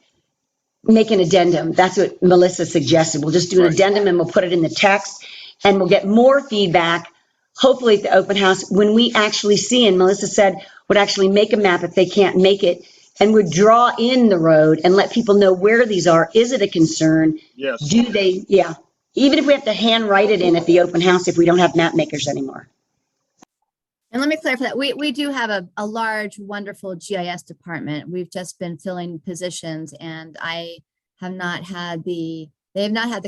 make an addendum. That's what Melissa suggested. We'll just do an addendum and we'll put it in the text, and we'll get more feedback, hopefully at the open house, when we actually see, and Melissa said would actually make a map if they can't make it, and would draw in the road and let people know where these are. Is it a concern? Yes. Do they, yeah. Even if we have to hand write it in at the open house if we don't have map makers anymore. And let me clarify that we do have a large, wonderful GIS department. We've just been filling positions, and they have not had the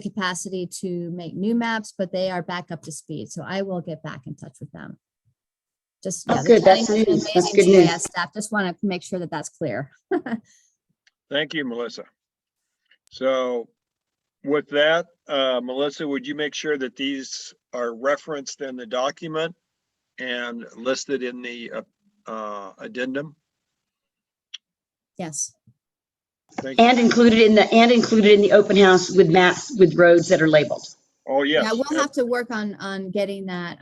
capacity to make new maps, but they are back up to speed. So I will get back in touch with them. Just, yeah, Oh, good. That's county has an news. That's amazing good news. GIS staff. Just want to make sure that that's clear. Thank you, Melissa. So With that, Melissa, would you make sure that these are referenced in the document and listed in the addendum? Yes. Thank you. And included in the open house with maps with roads that are labeled. Oh, yes. Yeah, we'll have to work on getting that,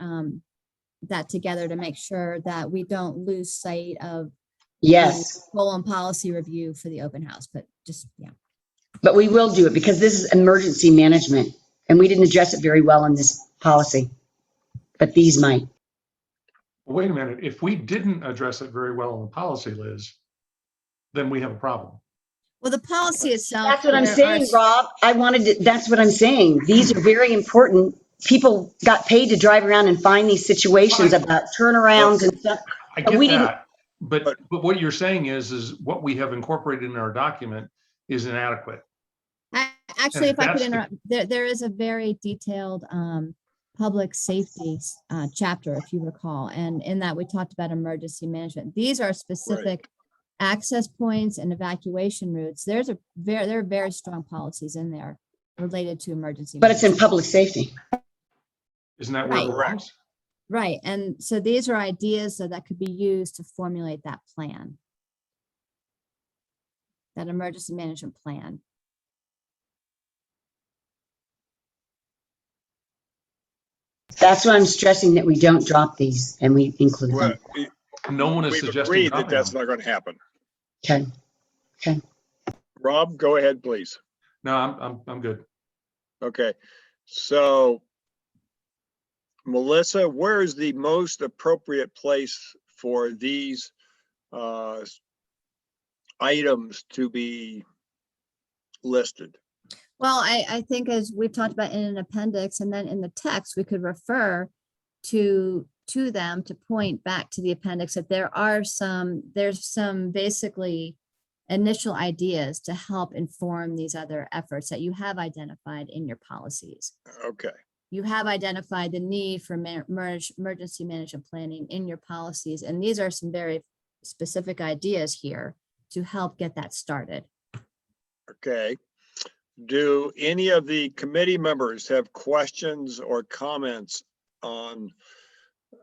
that together to make sure that we don't lose sight of Yes, the goal and policy review for the open house, but just, yeah. but we will do it because this is emergency management and we didn't address it very well in this policy, but these might. Wait a minute, if we didn't address it very well in the policy, Liz, then we have a problem. Well, the policy itself. That's what I'm there saying, Rob. That's what I'm saying. These are very important. People got paid to drive around and find these situations about turnarounds and stuff. I But get we didn't- that, but what you're saying is what we have incorporated in our document is inadequate. Actually, if I could that's the- interrupt, there is a very detailed public safety chapter, if you recall, and in that we talked about emergency management. These are specific access points and evacuation routes. There are very strong policies in there related to emergency. But it's in public safety. Isn't that where it belongs? Right, and so these are ideas that could be used to formulate that plan. That emergency management plan. That's why I'm stressing that we don't drop these and we include them. No one is We've suggesting agreed that dropping that's them. not going to happen. Okay. Okay. Rob, go ahead, please. No, I'm good. Okay, so Melissa, where is the most appropriate place for these items to be listed? Well, I think as we've talked about in an appendix and then in the text, we could refer to them to point back to the appendix that there's some basically initial ideas to help inform these other efforts that you have identified in your policies. Okay. You have identified the need for emergency management planning in your policies, and these are some very specific ideas here to help get that started. Okay. Do any of the committee members have questions or comments on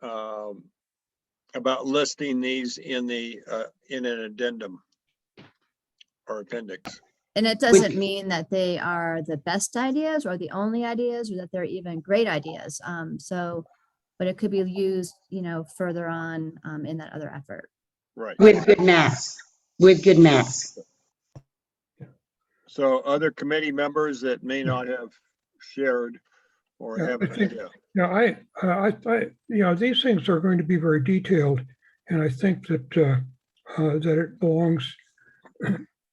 about listing these in an addendum or appendix? And it doesn't mean that they are the best ideas or the only ideas or that they're even great ideas. But it could be used, further on in that other effort. Right. With good math. With good math. So other committee members that may not have shared or have an idea. These things are going to be very detailed, and I think that that it belongs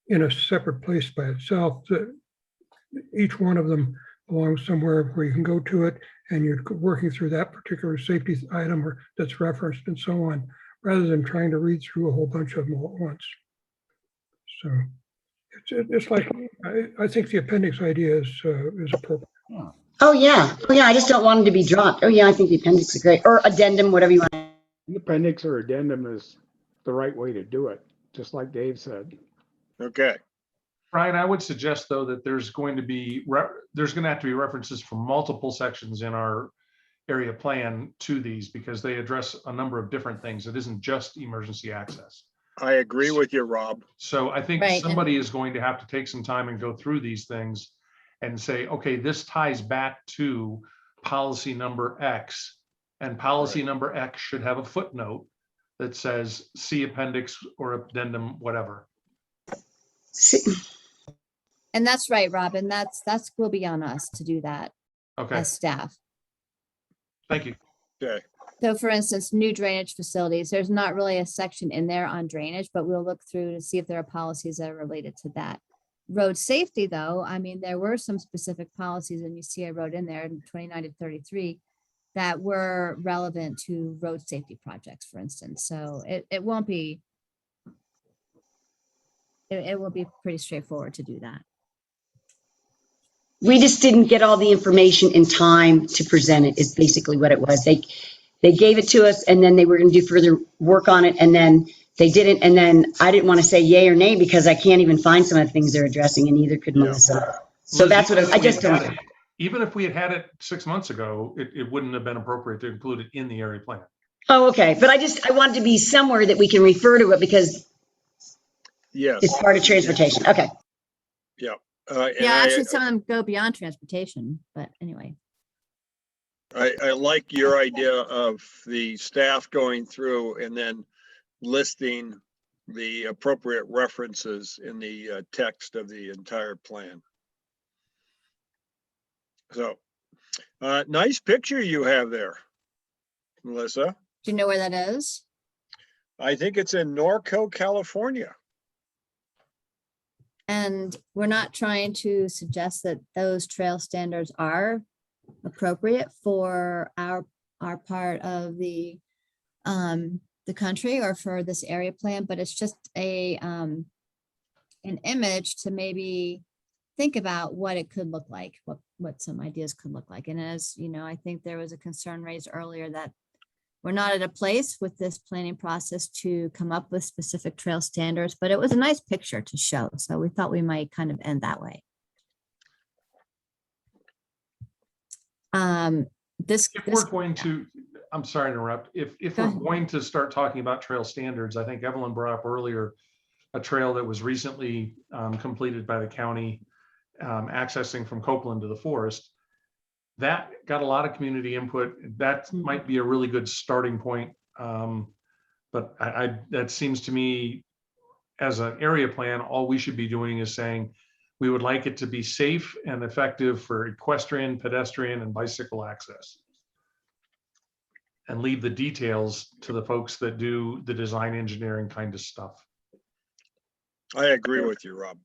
in a separate place by itself. That each one of them belongs somewhere where you can go to it, and you're working through that particular safety item or that's referenced and so on, rather than trying to read through a whole bunch of them all at once. So it's like I think the appendix idea is appropriate. Oh, yeah. Oh, yeah. I just don't want them to be dropped. Oh, yeah. I think the appendix is great. Or addendum, whatever you want. The appendix or addendum is the right way to do it, just like Dave said. Okay. Brian, I would suggest though that there's going to have to be references from multiple sections in our area plan to these because they address a number of different things. It isn't just emergency access. I agree with you, Rob. So I think Right. somebody is going to have to take some time and go through these things and say, okay, this ties back to policy number X, and policy number X should have a footnote that says see appendix or addendum, whatever. And that's right, Robin. That's will be on us to do that Okay, as staff. thank you. Okay. So for instance, new drainage facilities, there's not really a section in there on drainage, but we'll look through to see if there are policies that are related to that. Road safety, though, I mean, there were some specific policies, and you see I wrote in there in 29 to 33 that were relevant to road safety projects, for instance. So it won't be, it will be pretty straightforward to do that. We just didn't get all the information in time to present it, is basically what it was. They gave it to us and then they were going to do further work on it and then they didn't. And then I didn't want to say yay or nay because I can't even find some of the things they're addressing and neither could Melissa. So Liz, that's what even I if we just had don't. it- Even if we had had it 6 months ago, it wouldn't have been appropriate to include it in the area plan. Oh, okay. But I want it to be somewhere that we can refer to it because Yes. it's part of transportation. Okay. Yeah. Yeah, actually, some of them go beyond transportation, but anyway. I like your idea of the staff going through and then listing the appropriate references in the text of the entire plan. So, nice picture you have there, Melissa. Do you know where that is? I think it's in Norco, California. And we're not trying to suggest that those trail standards are appropriate for our part of the country or for this area plan, but it's just an image to maybe think about what it could look like, what some ideas could look like. And as you know, I think there was a concern raised earlier that we're not at a place with this planning process to come up with specific trail standards, but it was a nice picture to show. So we thought we might kind of end that way. If we're going to, I'm sorry to interrupt. If we're going to start talking about trail standards, I think Evelyn brought up earlier a trail that was recently completed by the county, accessing from Copeland to the forest. That got a lot of community input. That might be a really good starting point. But that seems to me, as an area plan, all we should be doing is saying, we would like it to be safe and effective for equestrian, pedestrian, and bicycle access. And leave the details to the folks that do the design engineering kind of stuff. I agree with you, Rob.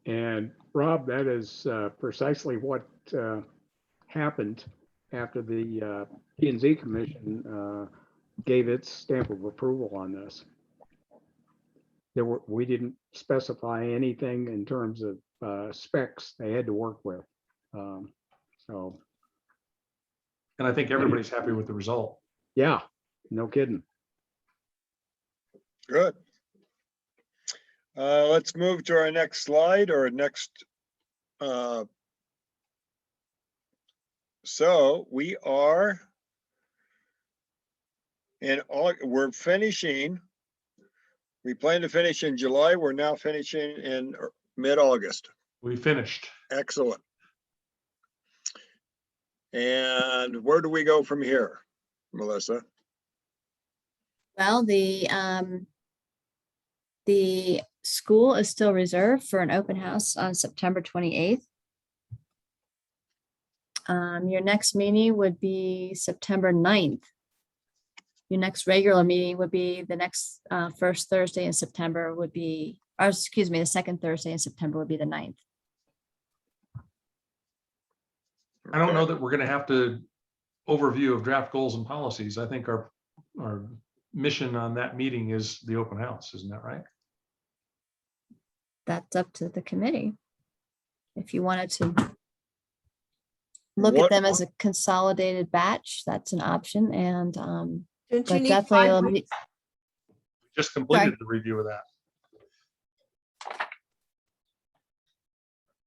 And Rob, that is precisely what happened after the P&Z Commission gave its stamp of approval on this. We didn't specify anything in terms of specs they had to work with. So. And I think everybody's happy with the result. Yeah, no kidding. Good. Let's move to our next slide or next. So we are we're finishing. We plan to finish in July. We're now finishing in mid-August. We finished. Excellent. And where do we go from here, Melissa? Well, the school is still reserved for an open house on September 28th. Your next meeting would be September 9th. Your next regular meeting would be the next first Thursday in September would be, or excuse me, the second Thursday in September would be the 9th. I don't know that we're going to have to overview of draft goals and policies. I think our mission on that meeting is the open house. Isn't that right? That's up to the committee. If you wanted to look at them as a consolidated batch, that's an option. And Don't you but need definitely 5 it'll weeks? Just completed Sorry. the review of that.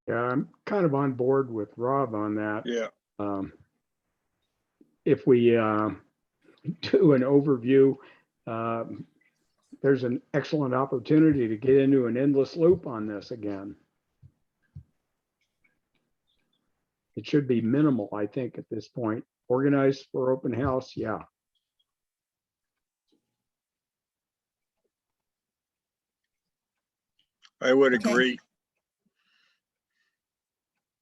Yeah, I'm kind of on board with Rob on that. Yeah. If we do an overview, there's an excellent opportunity to get into an endless loop on this again. It should be minimal, I think, at this point. Organized for open house, yeah. I would Okay. agree.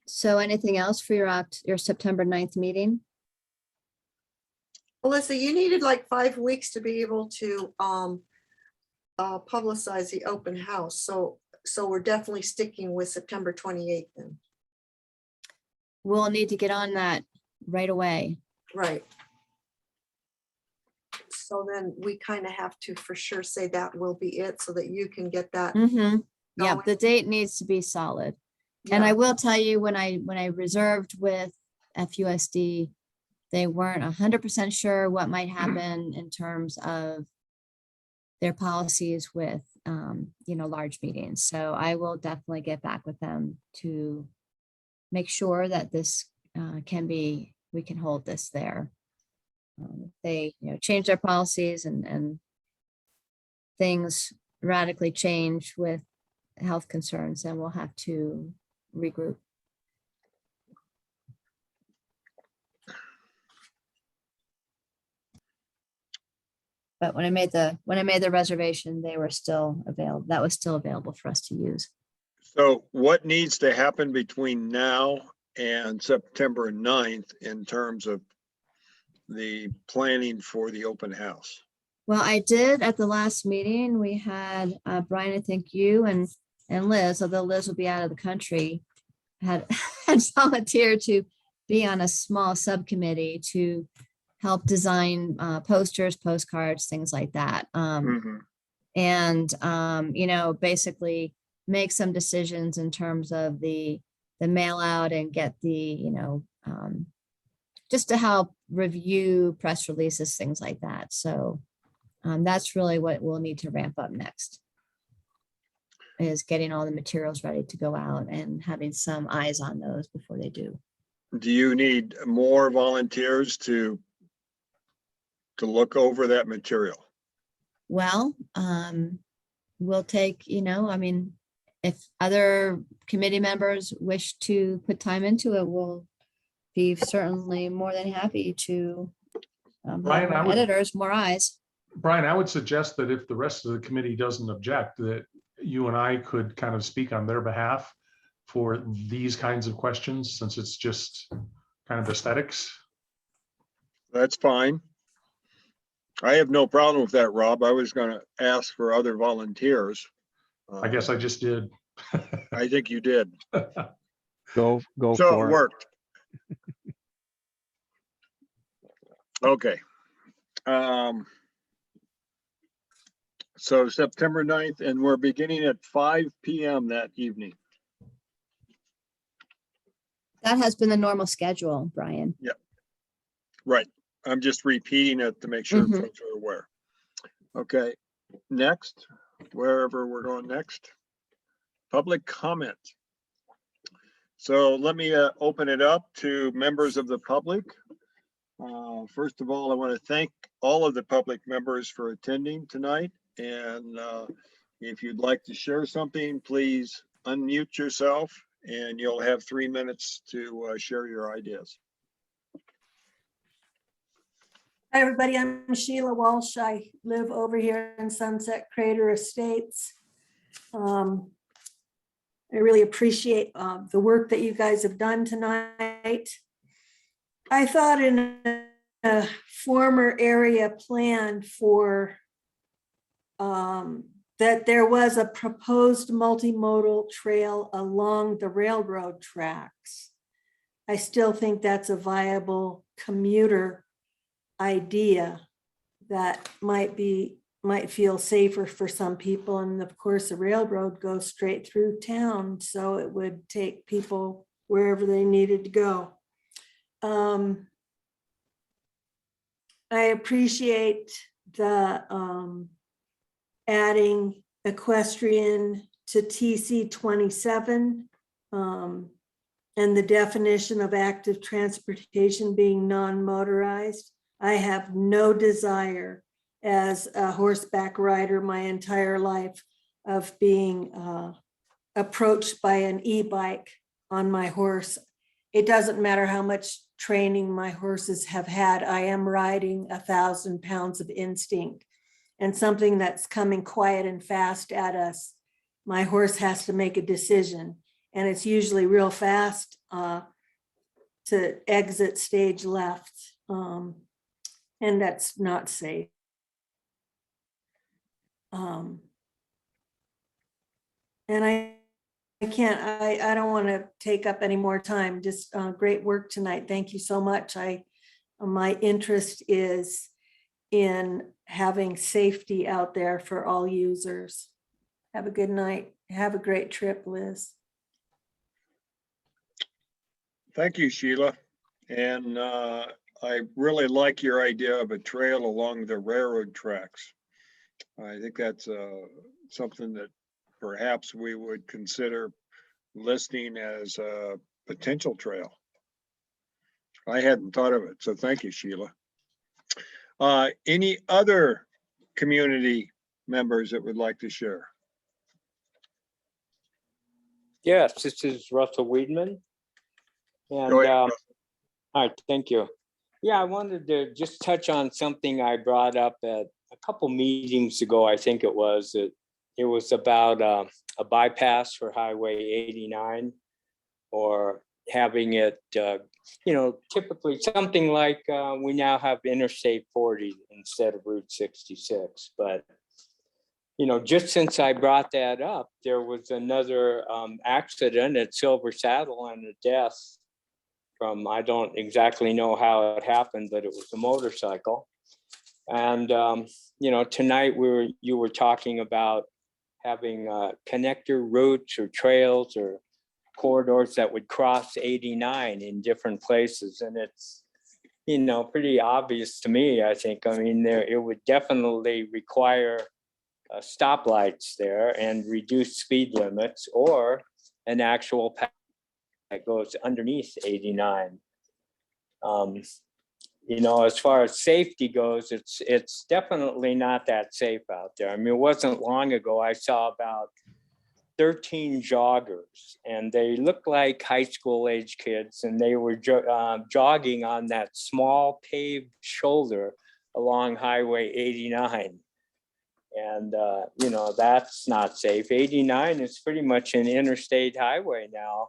So anything else for your September 9th meeting? Melissa, you needed like 5 weeks to be able to publicize the open house. So we're definitely sticking with September 28th then. We'll need to get on that right away. Right. So then we kind of have to for sure say that will be it so that you can get that. Mm-hmm. Yeah, going. the date needs to be solid. And Yeah. I will tell you, when I reserved with FUSD, they weren't 100% sure what might happen in terms of their policies with, large meetings. So I will definitely get back with them to make sure that this we can hold this there. They, change their policies and things radically change with health concerns, and we'll have to regroup. But when I made the reservation, they were still available. That was still available for us to use. So what needs to happen between now and September 9th in terms of the planning for the open house? Well, I did at the last meeting. We had Brian, I think you and Liz, although Liz will be out of the country, had volunteered to be on a small subcommittee to help design posters, postcards, things like that. And basically make some decisions in terms of the mail out and get the, just to help review press releases, things like that. So that's really what we'll need to ramp up next, is getting all the materials ready to go out and having some eyes on those before they do. Do you need more volunteers to look over that material? Well, we'll take, if other committee members wish to put time into it, we'll be certainly more than happy to Brian, have more editors, more eyes. Brian, I would suggest that if the rest of the committee doesn't object, that you and I could kind of speak on their behalf for these kinds of questions, since it's just kind of aesthetics. That's fine. I have no problem with that, Rob. I was going to ask for other volunteers. I guess I just did. I think you did. Go So for it it. worked. Okay. So September 9th, and we're beginning at 5 p.m. that evening. That has been the normal schedule, Brian. Yeah. Right. I'm just repeating it to make sure Mhm. folks are aware. Okay, next, wherever we're going next, public comment. So let me open it up to members of the public. First of all, I want to thank all of the public members for attending tonight. And if you'd like to share something, please unmute yourself and you'll have 3 minutes to share your ideas. Hi, everybody. I'm Sheila Walsh. I live over here in Sunset Crater Estates. I really appreciate the work that you guys have done tonight. I thought in a former area plan for that there was a proposed multimodal trail along the railroad tracks. I still think that's a viable commuter idea that might feel safer for some people. And of course, the railroad goes straight through town, so it would take people wherever they needed to go. I appreciate the adding equestrian to TC 27 and the definition of active transportation being non-motorized. I have no desire as a horseback rider my entire life of being approached by an e-bike on my horse. It doesn't matter how much training my horses have had. I am riding 1,000 pounds of instinct, and something that's coming quiet and fast at us, my horse has to make a decision, and it's usually real fast to exit stage left. And that's not safe. And I don't want to take up any more time. Just great work tonight. Thank you so much. My interest is in having safety out there for all users. Have a good night. Have a great trip, Liz. Thank you, Sheila. And I really like your idea of a trail along the railroad tracks. I think that's something that perhaps we would consider listing as a potential trail. I hadn't thought of it, so thank you, Sheila. Any other community members that would like to share? Yes, this is Russell Wiedman. And, Go ahead, all right, thank you. Yeah, I wanted to just touch on something I brought up at a couple meetings ago. I think it was about a bypass for Highway 89, or having it, typically something like we now have Interstate 40 instead of Route 66. But, just since I brought that up, there was another accident at Silver Saddle and a death from, I don't exactly know how it happened, but it was a motorcycle. And, tonight you were talking about having connector routes or trails or corridors that would cross 89 in different places. And it's, pretty obvious to me, I think. I mean, it would definitely require stoplights there and reduced speed limits, or an actual path that goes underneath 89. As far as safety goes, it's definitely not that safe out there. I mean, it wasn't long ago I saw about 13 joggers, and they looked like high school age kids, and they were jogging on that small paved shoulder along Highway 89. And, that's not safe. 89 is pretty much an interstate highway now.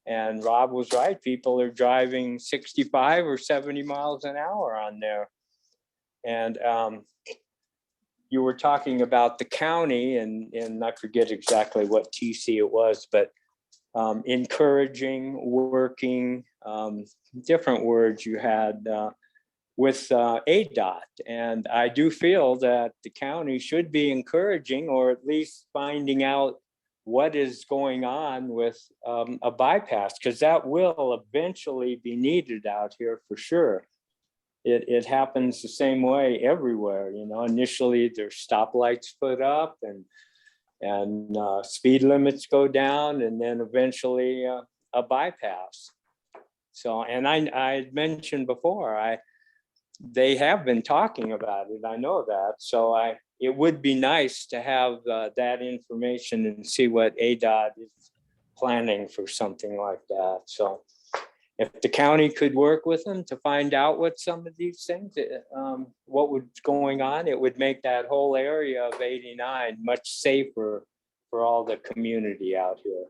And Rob was right. People are driving 65 or 70 miles an hour on there. And you were talking about the county, and I forget exactly what TC it was, but encouraging, working, different words you had with ADOT. And I do feel that the county should be encouraging, or at least finding out what is going on with a bypass, because that will eventually be needed out here for sure. It happens the same way everywhere. Initially there's stoplights put up and speed limits go down, and then eventually a bypass. So, and I mentioned before, they have been talking about it. I know that. So it would be nice to have that information and see what ADOT is planning for something like that. So if the county could work with them to find out what some of these things, what was going on, it would make that whole area of 89 much safer for all the community out here.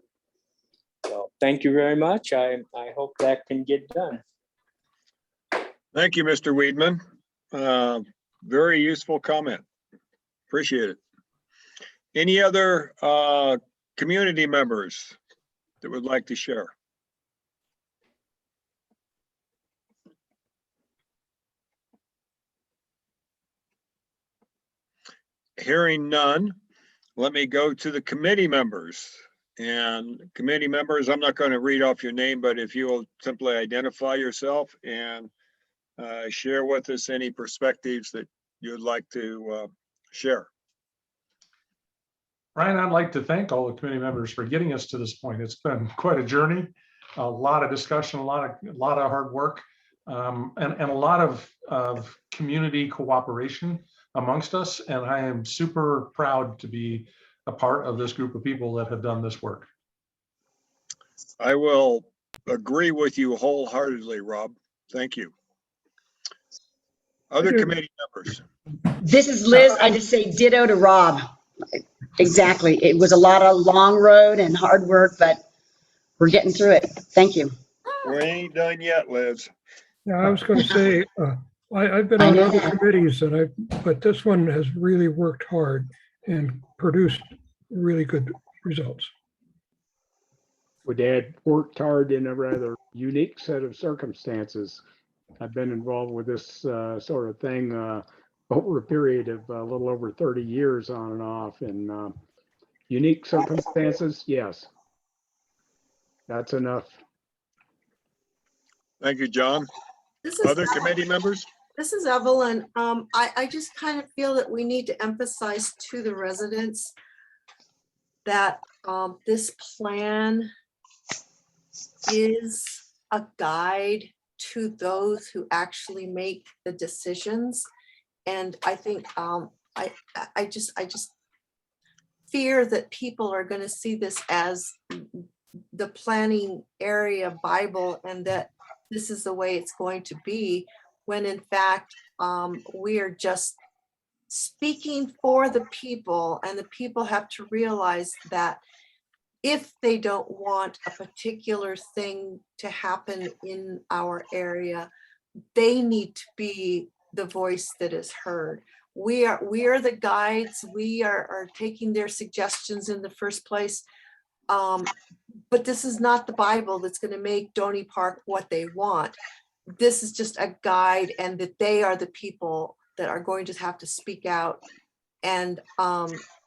So thank you very much. I hope that can get done. Thank you, Mr. Wiedman. Very useful comment. Appreciate it. Any other community members that would like to share? Hearing none, let me go to the committee members. And committee members, I'm not going to read off your name, but if you will simply identify yourself and share with us any perspectives that you'd like to share. Brian, I'd like to thank all the committee members for getting us to this point. It's been quite a journey, a lot of discussion, a lot of hard work, and a lot of community cooperation amongst us. And I am super proud to be a part of this group of people that have done this work. I will agree with you wholeheartedly, Rob. Thank you. Other committee members. This is Liz. I just say ditto to Rob. Exactly. It was a lot of long road and hard work, but we're getting through it. Thank you. We ain't done yet, Liz. Yeah, I was going to say, I've been on other committees but this one has really worked hard and produced really good results. We had worked hard in a rather unique set of circumstances. I've been involved with this sort of thing over a period of a little over 30 years on and off, and unique circumstances. Yes, that's enough. Thank you, John. Other committee members? This is Evelyn. I just kind of feel that we need to emphasize to the residents that this plan is a guide to those who actually make the decisions. And I think I just fear that people are going to see this as the planning area Bible and that this is the way it's going to be, when in fact we are just speaking for the people, and the people have to realize that if they don't want a particular thing to happen in our area, they need to be the voice that is heard. We are the guides. We are taking their suggestions in the first place. But this is not the Bible that's going to make Doney Park what they want. This is just a guide, and that they are the people that are going to have to speak out and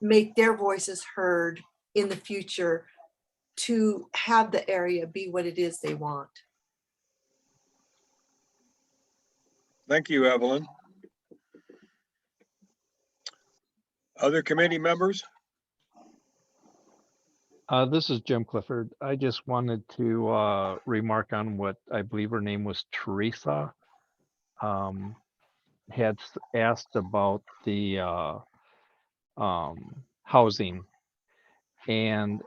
make their voices heard in the future to have the area be what it is they want. Thank you, Evelyn. Other committee members? This is Jim Clifford. I just wanted to remark on what I believe her name was Teresa had asked about the housing. And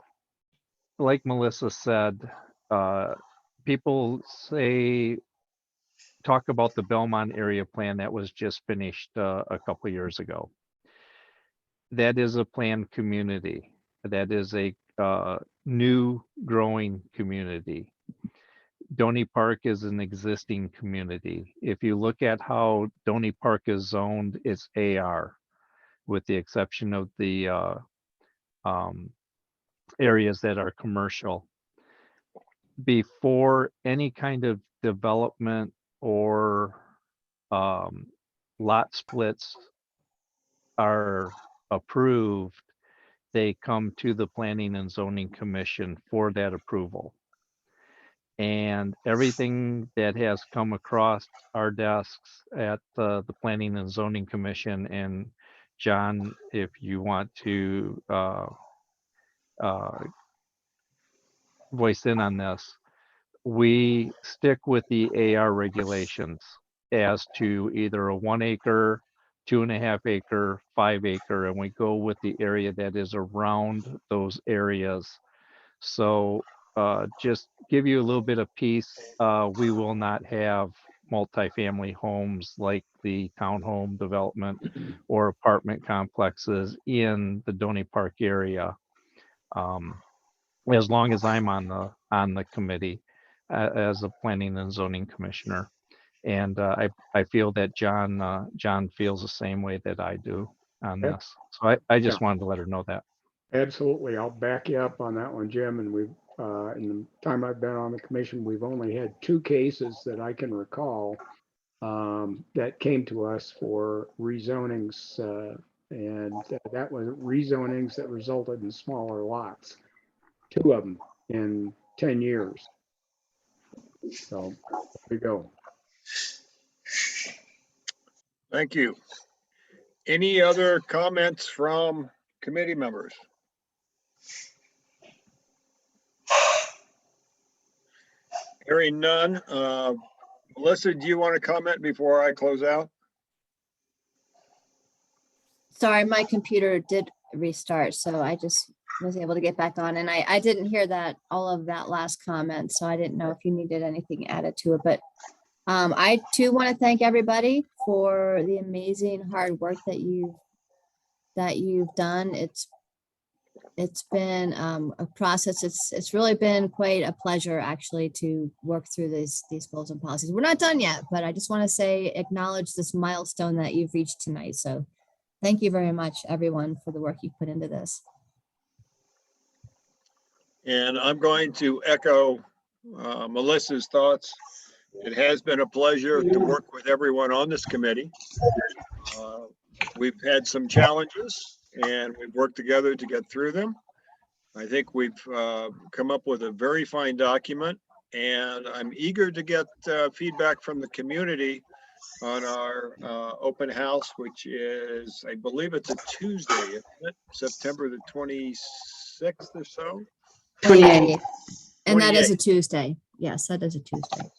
like Melissa said, people talk about the Belmont area plan that was just finished a couple of years ago. That is a planned community. That is a new growing community. Doney Park is an existing community. If you look at how Doney Park is zoned, it's AR, with the exception of the areas that are commercial. Before any kind of development or lot splits are approved, they come to the Planning and Zoning Commission for that approval. And everything that has come across our desks at the Planning and Zoning Commission, and John, if you want to voice in on this, we stick with the AR regulations as to either a 1 acre, 2.5 acre, 5 acre, and we go with the area that is around those areas. So just give you a little bit of peace. We will not have multifamily homes like the townhome development or apartment complexes in the Doney Park area. As long as I'm on the committee as a planning and zoning commissioner. And I feel that John feels the same way that I do on Yep. this. So I just wanted to let her know that. Absolutely. I'll back you up on that one, Jim. And we've, in the time I've been on the commission, we've only had 2 cases that I can recall that came to us for rezonings. And that was rezonings that resulted in smaller lots. 2 of them in 10 years. So there we go. Thank you. Any other comments from committee members? Hearing none. Melissa, do you want to comment before I close out? Sorry, my computer did restart, so I just was able to get back on, and I didn't hear all of that last comment, so I didn't know if you needed anything added to it. But I too want to thank everybody for the amazing hard work that you've done. It's been a process. It's really been quite a pleasure actually to work through these goals and policies. We're not done yet, but I just want to acknowledge this milestone that you've reached tonight. So thank you very much, everyone, for the work you put into this. And I'm going to echo Melissa's thoughts. It has been a pleasure to work with everyone on this committee. We've had some challenges and we've worked together to get through them. I think we've come up with a very fine document, and I'm eager to get feedback from the community on our open house, which is, I believe it's a Tuesday, isn't it? September the 26th or so. 28th. And that is a 28th. Tuesday. Yes, that is a Tuesday.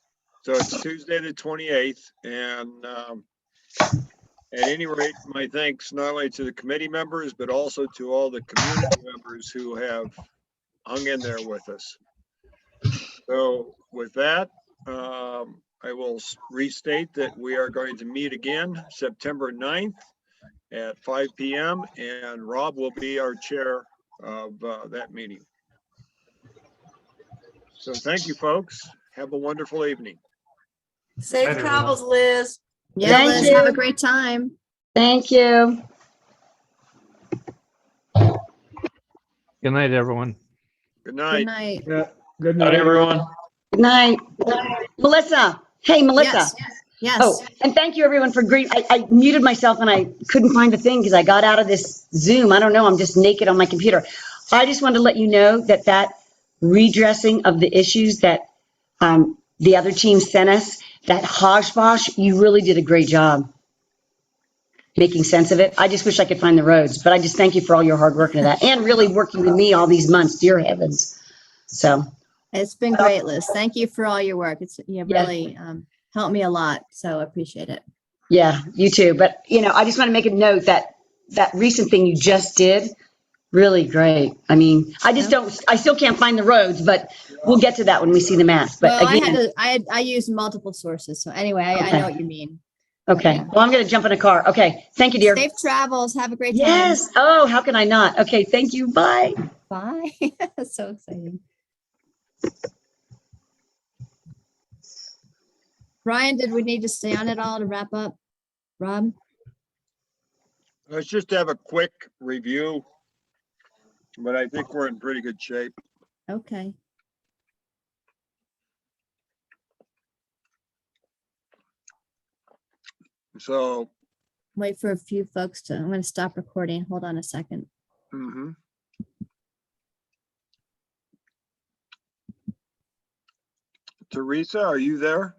So it's Tuesday, the 28th. And at any rate, my thanks not only to the committee members, but also to all the community members who have hung in there with us. So with that, I will restate that we are going to meet again September 9th at 5 p.m. and Rob will be our chair of that meeting. So thank you, folks. Have a wonderful evening. Safe Night, everyone. travels, Liz. Yeah, Thank Liz, have a you. great time. Thank you. Good night, everyone. Good Good night. night. Yeah, good Night, night. everyone. Good night. Melissa. Hey, Melissa. Yes, Oh, yes. and thank you everyone for green. I muted myself and I couldn't find the thing because I got out of this Zoom. I don't know. I'm just naked on my computer. I just wanted to let you know that that redressing of the issues that the other team sent us, that hodgepodge, you really did a great job making sense of it. I just wish I could find the roads, but I just thank you for all your hard work into that and really working with me all these months, dear heavens. So, It's been great, Liz. Thank you for all your work. You Yeah. really helped me a lot, so I appreciate it. yeah, you too. But, I just want to make a note that that recent thing you just did, really great. I mean, I still can't find the roads, but we'll get to that when we see the maps. But Well, again, I used multiple sources, so anyway, I Okay. know what you mean. okay. Yeah. Well, I'm going to jump in a car. Okay. Thank you, dear. Safe travels. Have a great time. Yes. Oh, how can I not? Okay. Thank you. Bye. Bye. So exciting. Brian, did we need to stay on it all to wrap up? Rob? Let's just have a quick review, but I think we're in pretty good shape. Okay. So, Wait for a few folks to, I'm going to stop recording. Hold on a second. mhm. Teresa, are you there?